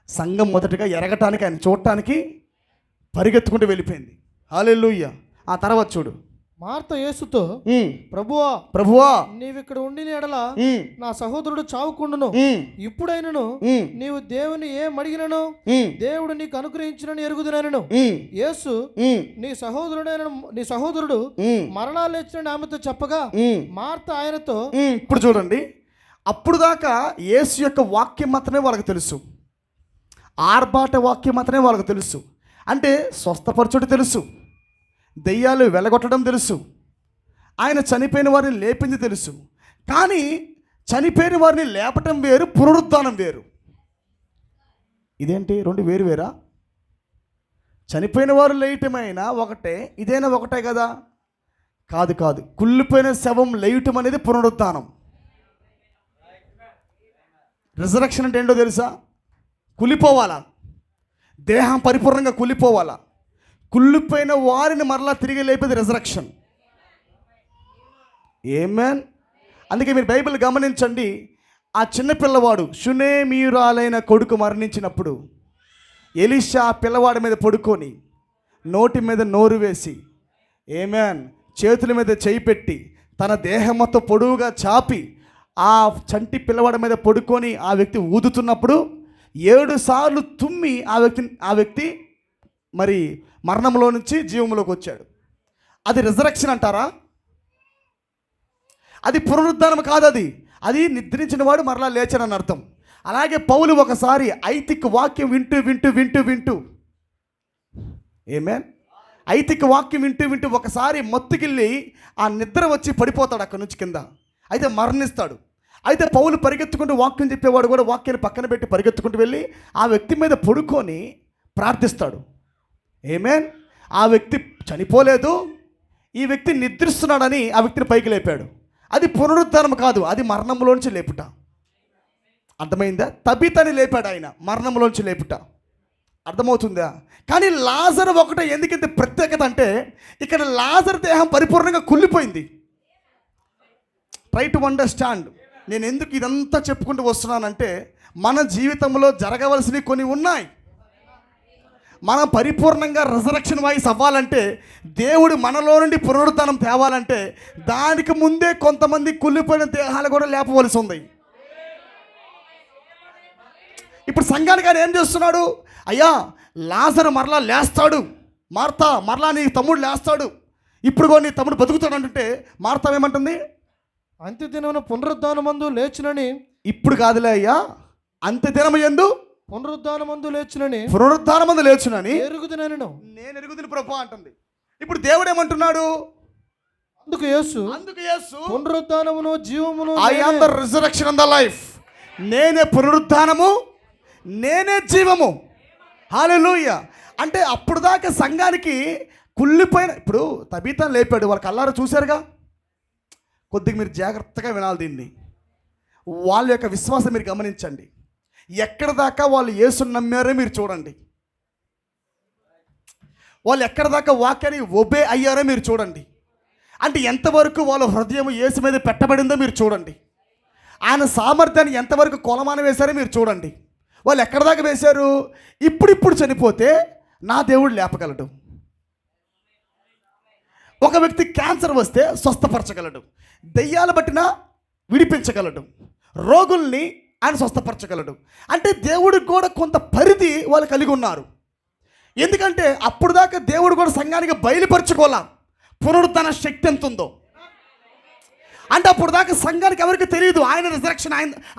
సంఘం మొదటగా ఎరగటానికి, ఆయన చూడటానికి పరిగెత్తుకుంటూ వెళ్ళిపోయింది. హల్లెలూయా. ఆ తర్వాత చూడు, మార్త యేసుతో ప్రభువా నీవిక్కడ ఉండిన ఎడల నా సహోదరుడు చావుకుండును. ఇప్పుడైనను నీవు దేవుని ఏం అడిగినను దేవుడు నీకు అనుగ్రహించినని ఎరుగుదునను. యేసు నీ సహోదరుడు మరణా లేచిన ఆమెతో చెప్పగా మార్త ఆయనతో. ఇప్పుడు చూడండి, అప్పుడు దాకా యేసు యొక్క వాక్యం మాత్రమే వాళ్ళకి తెలుసు, ఆర్భాట వాక్యం మాత్రమే వాళ్ళకి తెలుసు. అంటే స్వస్థపరచుడు తెలుసు, దెయ్యాలు వెలగొట్టడం తెలుసు, ఆయన చనిపోయిన వారిని లేపింది తెలుసు. కానీ చనిపోయిన వారిని లేపటం వేరు, పునరుద్ధానం వేరు. ఇదేంటి? రెండు వేరు వేరా? చనిపోయిన వారు లేయటమైనా ఒకటే, ఇదైనా ఒకటే కదా? కాదు. కుళ్ళిపోయిన శవం లేయటం అనేది పునరుద్ధానం. రిజరక్షన్ అంటే ఏంటో తెలుసా? కుళ్ళిపోవాలా, దేహం పరిపూర్ణంగా కుళ్ళిపోవాలా. కుళ్ళిపోయిన వారిని మరలా తిరిగి లేపేది రిజరక్షన్. ఆమేన్. అందుకే మీరు బైబిల్ గమనించండి. ఆ చిన్న పిల్లవాడు షునేమీయురాలైన కొడుకు మరణించినప్పుడు ఎలీషా ఆ పిల్లవాడి మీద పడుకొని నోటి మీద నోరు వేసి ఆమేన్ చేతుల మీద చేయి పెట్టి తన దేహం మొత్తం పొడవుగా చాపి ఆ చంటి పిల్లవాడి మీద పడుకొని ఆ వ్యక్తి ఊదుతున్నప్పుడు 7 సార్లు తుమ్మి ఆ వ్యక్తి మరి మరణంలో నుంచి జీవంలోకి వచ్చాడు. అది రిజరక్షన్ అంటారా? అది పునరుద్ధానం కాదు. అది నిద్రించిన వాడు మరలా లేచారని అర్థం. అలాగే పౌలు ఒకసారి ఐతిక్ వాక్యం వింటూ ఆమేన్ ఐతిక్ వాక్యం వింటూ ఒకసారి మత్తుకెళ్ళి ఆ నిద్ర వచ్చి పడిపోతాడు అక్కడి నుంచి కింద. అయితే మరణిస్తాడు. అయితే పౌలు పరిగెత్తుకుంటూ వాక్యం చెప్పేవాడు కూడా వాక్యాన్ని పక్కన పెట్టి పరిగెత్తుకుంటూ వెళ్ళి ఆ వ్యక్తి మీద పడుకొని ప్రార్థిస్తాడు. ఆమేన్. ఆ వ్యక్తి చనిపోలేదు, ఈ వ్యక్తి నిద్రిస్తున్నాడని ఆ వ్యక్తిని పైకి లేపాడు. అది పునరుద్ధానం కాదు, అది మరణంలోంచి లేపుట. అర్థమైందా? తబితని లేపాడు ఆయన, మరణంలోంచి లేపుట. అర్థమవుతుందా? కానీ లాజరు ఒకటే ఎందుకంత ప్రత్యేకత అంటే ఇక్కడ లాజరు దేహం పరిపూర్ణంగా కుళ్ళిపోయింది. Try to understand. నేను ఎందుకు ఇదంతా చెప్పుకుంటూ వస్తున్నానంటే మన జీవితంలో జరగవలసినవి కొన్ని ఉన్నాయి. మనం పరిపూర్ణంగా రిజరక్షన్ వాయిస్ అవ్వాలంటే, దేవుడు మనలో నుండి పునరుద్ధానం తేవాలంటే దానికి ముందే కొంతమంది కుళ్ళిపోయిన దేహాలు కూడా లేపవలసి ఉంది. ఇప్పుడు సంఘానికి ఆయన ఏం చేస్తున్నాడు? అయ్యా లాజరు మరలా లేస్తాడు, మార్తా మరలా నీ తమ్ముడు లేస్తాడు, ఇప్పుడు కూడా నీ తమ్ముడు బతుకుతాడు అంటే మార్తా ఏమంటుంది? అంత్యదినమున పునరుద్ధానమందు లేచునని. ఇప్పుడు కాదులే అయ్యా, అంత్యదినము యందు పునరుద్ధానమందు లేచునని ఎరుగుదునను, నేను ఎరుగుదును ప్రభువా అంటుంది. ఇప్పుడు దేవుడు ఏమంటున్నాడు? అందుకు యేసు పునరుద్ధానమును జీవమును, I am the resurrection and the life. నేనే పునరుద్ధానము, నేనే జీవము. హల్లెలూయా. అంటే అప్పుడు దాకా సంఘానికి కుళ్ళిపోయిన, ఇప్పుడు తబీతాను లేపాడు, వాళ్ళ కల్లారా చూశారుగా. కొద్దిగా మీరు జాగ్రత్తగా వినాలి దీన్ని. వాళ్ళ యొక్క విశ్వాసం మీరు గమనించండి. ఎక్కడ దాకా వాళ్ళు యేసుని నమ్మారో మీరు చూడండి. వాళ్ళు ఎక్కడ దాకా వాక్యాన్ని ఒబే అయ్యారో మీరు చూడండి. అంటే ఎంతవరకు వాళ్ళ హృదయం యేసు మీద పెట్టబడిందో మీరు చూడండి. ఆయన సామర్థ్యాన్ని ఎంతవరకు కొలమానం వేశారో మీరు చూడండి. వాళ్ళు ఎక్కడ దాకా వేశారు? ఇప్పుడు చనిపోతే నా దేవుడు లేపగలడు. ఒక వ్యక్తి క్యాన్సర్ వస్తే స్వస్థపరచగలడు, దెయ్యాలు బట్టిన విడిపించగలడు, రోగుల్ని ఆయన స్వస్థపరచగలడు. అంటే దేవుడికి కూడా కొంత పరిధి వాళ్ళు కలిగి ఉన్నారు. ఎందుకంటే అప్పుడు దాకా దేవుడు కూడా సంఘానికి బయలుపరచుకోవాలా పునరుద్ధరణ శక్తి ఎంత ఉందో. అంటే అప్పుడు దాకా సంఘానికి ఎవరికి తెలియదు ఆయన రిజరెక్షన్,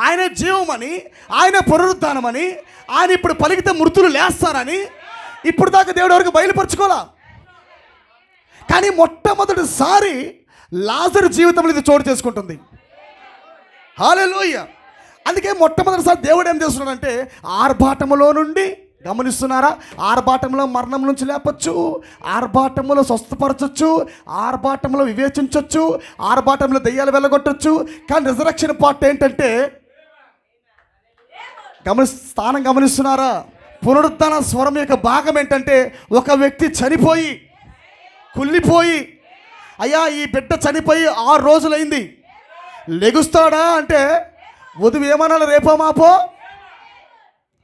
ఆయనే జీవమని, ఆయనే పునరుద్ధానమని, ఆయన ఇప్పుడు పలికితే మృతులు లేస్తారని ఇప్పుడు దాకా దేవుడు ఎవరికి బయలుపరచుకోవాలా. కానీ మొట్టమొదటిసారి లాజరు జీవితంలో ఇది చోటు చేసుకుంటుంది. హల్లెలూయా. అందుకే మొట్టమొదటిసారి దేవుడు ఏం చేస్తున్నాడంటే ఆర్భాటములో నుండి, గమనిస్తున్నారా, ఆర్భాటంలో మరణం నుంచి లేపచ్చు, ఆర్భాటంలో స్వస్థపరచచ్చు, ఆర్భాటంలో వివేచించవచ్చు, ఆర్భాటంలో దెయ్యాలు వెళ్ళగొట్టచ్చు. కానీ రిజరెక్షన్ పార్ట్ ఏంటంటే స్థానం గమనిస్తున్నారా, పునరుద్ధరణ స్వరం యొక్క భాగం ఏంటంటే ఒక వ్యక్తి చనిపోయి కుళ్ళిపోయి, అయ్యా ఈ బిడ్డ చనిపోయి 6 రోజులైంది, లెగుస్తాడా అంటే వధువు ఏమనాలి, రేపో మాపో,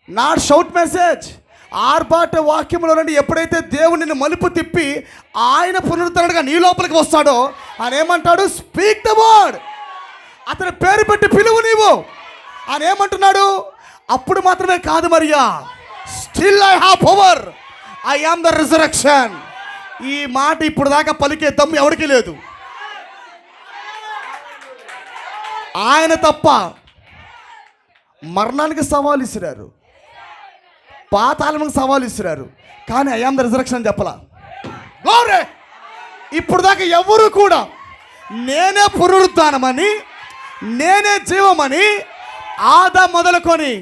నాట్ షౌట్ మెసేజ్. ఆర్భాట వాక్యంలో నుండి ఎప్పుడైతే దేవుడిని మలుపు తిప్పి ఆయన పునరుద్ధరణగా నీ లోపలికి వస్తాడో ఆయన ఏమంటాడు, స్పీక్ ద వర్డ్. అతని పేరు పెట్టి పిలువు నీవు. ఆయన ఏమంటున్నాడు, అప్పుడు మాత్రమే కాదు Mariya, still I have power, I am the resurrection. ఈ మాట ఇప్పుడు దాకా పలికే దమ్ము ఎవరికీ లేదు. ఆయన తప్ప మరణానికి సవాలు ఇసిరారు, పాతాళానికి సవాలు ఇసిరారు, కానీ ఐ యామ్ ద రిజరెక్షన్ అని చెప్పలా. గ్లోరీ. ఇప్పుడు దాకా ఎవరు కూడా నేనే పునరుద్ధానమని, నేనే జీవమని ఆదా మొదలుకొని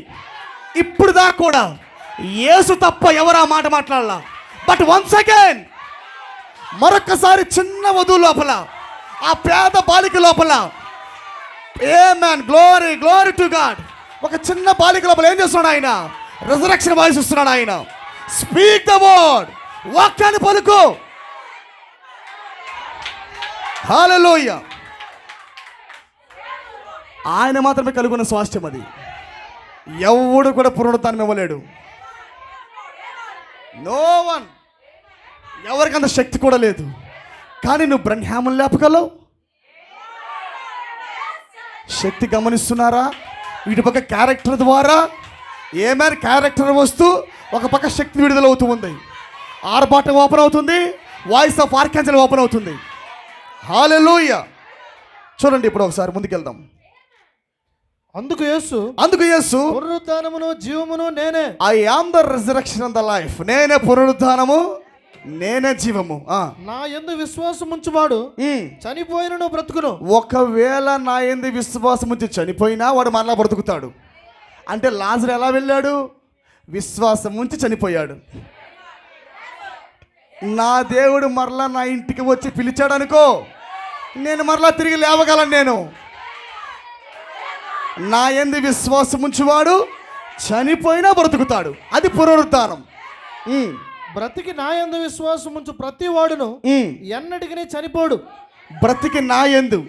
ఇప్పుడు దాకా కూడా యేసు తప్ప ఎవరు ఆ మాట మాట్లాడాల. బట్ వన్స్ అగైన్ మరొక్కసారి చిన్న వధువు లోపల, ఆ పేద బాలిక లోపల, ఆమేన్, గ్లోరీ గ్లోరీ టు గాడ్, ఒక చిన్న బాలిక లోపల ఏం చేస్తున్నాడు ఆయన, రిజరెక్షన్ వాయిస్ ఇస్తున్నాడు ఆయన. స్పీక్ ద వర్డ్, వాక్యాన్ని పలుకు. హల్లెలూయా. ఆయన మాత్రమే కలుగున్న స్వాస్థ్యం అది. ఎవడు కూడా పునరుద్ధరణ ఇవ్వలేడు. No one. ఎవరికి అంత శక్తి కూడా లేదు. కానీ నువ్వు బ్రహ్మాములు లేపగలవు. శక్తి గమనిస్తున్నారా, ఇటు పక్క క్యారెక్టర్ ద్వారా ఏమైనా క్యారెక్టర్ వస్తూ ఒక పక్క శక్తి విడుదల అవుతూ ఉంది. ఆర్భాటం ఓపెన్ అవుతుంది, వాయిస్ ఆఫ్ ఆర్కాంజెల్ ఓపెన్ అవుతుంది. హల్లెలూయా. చూడండి ఇప్పుడు ఒకసారి ముందుకెళ్దాం. అందుకు యేసు పునరుద్ధానమును జీవమును నేనే, I am the resurrection and the life. నేనే పునరుద్ధానము, నేనే జీవము. నా యందు విశ్వాసం ఉంచువాడు చనిపోయినను బ్రతుకును. ఒకవేళ నా యందు విశ్వాసం ఉంచి చనిపోయినా వాడు మరలా బ్రతుకుతాడు. అంటే లాజరు ఎలా వెళ్ళాడు, విశ్వాసం ఉంచి చనిపోయాడు. నా దేవుడు మరలా నా ఇంటికి వచ్చి పిలిచాడు అనుకో, నేను మరలా తిరిగి లేవగలను. నేను నా యందు విశ్వాసం ఉంచువాడు చనిపోయినా బ్రతుకుతాడు. అది పునరుద్ధానం. బ్రతికి నా యందు విశ్వాసం ఉంచు ప్రతి వాడును ఎన్నటికి చనిపోడు. బ్రతికి నా యందు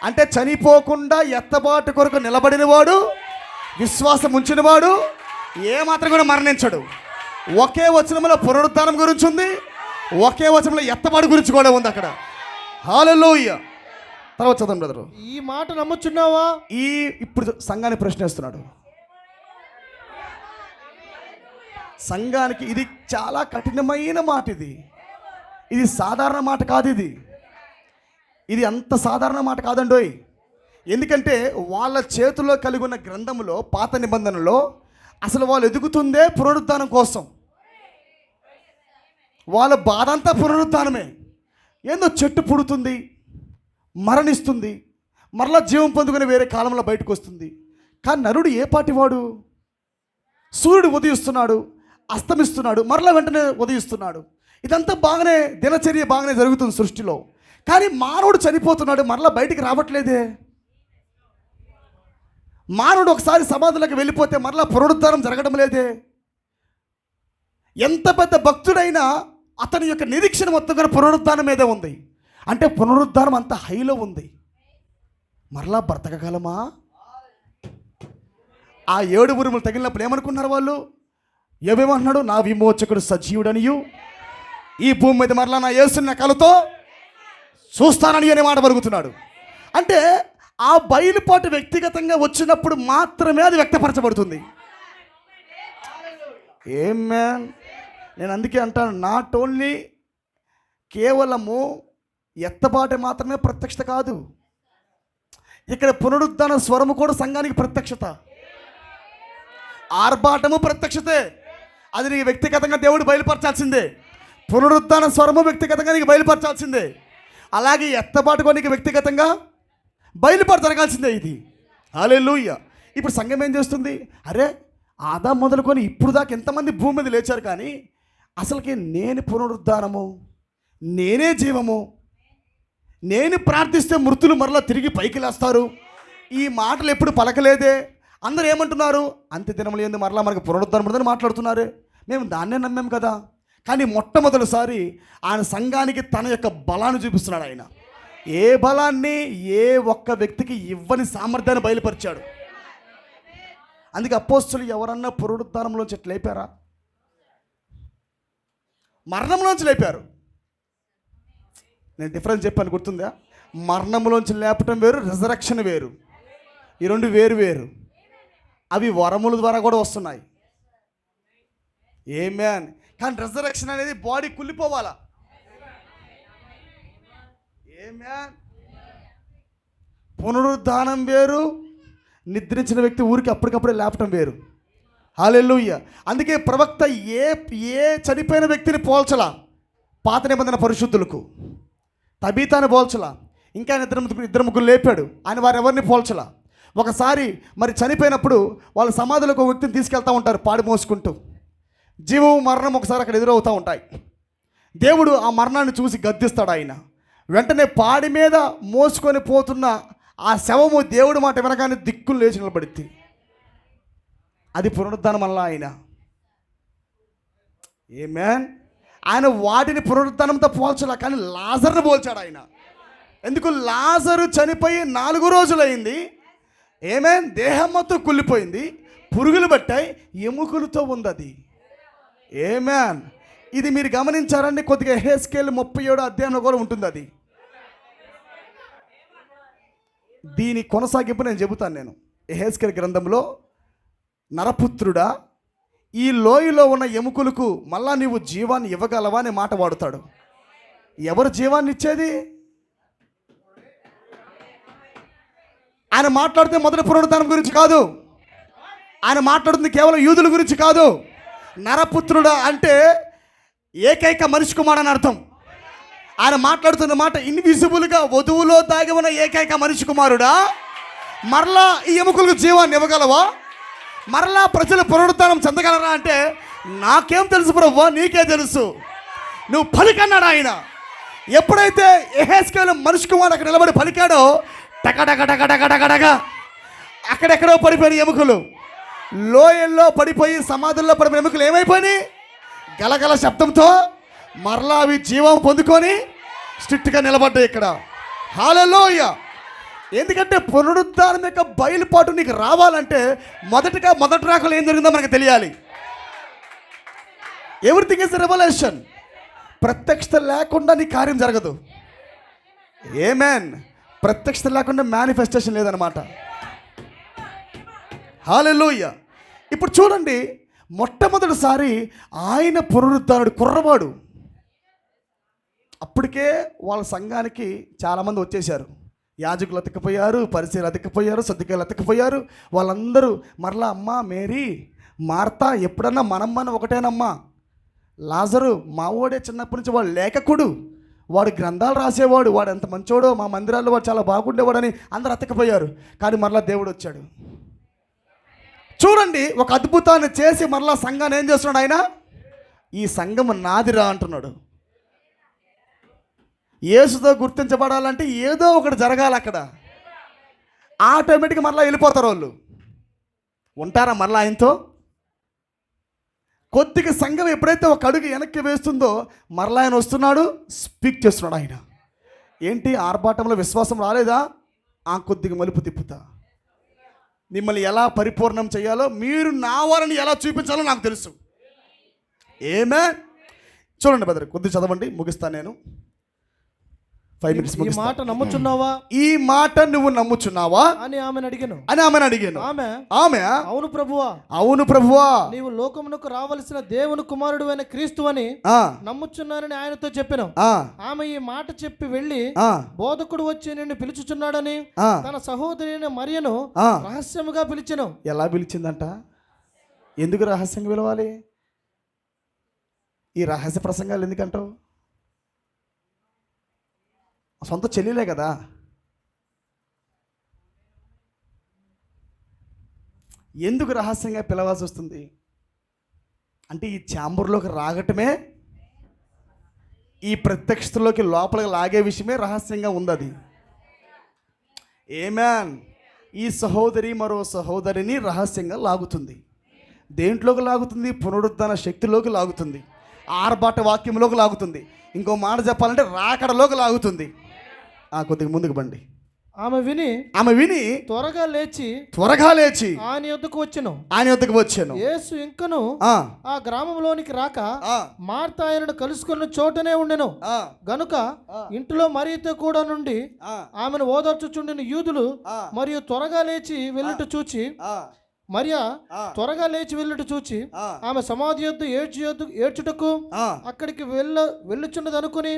అంటే చనిపోకుండా ఎత్తబాటు కొరకు నిలబడిన వాడు, విశ్వాసం ఉంచిన వాడు ఏమాత్రం కూడా మరణించడు. ఒకే వచనంలో పునరుద్ధానం గురించి ఉంది, ఒకే వచనంలో ఎత్తబాటు గురించి కూడా ఉంది అక్కడ. హల్లెలూయా. తర్వాత చదవండి బ్రదరు. ఈ మాట నమ్ముచున్నావా? ఇప్పుడు సంఘాన్ని ప్రశ్నిస్తున్నాడు. సంఘానికి ఇది చాలా కఠినమైన మాట. ఇది సాధారణ మాట కాదు. ఇది అంత సాధారణ మాట కాదండోయ్. ఎందుకంటే వాళ్ళ చేతుల్లో కలిగి ఉన్న గ్రంథంలో, పాత నిబంధనలో అసలు వాళ్ళు ఎదుగుతుందే పునరుద్ధానం కోసం. వాళ్ళ బాధ అంతా పునరుద్ధానమే. ఏందో చెట్టు పుడుతుంది, మరణిస్తుంది, మరలా జీవం పొందుకుని వేరే కాలంలో బయటకు వస్తుంది. కానీ నరుడు ఏ పాటి వాడు? సూర్యుడు ఉదయిస్తున్నాడు, అస్తమిస్తున్నాడు, మరలా వెంటనే ఉదయిస్తున్నాడు. ఇదంతా బాగానే, దినచర్య బాగానే జరుగుతుంది సృష్టిలో. కానీ మానవుడు చనిపోతున్నాడు, మరలా బయటికి రావట్లేదే. మానవుడు ఒకసారి సమాధిలోకి వెళ్ళిపోతే మరలా పునరుద్ధానం జరగడం లేదే. ఎంత పెద్ద భక్తుడైనా అతని యొక్క నిరీక్షణ మొత్తం కూడా పునరుద్ధానం మీదే ఉంది. అంటే పునరుద్ధానం అంత హైలో ఉంది. మరలా బ్రతకగలమా? ఆ 7 ఉరుములు తగిలినప్పుడు ఏమనుకున్నారు వాళ్ళు? ఏమేమన్నాడు? నా విమోచకుడు సజీవుడనియు, ఈ భూమి మీద మరలా నా యేసుని కలతో చూస్తానని అనే మాట పలుకుతున్నాడు. అంటే ఆ బయలుపాటు వ్యక్తిగతంగా వచ్చినప్పుడు మాత్రమే అది వ్యక్తపరచబడుతుంది. ఆమేన్. నేను అందుకే అంటాను, నాట్ ఓన్లీ కేవలము ఎత్తబాటు మాత్రమే ప్రత్యక్షత కాదు, ఇక్కడ పునరుద్ధాన స్వరము కూడా సంఘానికి ప్రత్యక్షత. ఆర్భాటము ప్రత్యక్షతే, అది నీకు వ్యక్తిగతంగా దేవుడు బయలుపరచాల్సిందే. పునరుద్ధాన స్వరము వ్యక్తిగతంగా నీకు బయలుపరచాల్సిందే. అలాగే ఎత్తబాటు కూడా నీకు వ్యక్తిగతంగా బయలుపరచగలగాల్సిందే. ఇది హల్లెలూయా. ఇప్పుడు సంఘం ఏం చేస్తుంది? అరే ఆదాం మొదలుకొని ఇప్పుడు దాకా ఎంతమంది భూమి మీద లేచారు, కానీ అసలుకి నేను పునరుద్ధానము, నేనే జీవము, నేను ప్రార్థిస్తే మృతులు మరలా తిరిగి పైకి లేస్తారు, ఈ మాటలు ఎప్పుడు పలకలేదే. అందరూ ఏమంటున్నారు? అంత్య దినములు ఏంది మరలా మనకు పునరుద్ధానం ఉందని మాట్లాడుతున్నారు. మేము దాన్నే నమ్మాం కదా. కానీ మొట్టమొదటిసారి ఆయన సంఘానికి తన యొక్క బలాన్ని చూపిస్తున్నాడు. ఆయన ఏ బలాన్ని ఏ ఒక్క వ్యక్తికి ఇవ్వని సామర్థ్యాన్ని బయలుపరిచాడు. అందుకే అపోస్తులు ఎవరన్నా పునరుద్ధానంలోంచి ఎట్లా లేపారా? మరణంలోంచి లేపారు. నేను డిఫరెన్స్ చెప్పాను, గుర్తుందా? మరణంలోంచి లేపటం వేరు, రిజరక్షన్ వేరు. ఈ రెండు వేరు వేరు. అవి వరముల ద్వారా కూడా వస్తున్నాయి. ఆమేన్. కానీ రిజరక్షన్ అనేది బాడీ కుళ్ళిపోవాలా. ఆమేన్. పునరుద్ధానం వేరు, నిద్రించిన వ్యక్తి ఊరికి అప్పటికప్పుడే లేపటం వేరు. హల్లెలూయా. అందుకే ప్రవక్త ఏ చనిపోయిన వ్యక్తిని పోల్చలా. పాత నిబంధన పరిశుద్ధులకు తబీతాని పోల్చలా. ఇంకా ఇద్దరు ముగ్గురు లేపాడు, ఆయన వారెవరిని పోల్చలా. ఒకసారి మరి చనిపోయినప్పుడు వాళ్ళ సమాధులకు ఒక వ్యక్తిని తీసుకెళ్తూ ఉంటారు పాడి మోసుకుంటూ. జీవము మరణం ఒకసారి అక్కడ ఎదురవుతూ ఉంటాయి. దేవుడు ఆ మరణాన్ని చూసి గద్దిస్తాడు. ఆయన వెంటనే పాడి మీద మోసుకొని పోతున్న ఆ శవము దేవుడు మాట వినగానే దిక్కులు లేచి నిలబడిద్ది. అది పునరుద్ధానం వల్ల ఆయన. ఆమేన్. ఆయన వాటిని పునరుద్ధానంతో పోల్చాల, కానీ లాజర్ను పోల్చాడు ఆయన. ఎందుకు? లాజరు చనిపోయి 4 రోజులైంది. ఆమేన్. దేహం మొత్తం కుళ్ళిపోయింది, పురుగులు పట్టాయి, ఎముకలతో ఉంది అది. ఆమేన్. ఇది మీరు గమనించారండి, కొద్దిగా యెహెజ్కేలు 37వ అధ్యాయంలో కూడా ఉంటుంది అది. దీని కొనసాగింపు నేను చెబుతాను. నేను యెహెజ్కేలు గ్రంథంలో, నరపుత్రుడా, ఈ లోయలో ఉన్న ఎముకలకు మళ్ళా నీవు జీవాన్ని ఇవ్వగలవా అనే మాట వాడుతాడు. ఎవరు జీవాన్ని ఇచ్చేది? ఆయన మాట్లాడితే మొదటి పునరుద్ధానం గురించి కాదు. ఆయన మాట్లాడుతుంది కేవలం యూదుల గురించి కాదు. నరపుత్రుడా అంటే ఏకైక మనిషి కుమారుడు అని అర్థం. ఆయన మాట్లాడుతున్న మాట ఇన్విజిబుల్గా వధువులో దాగి ఉన్న ఏకైక మనిషి కుమారుడా, మరలా ఈ ఎముకలకు జీవాన్ని ఇవ్వగలవా? మరలా ప్రజలు పునరుద్ధానం చెందగలరా అంటే, నాకేం తెలుసు ప్రభువా, నీకే తెలుసు, నువ్వు పలికన్నాడు ఆయన. ఎప్పుడైతే యెహెజ్కేలు మనిషి కుమారుడు అక్కడ నిలబడి పలికాడో, టకటకటకటకటకటగా అక్కడెక్కడో పడిపోయిన ఎముకలు, లోయల్లో పడిపోయి సమాధుల్లో పడిపోయిన ఎముకలు ఏమైపోయినాయి? గలగల శబ్దంతో మరలా అవి జీవం పొందుకొని స్ట్రిక్ట్గా నిలబడ్డాయి ఇక్కడ. హల్లెలూయా. ఎందుకంటే పునరుద్ధానం యొక్క బయలుపాటు నీకు రావాలంటే మొదటి రాకలో ఏం జరిగిందో మనకు తెలియాలి. Everything is revolution. ప్రత్యక్షత లేకుండా నీ కార్యం జరగదు. ఆమేన్. ప్రత్యక్షత లేకుండా మేనిఫెస్టేషన్ లేదనమాట. హల్లెలూయా. ఇప్పుడు చూడండి, మొట్టమొదటిసారి ఆయన పునరుద్ధానుడు కుర్రవాడు. అప్పటికే వాళ్ళ సంఘానికి చాలామంది వచ్చేసారు. యాజకులు అతకపోయారు, పరిసయ్యులు అతకపోయారు, సద్దుకాయలు అతకపోయారు. వాళ్ళందరూ మరలా అమ్మ మేరీ, మార్తా, ఎప్పుడన్నా మనం ఒకటేనమ్మా. లాజరు మావోడే, చిన్నప్పటి నుంచి వాడు లేఖకుడు, వాడు గ్రంథాలు రాసేవాడు, వాడు ఎంత మంచోడో, మా మందిరాల్లో వాడు చాలా బాగుండేవాడని అందరూ అతకపోయారు. కానీ మరలా దేవుడు వచ్చాడు. చూడండి, ఒక అద్భుతాన్ని చేసి మరలా సంఘాన్ని ఏం చేస్తున్నాడు ఆయన? ఈ సంఘం నాదిరా అంటున్నాడు. యేసుతో గుర్తించబడాలంటే ఏదో ఒకటి జరగాలి అక్కడ. ఆటోమేటిక్గా మరలా వెళ్ళిపోతారు వాళ్ళు. ఉంటారా మరలా ఆయనతో? కొద్దిగా సంఘం ఎప్పుడైతే ఒక అడుగు వెనక్కి వేస్తుందో మరలా ఆయన వస్తున్నాడు, స్పీక్ చేస్తున్నాడు ఆయన. ఏంటి ఆర్భాటంలో విశ్వాసం రాలేదా? ఆ కొద్దిగా మలుపు తిప్పుతా, మిమ్మల్ని ఎలా పరిపూర్ణం చేయాలో, మీరు నా వారిని ఎలా చూపించాలో నాకు తెలుసు. ఆమేన్. చూడండి బ్రదర్, కొద్దిగా చదవండి, ముగిస్తాను నేను. 5 minutes ఈ మాట నమ్ముచున్నావా, ఈ మాట నువ్వు నమ్ముచున్నావా అని ఆమెను అడిగాను. ఆమె అవును ప్రభువా, అవును ప్రభువా, నీవు లోకమునకు రావలసిన దేవుని కుమారుడు అయిన క్రీస్తు అని నమ్ముచున్నానని ఆయనతో చెప్పాను. ఆమె ఈ మాట చెప్పి వెళ్ళి బోధకుడు వచ్చి నిన్ను పిలుచుచున్నాడని తన సహోదరి మరియను రహస్యముగా పిలిచెను. ఎలా పిలిచిందంట? ఎందుకు రహస్యంగా పిలవాలి? ఈ రహస్య ప్రసంగాలు ఎందుకంటావు? సొంత చెల్లిలే కదా. ఎందుకు రహస్యంగా పిలవాల్సి వస్తుంది అంటే ఈ ఛాంబర్లోకి రాగటమే, ఈ ప్రత్యక్షతలోకి లోపలికి లాగే విషయమే రహస్యంగా ఉంది. అది ఆమేన్. ఈ సహోదరి మరో సహోదరిని రహస్యంగా లాగుతుంది. దేంట్లోకి లాగుతుంది? పునరుద్ధరణ శక్తిలోకి లాగుతుంది, ఆర్భాట వాక్యంలోకి లాగుతుంది, ఇంకో మాట చెప్పాలంటే రాకడలోకి లాగుతుంది. కొద్దిగా ముందుకు బండి. ఆమె విని త్వరగా లేచి ఆయన యొద్దకు వచ్చాను. యేసు ఇంకను ఆ గ్రామంలోనికి రాక మార్త ఆయనను కలుసుకున్న చోటనే ఉండెను. గనుక ఇంటిలో మరియతో కూడా నుండి ఆమెను ఓదార్చుచుండిన యూదులు మరియు త్వరగా లేచి వెళ్ళుట చూచి ఆమె సమాధి యొద్ద ఏడ్చుటకు అక్కడికి వెళ్ళుచున్నది అనుకుని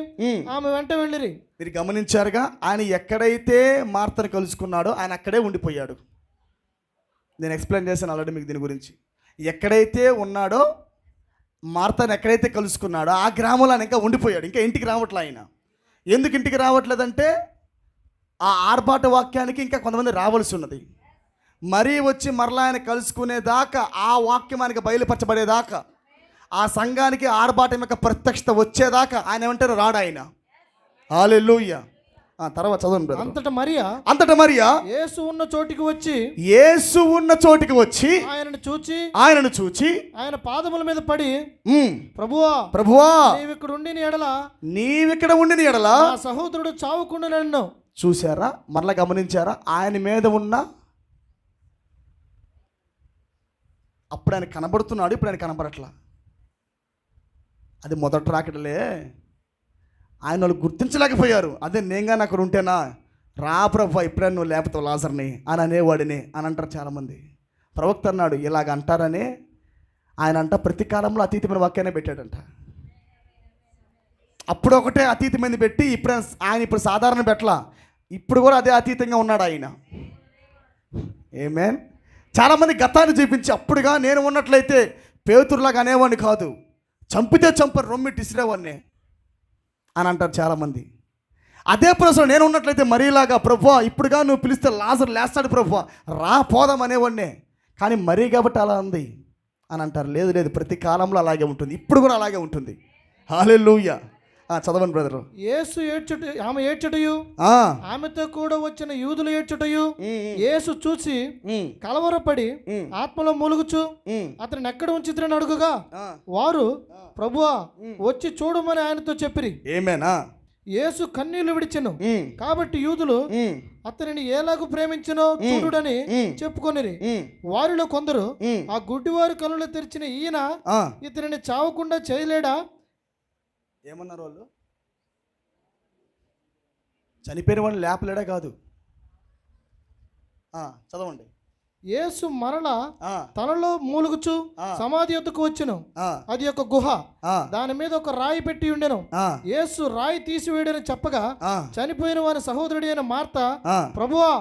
ఆమె వెంట వెళ్ళిరి. మీరు గమనించారుగా, ఆయన ఎక్కడైతే మార్తను కలుసుకున్నాడో ఆయన అక్కడే ఉండిపోయాడు. నేను ఎక్స్ప్లెయిన్ చేశాను ఆల్రెడీ మీకు దీని గురించి. ఎక్కడైతే ఉన్నాడో, మార్తను ఎక్కడైతే కలుసుకున్నాడో ఆ గ్రామంలో ఆయన ఇంకా ఉండిపోయాడు. ఇంకా ఇంటికి రావట్లే ఆయన. ఎందుకు ఇంటికి రావట్లేదంటే ఆ ఆర్భాట వాక్యానికి ఇంకా కొంతమంది రావాల్సి ఉన్నది. మరీ వచ్చి మరలా ఆయన కలుసుకునేదాకా, ఆ వాక్యం ఆయనకి బయలుపరచబడేదాకా, ఆ సంఘానికి ఆర్భాటం యొక్క ప్రత్యక్షత వచ్చేదాకా ఆయన ఏమంటారు? రాడు ఆయన. హల్లెలూయా. తర్వాత చదవండి బ్రదర్. అంతటా మరియా యేసు ఉన్న చోటికి వచ్చి ఆయనను చూచి ఆయన పాదముల మీద పడి, ప్రభువా నీవిక్కడ ఉండిన ఎడల నా సహోదరుడు చావకుండా నన్ను. చూసారా? మరలా గమనించారా? ఆయన మీద ఉన్న, అప్పుడు ఆయన కనబడుతున్నాడు, ఇప్పుడు ఆయన కనబడట్లా. అది మొదట రాకడలే. ఆయన వాళ్ళు గుర్తించలేకపోయారు. అదే నేనుగా అక్కడ ఉంటేనా, రా ప్రభు ఇప్పుడైనా నువ్వు లేకపోతావు లాజర్ని అని అనేవాడిని అని అంటారు చాలామంది. ప్రవక్త అన్నాడు ఇలాగ అంటారని. ఆయన అంట ప్రతి కాలంలో అతీతమైన వాక్యాన్ని పెట్టాడంట. అప్పుడు ఒకటే అతీతమైంది పెట్టి ఇప్పుడు సాధారణ పెట్టలా. ఇప్పుడు కూడా అదే అతీతంగా ఉన్నాడు ఆయన. ఆమేన్. చాలామంది గతాన్ని చూపించి అప్పుడుగా నేను ఉన్నట్లయితే పేతురులాగా అనేవాడిని కాదు, చంపితే చంపరు, రొమ్మిటి ఇసిరేవాడిని అని అంటారు చాలామంది. అదే ప్రశ్న నేను ఉన్నట్లయితే మరీలాగా ప్రభువా ఇప్పుడుగా నువ్వు పిలిస్తే లాజరు లేస్తాడు ప్రభువా, రా పోదాం అనేవాడినే. కానీ మరీ కాబట్టి అలా ఉంది అని అంటారు. లేదు, ప్రతి కాలంలో అలాగే ఉంటుంది, ఇప్పుడు కూడా అలాగే ఉంటుంది. హల్లెలూయా. చదవండి బ్రదరు. ఆమె ఏడ్చుటయు ఆమెతో కూడా వచ్చిన యూదులు ఏడ్చుటయు యేసు చూసి కలవరపడి ఆత్మలో మూలుగుచు అతను ఎక్కడ ఉంచిద్రని అడుగుగా వారు ప్రభువా వచ్చి చూడమని ఆయనతో చెప్పిరి. ఏమేనా? యేసు కన్నీళ్లు విడిచెను. కాబట్టి యూదులు అతనిని ఎలాగూ ప్రేమించనో చూడుడని చెప్పుకొనిరి. వారిలో కొందరు ఆ గుడ్డివారు కనులు తెరిచిన ఈయన ఇతనిని చావకుండా చేయలేడా? ఏమన్నారు వాళ్ళు? చనిపోయిన వాళ్ళు లేపలేడా? కాదు. చదవండి. యేసు మరలా తనలో మూలుగుచు సమాధి యొద్దకు వచ్చెను. అది ఒక గుహ, దాని మీద ఒక రాయి పెట్టి ఉండెను. యేసు రాయి తీసివేయడని చెప్పగా చనిపోయిన వారి సహోదరుడి అయిన మార్త, ప్రభువా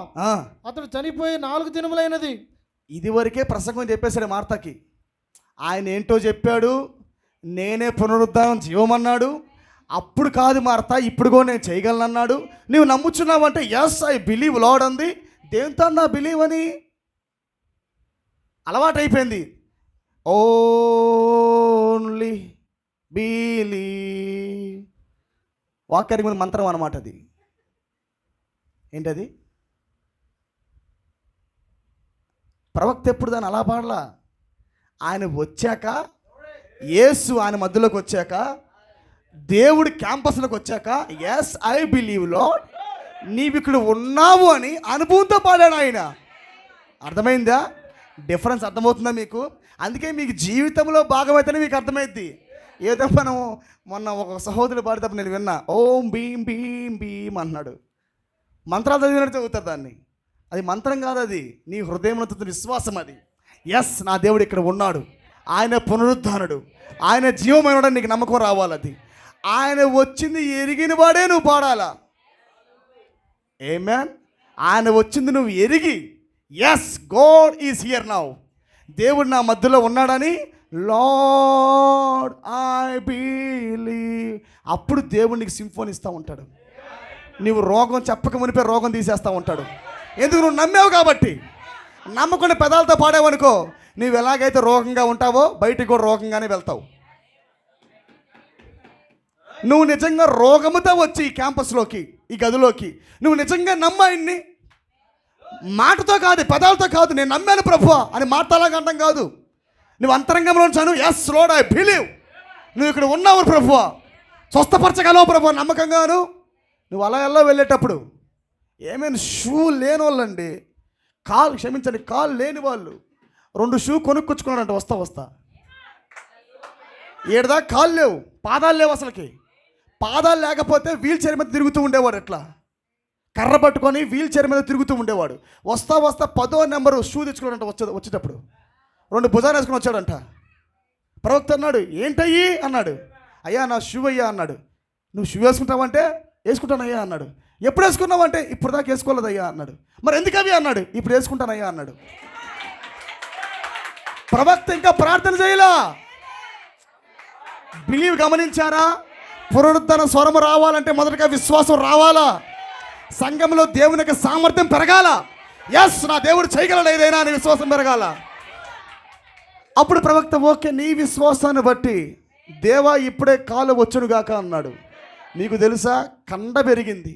అతడు చనిపోయి 4 దినములైనది. ఇది వరకే ప్రసంగం చెప్పేశాడు మార్తకి. ఆయన ఏంటో చెప్పాడు, నేనే పునరుద్ధానం జీవమన్నాడు. అప్పుడు కాదు మార్త, ఇప్పుడు కూడా నేను చేయగలను అన్నాడు. నువ్వు నమ్ముచున్నావు అంటే ఎస్ ఐ బిలీవ్ లార్డ్ అంది. దేంతో నా బిలీవ్ అని అలవాటైపోయింది. ఓన్లీ బిలీవ్ వాక్యానికి ముందు మంత్రం అన్నమాట. అది ఏంటది? ప్రవక్త ఎప్పుడు దాన్ని అలా పాడలా. ఆయన వచ్చాక, యేసు ఆయన మధ్యలోకి వచ్చాక, దేవుడి క్యాంపస్లోకి వచ్చాక ఎస్ ఐ బిలీవ్ లార్డ్ నీవు ఇక్కడ ఉన్నావు అని అనుభవంతో పాడాడు ఆయన. అర్థమైందా? డిఫరెన్స్ అర్థమవుతుందా మీకు? అందుకే మీకు జీవితంలో భాగమైతేనే మీకు అర్థమైద్ది. ఏదో మనం మొన్న ఒక సహోదరుడు పాడేటప్పుడు నేను విన్నా, ఓం భీం భీం భీం అన్నాడు. మంత్రాలు చదివినట్టు చదువుతారు దాన్ని. అది మంత్రం కాదు, అది నీ హృదయంలో విశ్వాసం. అది ఎస్, నా దేవుడు ఇక్కడ ఉన్నాడు, ఆయన పునరుద్ధానుడు, ఆయన జీవమైనడు, నీకు నమ్మకం రావాలి. అది ఆయన వచ్చింది ఎరిగిన వాడే నువ్వు పాడాలా. ఆమేన్. ఆయన వచ్చింది నువ్వు ఎరిగి, yes God is here now, దేవుడు నా మధ్యలో ఉన్నాడని, లార్డ్ ఐ బిలీవ్, అప్పుడు దేవుడు నీకు సింఫోనీ ఇస్తూ ఉంటాడు. నువ్వు రోగం చెప్పక మునిపే రోగం తీసేస్తూ ఉంటాడు. ఎందుకు? నువ్వు నమ్మావు కాబట్టి. నమ్మకుండా పెదాలతో పాడావనుకో, నువ్వు ఎలాగైతే రోగంగా ఉంటావో బయటికి కూడా రోగంగానే వెళ్తావు. నువ్వు నిజంగా రోగముతో వచ్చి ఈ క్యాంపస్లోకి, ఈ గదిలోకి నువ్వు నిజంగా నమ్మాయిన్ని, మాటతో కాదు, పెదాలతో కాదు, నేను నమ్మాను ప్రభువా అని మాట్లాడలాగా అంటాం కాదు, నువ్వు అంతరంగంలో ఉంచాను, ఎస్ లార్డ్ ఐ బిలీవ్, నువ్వు ఇక్కడ ఉన్నావు ప్రభువా, స్వస్థపరచగలవు ప్రభువా నమ్మకంగాను. నువ్వు అలా ఎలా వెళ్ళేటప్పుడు ఏమైనా షూ లేని వాళ్ళండి, కాలు లేని వాళ్ళు 2 షూ కొనుక్కొచ్చుకున్నాడంట వస్తా ఏడదా కాళ్ళు లేవు, పాదాలు లేవు. అసలుకి పాదాలు లేకపోతే వీల్ చైర్ మీద తిరుగుతూ ఉండేవాడు, ఎట్లా కర్ర పట్టుకొని వీల్ చైర్ మీద తిరుగుతూ ఉండేవాడు. వస్తా 10వ నెంబరు షూ తెచ్చుకున్నాడంట. వచ్చేటప్పుడు 2 భుజాలు వేసుకుని వచ్చాడంట. ప్రవక్త అన్నాడు, ఏంటయ్యి అన్నాడు. అయ్యా నా షూ అయ్యా అన్నాడు. నువ్వు షూ వేసుకుంటావంటే వేసుకుంటానయ్యా అన్నాడు. ఎప్పుడు వేసుకున్నావంటే ఇప్పుడు దాకా వేసుకోలేదయ్యా అన్నాడు. మరి ఎందుకు అవి అన్నాడు. ఇప్పుడు వేసుకుంటానయ్యా అన్నాడు. ప్రవక్త ఇంకా ప్రార్థన చేయలా. బిలీవ్. గమనించారా? పునరుద్ధరణ స్వరం రావాలంటే మొదటగా విశ్వాసం రావాలా. సంఘంలో దేవునికి సామర్థ్యం పెరగాల. ఎస్, నా దేవుడు చేయగలడు ఏదైనా అని విశ్వాసం పెరగాల. అప్పుడు ప్రవక్త ఓకే, నీ విశ్వాసాన్ని బట్టి దేవా ఇప్పుడే కాలు వచ్చునుగాక అన్నాడు. మీకు తెలుసా, కండ పెరిగింది,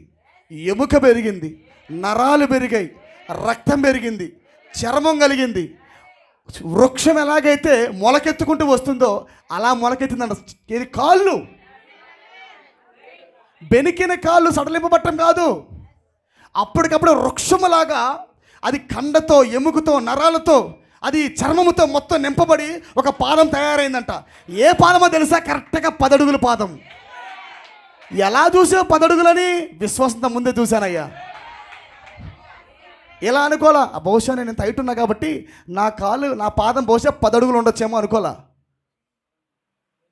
ఎముక పెరిగింది, నరాలు పెరిగాయి, రక్తం పెరిగింది, చర్మం కలిగింది. వృక్షం ఎలాగైతే మొలకెత్తుకుంటూ వస్తుందో అలా మొలకెత్తిందంట. ఇది కాళ్ళు, బెనికిన కాళ్ళు సడలింపబట్టం కాదు, అప్పటికప్పుడు వృక్షములాగా అది కండతో, ఎముకతో, నరాలతో, అది చర్మముతో మొత్తం నింపబడి ఒక పాదం తయారైందంట. ఏ పాదమో తెలుసా? కరెక్ట్గా 10 అడుగుల పాదం. ఎలా చూసావు 10 అడుగులని? విశ్వాసంతో ముందే చూశానయ్యా. ఎలా అనుకోలా, బహుశా నేను ఇంత హైట్ ఉన్నా కాబట్టి నా పాదం బహుశా 10 అడుగులు ఉండొచ్చేమో అనుకోలా.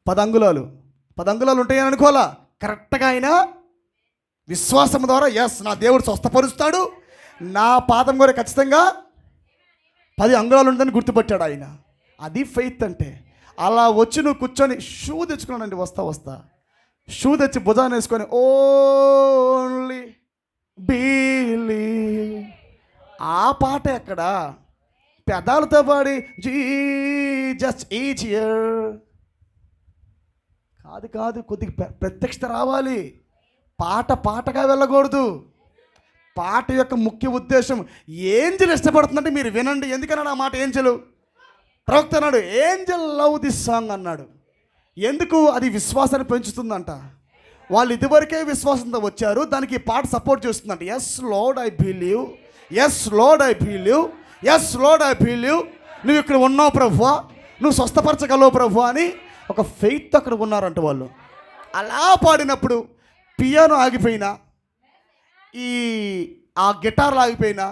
10 అంగుళాలు ఉంటాయని అనుకోలా. కరెక్ట్గా ఆయన విశ్వాసం ద్వారా ఎస్, నా దేవుడు స్వస్థపరుస్తాడు, నా పాదం కూడా ఖచ్చితంగా 10 అంగుళాలు ఉంటుందని గుర్తుపట్టాడు ఆయన. అది ఫెయిత్ అంటే. అలా వచ్చి నువ్వు కూర్చొని షూ తెచ్చుకున్నానండి. వస్తా షూ తెచ్చి భుజాన్ని వేసుకొని ఓన్లీ బిలీవ్, ఆ పాట ఎక్కడ? పెదాలతో పాడి జీసస్ ఈజ్ హియర్ కాదు, కొద్దిగా ప్రత్యక్షత రావాలి. పాటగా వెళ్ళకూడదు. పాట యొక్క ముఖ్య ఉద్దేశం, ఏంజల్ ఇష్టపడుతుందంటే మీరు వినండి. ఎందుకన్నాడు ఆ మాట? ఏంజలు ప్రవక్త అన్నాడు, ఏంజల్ లవ్ దిస్ సాంగ్ అన్నాడు. ఎందుకు? అది విశ్వాసాన్ని పెంచుతుందంట. వాళ్ళు ఇదివరకే విశ్వాసంతో వచ్చారు, దానికి పాట సపోర్ట్ చేస్తుందంట. Yes Lord I believe, yes Lord I believe, yes Lord I believe, నువ్వు ఇక్కడ ఉన్నావు ప్రభువా, నువ్వు స్వస్థపరచగలవు ప్రభువా అని ఒక ఫెయిత్ అక్కడ ఉన్నారంట వాళ్ళు. అలా పాడినప్పుడు పియానో ఆగిపోయినా, ఆ గిటార్లు ఆగిపోయినా,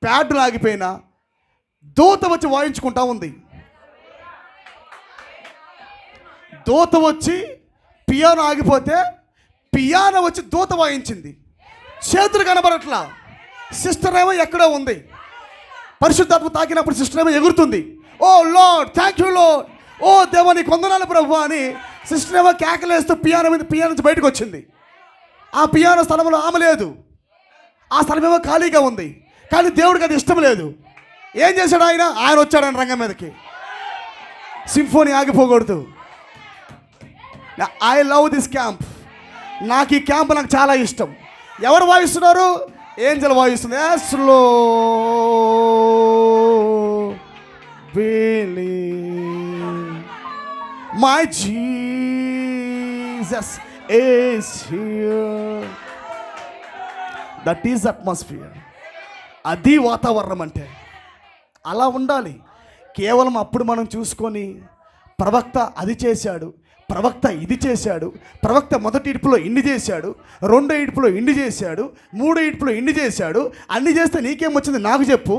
ప్యాడ్లు ఆగిపోయినా, దూత వచ్చి వాయించుకుంటా ఉంది. దూత వచ్చి పియానో ఆగిపోతే పియానో వచ్చి దూత వాయించింది. చేతులు కనబడట్లా. సిస్టర్ ఏమో ఎక్కడో ఉంది. పరిశుద్ధాత్మ తాకినప్పుడు సిస్టర్ ఏమో ఎగురుతుంది. ఓ లార్డ్, థ్యాంక్ యూ లార్డ్, ఓ దేవా నీకు వందనాలు ప్రభు అని సిస్టర్ ఏమో కేకలేస్తూ పియానో నుంచి బయటకు వచ్చింది. ఆ పియానో స్థలంలో ఆమె లేదు. ఆ స్థలం ఏమో ఖాళీగా ఉంది. కానీ దేవుడికి అది ఇష్టం లేదు. ఏం చేశాడు ఆయన వచ్చాడు ఆయన రంగం మీదకి. సింఫోనీ ఆగిపోకూడదు. I love this camp. నాకు ఈ క్యాంప్ నాకు చాలా ఇష్టం. ఎవరు వాయిస్తున్నారు? ఏంజల్ వాయిస్తుంది. Slow my Jesus is here. That is atmosphere. అది వాతావరణం అంటే. అలా ఉండాలి. కేవలం అప్పుడు మనం చూసుకొని ప్రవక్త అది చేశాడు, ప్రవక్త ఇది చేశాడు, ప్రవక్త మొదటి ఇడుపులో ఇన్ని చేశాడు, రెండో ఇడుపులో ఇన్ని చేశాడు, మూడో ఇడుపులో ఇన్ని చేశాడు, అన్ని చేస్తే నీకేమొచ్చింది నాకు చెప్పు.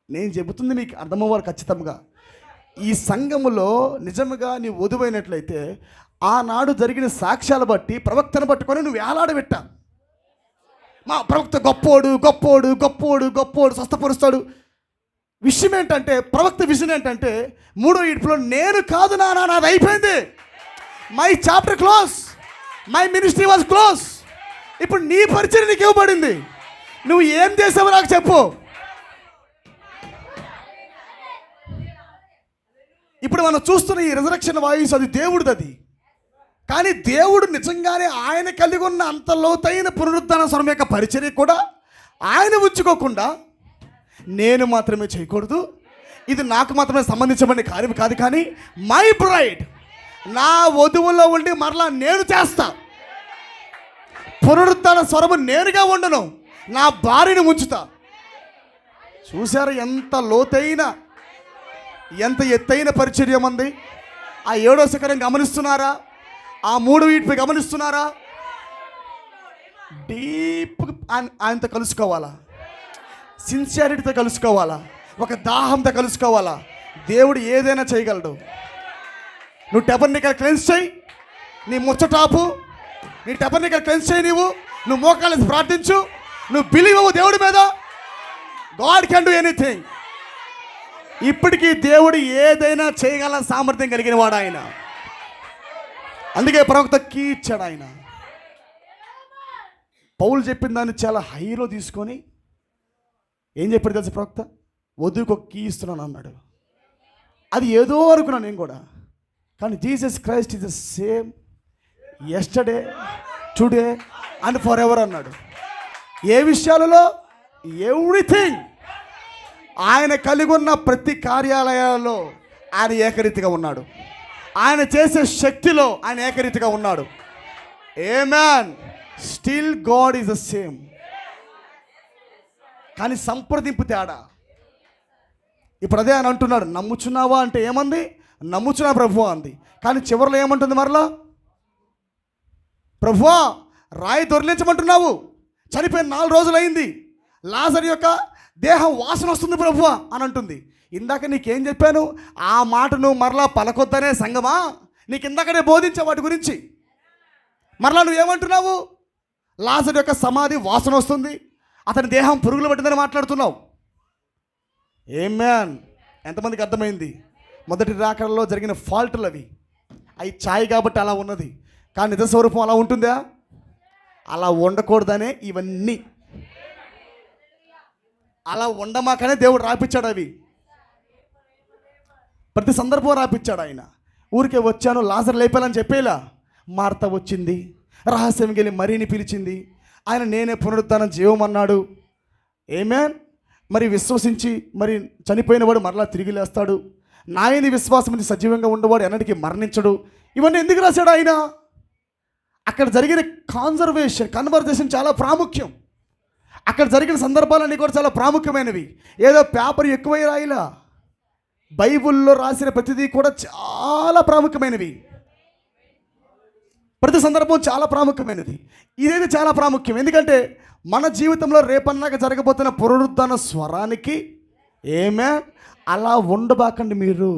నేను చెబుతుంది మీకు అర్థమవ్వాలి ఖచ్చితంగా. ఈ సంఘములో నిజముగా నీ వధువైనట్లయితే ఆనాడు జరిగిన సాక్ష్యాలు బట్టి ప్రవక్తను పట్టుకొని నువ్వు వేలాడబెట్టా. మా ప్రవక్త గొప్పోడు గొప్పోడు గొప్పోడు గొప్పోడు స్వస్థపరుస్తాడు. విషయం ఏంటంటే, ప్రవక్త విషయం ఏంటంటే, మూడో ఇడుపులో నేను కాదు నాది అయిపోయింది, my chapter close, my ministry was close. ఇప్పుడు నీ పరిచయం నీకు ఇవ్వబడింది, నువ్వు ఏం చేసావో నాకు చెప్పు. ఇప్పుడు మనం చూస్తున్న ఈ రిజరక్షన్ వాయిస్ అది దేవుడిది. అది కానీ దేవుడు నిజంగానే ఆయన కలిగి ఉన్న అంత లోతైన పునరుద్ధాన స్వరం యొక్క పరిచర్య కూడా ఆయన ఉంచుకోకుండా నేను మాత్రమే చేయకూడదు, ఇది నాకు మాత్రమే సంబంధించబడిన కార్యం కాదు, కానీ మై బ్రైడ్, నా వధువులో ఉండి మరలా నేను చేస్తా. పునరుద్ధాన స్వరము నేనుగా ఉండను, నా భార్యను ఉంచుతా. చూశారు ఎంత లోతైన ఎంత ఎత్తైన పరిచర్యం ఉంది. ఆ 7వ శిఖరం గమనిస్తున్నారా? ఆ 3 వీటిపై గమనిస్తున్నారా? డీప్ ఆయనతో కలుసుకోవాలా, సిన్సియారిటీతో కలుసుకోవాలా, ఒక దాహంతో కలుసుకోవాలా. దేవుడు ఏదైనా చేయగలడు. నువ్వు టెబర్నికల్ క్లెన్స్ చేయి, నీ ముచ్చటాపు, నీ టెబర్నికల్ క్లెన్స్ చేయి, నువ్వు మోకాళ్ళేసి ప్రార్థించు, నువ్వు బిలీవ్ అవ్వు దేవుడి మీద. God can do anything. ఇప్పటికీ దేవుడు ఏదైనా చేయగల సామర్థ్యం కలిగిన వాడు ఆయన. అందుకే ప్రవక్త కీ ఇచ్చాడు ఆయన. పౌలు చెప్పిన దాన్ని చాలా హైలో తీసుకొని ఏం చెప్పాడు తెలుసు ప్రవక్త? వధువుకు ఒక కీ ఇస్తున్నాను అన్నాడు. అది ఏదో అనుకున్నాను నేను కూడా, కానీ Jesus Christ is the same yesterday today and for ever అన్నాడు. ఏ విషయాలలో? ఎవ్రీథింగ్. ఆయన కలిగి ఉన్న ప్రతి కార్యాలయాల్లో ఆయన ఏకరీతిగా ఉన్నాడు. ఆయన చేసే శక్తిలో ఆయన ఏకరీతిగా ఉన్నాడు. ఆమేన్. Still God is the same. కానీ సంప్రదింపు తేడా. ఇప్పుడు అదే ఆయన అంటున్నాడు, నమ్ముచున్నావా అంటే ఏమంది? నమ్ముచున్నా ప్రభువా అంది. కానీ చివరిలో ఏమంటుంది మరలా? ప్రభువా రాయి దొరిలించమంటున్నావు, చనిపోయిన 4 రోజులు అయింది, లాజరు యొక్క దేహం వాసన వస్తుంది ప్రభువా అని అంటుంది. ఇందాక నీకేం చెప్పాను? ఆ మాటను మరలా పలకొద్దనే సంగమా, నీకు ఇందాకనే బోధించే వాటి గురించి. మరలా నువ్వేమంటున్నావు? లాజరు యొక్క సమాధి వాసన వస్తుంది, అతని దేహం పురుగులు పట్టిందని మాట్లాడుతున్నావు. ఆమేన్. ఎంతమందికి అర్థమైంది? మొదటి రాకడలో జరిగిన ఫాల్టులు అవి ఛాయ్ కాబట్టి అలా ఉన్నది, కానీ నిజ స్వరూపం అలా ఉంటుందా? అలా ఉండకూడదనే ఇవన్నీ, అలా ఉండమాకనే దేవుడు రాపిచ్చాడు. అవి ప్రతి సందర్భం రాపిచ్చాడు ఆయన. ఊరికే వచ్చాను లాజరు లేపాలని చెప్పేలా. మార్త వచ్చింది, రహస్యం వెళ్ళి మరీని పిలిచింది. ఆయన నేనే పునరుద్ధానం జీవం అన్నాడు. ఆమేన్. మరి విశ్వసించి మరి చనిపోయిన వాడు మరలా తిరిగి లేస్తాడు. నాయని విశ్వాసం నుంచి సజీవంగా ఉండేవాడు ఎన్నటికీ మరణించడు. ఇవన్నీ ఎందుకు రాశాడు ఆయన? అక్కడ జరిగిన కన్వర్జేషన్ చాలా ప్రాముఖ్యం. అక్కడ జరిగిన సందర్భాలన్నీ కూడా చాలా ప్రాముఖ్యమైనవి. ఏదో పేపర్ ఎక్కువై రాయిలా, బైబిల్లో రాసిన ప్రతిదీ కూడా చాలా ప్రాముఖ్యమైనవి. ప్రతి సందర్భం చాలా ప్రాముఖ్యమైనది. ఇదేది చాలా ప్రాముఖ్యం. ఎందుకంటే మన జీవితంలో రేపన్నాక జరగబోతున్న పునరుద్ధాన స్వరానికి అలా ఉండబాకండి. మీరు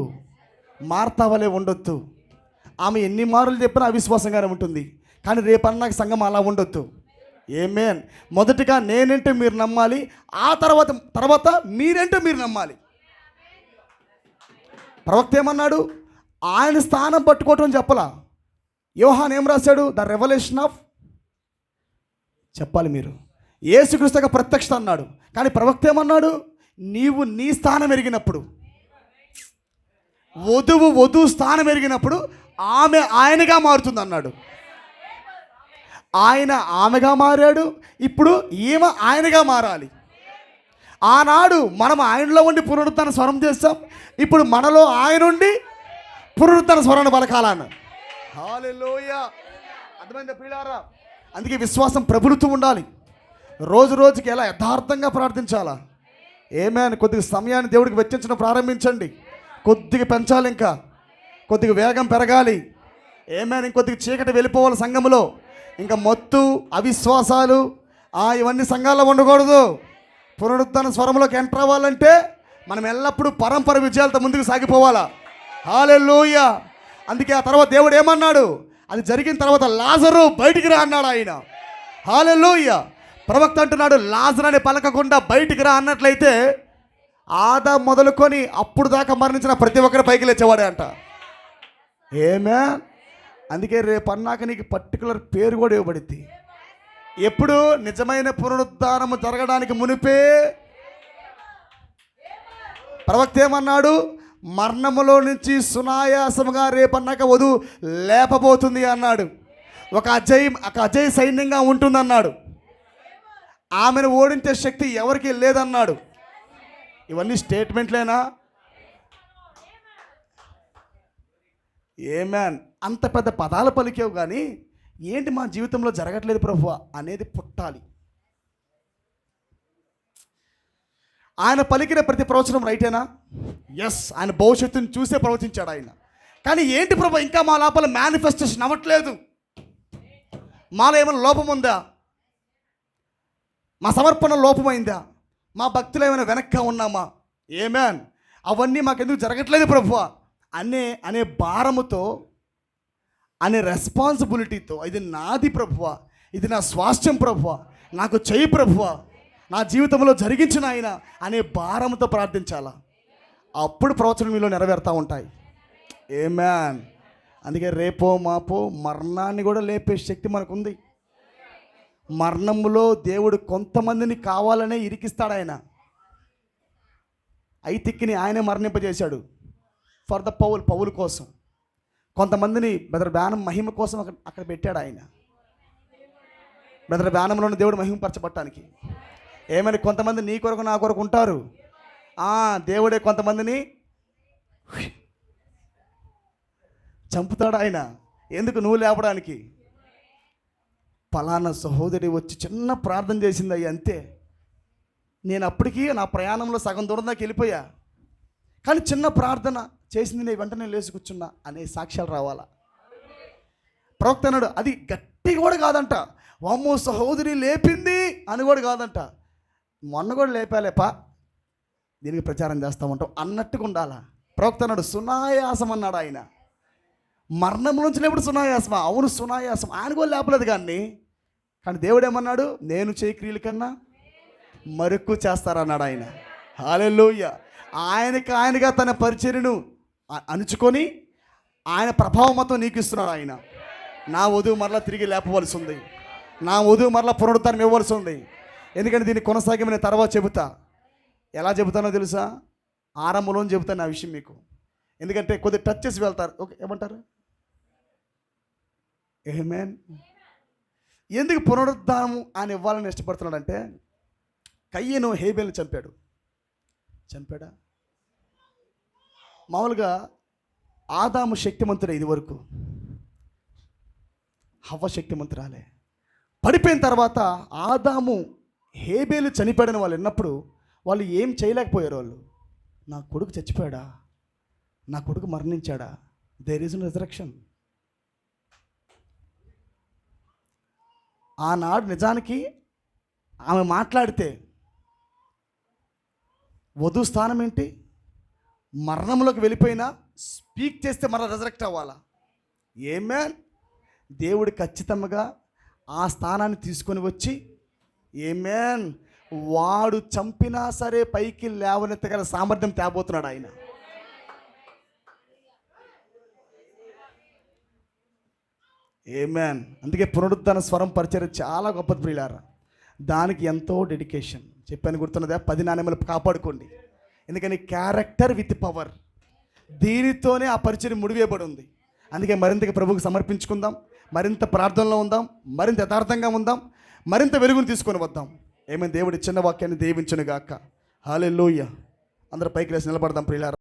మార్తా వలె ఉండొద్దు. ఆమె ఎన్ని మార్లు చెప్పినా అవిశ్వాసంగానే ఉంటుంది, కానీ రేపన్నాక సంఘం అలా ఉండొద్దు. ఆమేన్. మొదటిగా నేనంటే మీరు నమ్మాలి, ఆ తర్వాత మీరంటే మీరు నమ్మాలి. ప్రవక్త ఏమన్నాడు? ఆయన స్థానం పట్టుకోవటం చెప్పలా. యోహాన్ ఏం రాశాడు? ద రెవల్యూషన్ ఆఫ్ చెప్పాలి మీరు. యేసుక్రీస్తుగా ప్రత్యక్షత అన్నాడు, కానీ ప్రవక్త ఏమన్నాడు? నీవు నీ స్థానం ఎరిగినప్పుడు, వధువు స్థానం ఎరిగినప్పుడు ఆమె ఆయనగా మారుతుంది అన్నాడు. ఆయన ఆమెగా మారాడు, ఇప్పుడు ఈమె ఆయనగా మారాలి. ఆనాడు మనం ఆయనలో ఉండి పునరుద్ధాన స్వరం చేస్తాం, ఇప్పుడు మనలో ఆయన ఉండి పునరుద్ధాన స్వరాన్ని పలకాలన్న. హల్లెలూయా. అర్థమైందా ప్రియులారా? అందుకే విశ్వాసం ప్రబలుతూ ఉండాలి. రోజు రోజుకి ఎలా యథార్థంగా ప్రార్థించాలా. ఆమేన్. కొద్దిగా సమయాన్ని దేవుడికి వెచ్చించడం ప్రారంభించండి. కొద్దిగా పెంచాలి, ఇంకా కొద్దిగా వేగం పెరగాలి. ఏమైనా ఇంకొద్దిగా చీకటి వెళ్ళిపోవాలి సంఘములో. ఇంకా మత్తు, అవిశ్వాసాలు ఇవన్నీ సంఘాల్లో ఉండకూడదు. పునరుద్ధరణ స్వరంలోకి ఎంటర్ అవ్వాలంటే మనం ఎల్లప్పుడూ పరంపర విజయాలతో ముందుకు సాగిపోవాలా. హల్లెలూయా. అందుకే ఆ తర్వాత దేవుడు ఏమన్నాడు, అది జరిగిన తర్వాత లాజరు బయటికి రా అన్నాడు ఆయన. హల్లెలూయా. ప్రవక్త అంటున్నాడు, లాజరు అని పలకకుండా బయటికి రా అన్నట్లయితే ఆదాం మొదలుకొని అప్పుడు దాకా మరణించిన ప్రతి ఒక్కరి పైకి లేచేవాడే అంట. ఏమే, అందుకే రేపు అన్నాక నీకు పర్టికులర్ పేరు కూడా ఇవ్వబడింది. ఎప్పుడు? నిజమైన పునరుద్ధానము జరగడానికి మునిపే. ప్రవక్త ఏమన్నాడు, మరణములో నుంచి సునాయాసముగా రేపన్నాక వధువు లేపబోతుంది అన్నాడు. ఒక అజయ్ సైన్యంగా ఉంటుందన్నాడు. ఆమెను ఓడించే శక్తి ఎవరికి లేదన్నాడు. ఇవన్నీ స్టేట్మెంట్లేనా? ఏమేన్, అంత పెద్ద పదాలు పలికేవు కానీ ఏంటి మా జీవితంలో జరగట్లేదు ప్రభువా అనేది పుట్టాలి. ఆయన పలికిన ప్రతి ప్రవచనం రైటేనా? ఎస్, ఆయన భవిష్యత్తుని చూసే ప్రవచించాడు ఆయన. కానీ ఏంటి ప్రభు ఇంకా మా లోపల మేనిఫెస్టేషన్ అవ్వట్లేదు? మాలో ఏమైనా లోపం ఉందా? మా సమర్పణ లోపమైందా? మా భక్తులు ఏమైనా వెనక్గా ఉన్నామా? ఏమేన్, అవన్నీ మాకెందుకు జరగట్లేదు ప్రభువా అనే భారముతో, అనే రెస్పాన్సిబిలిటీతో, ఇది నాది ప్రభువా, ఇది నా స్వాస్థ్యం ప్రభువా, నాకు చెయ్యి ప్రభువా, నా జీవితంలో జరిగించిన ఆయన అనే భారంతో ప్రార్థించాలా. అప్పుడు ప్రవచనం మీలో నెరవేరుతూ ఉంటాయి. ఏమేన్. అందుకే రేపో మాపో మరణాన్ని కూడా లేపే శక్తి మనకుంది. మరణములో దేవుడు కొంతమందిని కావాలనే ఇరికిస్తాడు ఆయన. ఐతిక్కిని ఆయనే మరణింపజేశాడు ఫర్ ద పౌలు కోసం. కొంతమందిని బ్రదర్ బ్యానం మహిమ కోసం అక్కడ పెట్టాడు ఆయన. బ్రదర్ బ్యానంలోని దేవుడు మహిమపరచబట్టానికి. ఏమని కొంతమంది నీ కొరకు నా కొరకు ఉంటారు. దేవుడే కొంతమందిని చంపుతాడు ఆయన. ఎందుకు? నువ్వు లేపడానికి. ఫలానా సహోదరి వచ్చి చిన్న ప్రార్థన చేసింది అయ్యి, అంతే. నేను అప్పటికీ నా ప్రయాణంలో సగం దూరం దాకా వెళ్ళిపోయా, కానీ చిన్న ప్రార్థన చేసింది, నేను వెంటనే లేచి కూర్చున్నా అనే సాక్ష్యాలు రావాలా. ప్రవక్త అన్నాడు, అది గట్టిగా కూడా కాదంట, వామ్మో సహోదరి లేపింది అని కూడా కాదంట, మొన్న కూడా లేపాలేపా దీనికి ప్రచారం చేస్తామంటాం అన్నట్టుగా ఉండాలా. ప్రవక్త అన్నాడు సునాయాసం అన్నాడు ఆయన. మరణం నుంచి లేపుడు సునాయాసమా? అవును సునాయాసం. ఆయన కూడా లేపలేదు కానీ దేవుడు ఏమన్నాడు, నేను చేయి క్రియల కన్నా మరెక్కువ చేస్తారన్నాడు ఆయన. హల్లెలూయా. ఆయనగా తన పరిచర్యను అణుచుకొని ఆయన ప్రభావం మొత్తం నీకు ఇస్తున్నాడు ఆయన. నా వధువు మరలా తిరిగి లేపవలసి ఉంది, నా వధువు మరలా పునరుద్ధరణ ఇవ్వవలసి ఉంది. ఎందుకంటే దీన్ని కొనసాగమని తర్వాత చెబుతా. ఎలా చెబుతానో తెలుసా? ఆరంభంలో చెబుతాను ఆ విషయం మీకు. ఎందుకంటే కొద్దిగా టచ్ చేసి వెళ్తారు. ఓకే, ఏమంటారు? ఆమేన్. ఎందుకు పునరుద్ధానము ఆయన ఇవ్వాలని ఇష్టపడుతున్నాడంటే, కయ్యను హేబేలు చంపాడా? మామూలుగా ఆదాము శక్తిమంతుడే ఇది వరకు, హవ్వ శక్తిమంతురాలే. పడిపోయిన తర్వాత ఆదాము హేబేలు చనిపోయాడని వాళ్ళు విన్నప్పుడు వాళ్ళు ఏం చేయలేకపోయారు. వాళ్ళు, నా కొడుకు చచ్చిపోయాడా, నా కొడుకు మరణించాడా, దేర్ ఈజ్ రిజరెక్షన్. ఆనాడు నిజానికి ఆమె మాట్లాడితే వధు స్థానం ఏంటి? మరణంలోకి వెళ్ళిపోయినా స్పీక్ చేస్తే మరలా రిజరెక్ట్ అవ్వాలా. ఏమేన్. దేవుడు ఖచ్చితంగా ఆ స్థానాన్ని తీసుకొని వచ్చి, ఏమేన్, వాడు చంపినా సరే పైకి లేవనెత్తగల సామర్థ్యం తేబోతున్నాడు ఆయన. ఆమేన్. అందుకే పునరుద్ధరణ స్వరం పరిచర్య చాలా గొప్పది ప్రియులారా. దానికి ఎంతో డెడికేషన్. చెప్పాను, గుర్తున్నదా? 10 నాణెములు కాపాడుకోండి. ఎందుకని క్యారెక్టర్ విత్ పవర్, దీనితోనే ఆ పరిచర్య ముడివేయబడి ఉంది. అందుకే మరింతగా ప్రభువుకు సమర్పించుకుందాం, మరింత ప్రార్థనలో ఉందాం, మరింత యథార్థంగా ఉందాం, మరింత వెలుగును తీసుకొని వద్దాం. ఏమైనా దేవుడి చిన్న వాక్యాన్ని దీవించును గాక. హల్లెలూయా. అందరూ పైకి లేచి నిలబడదాం ప్రియులారా.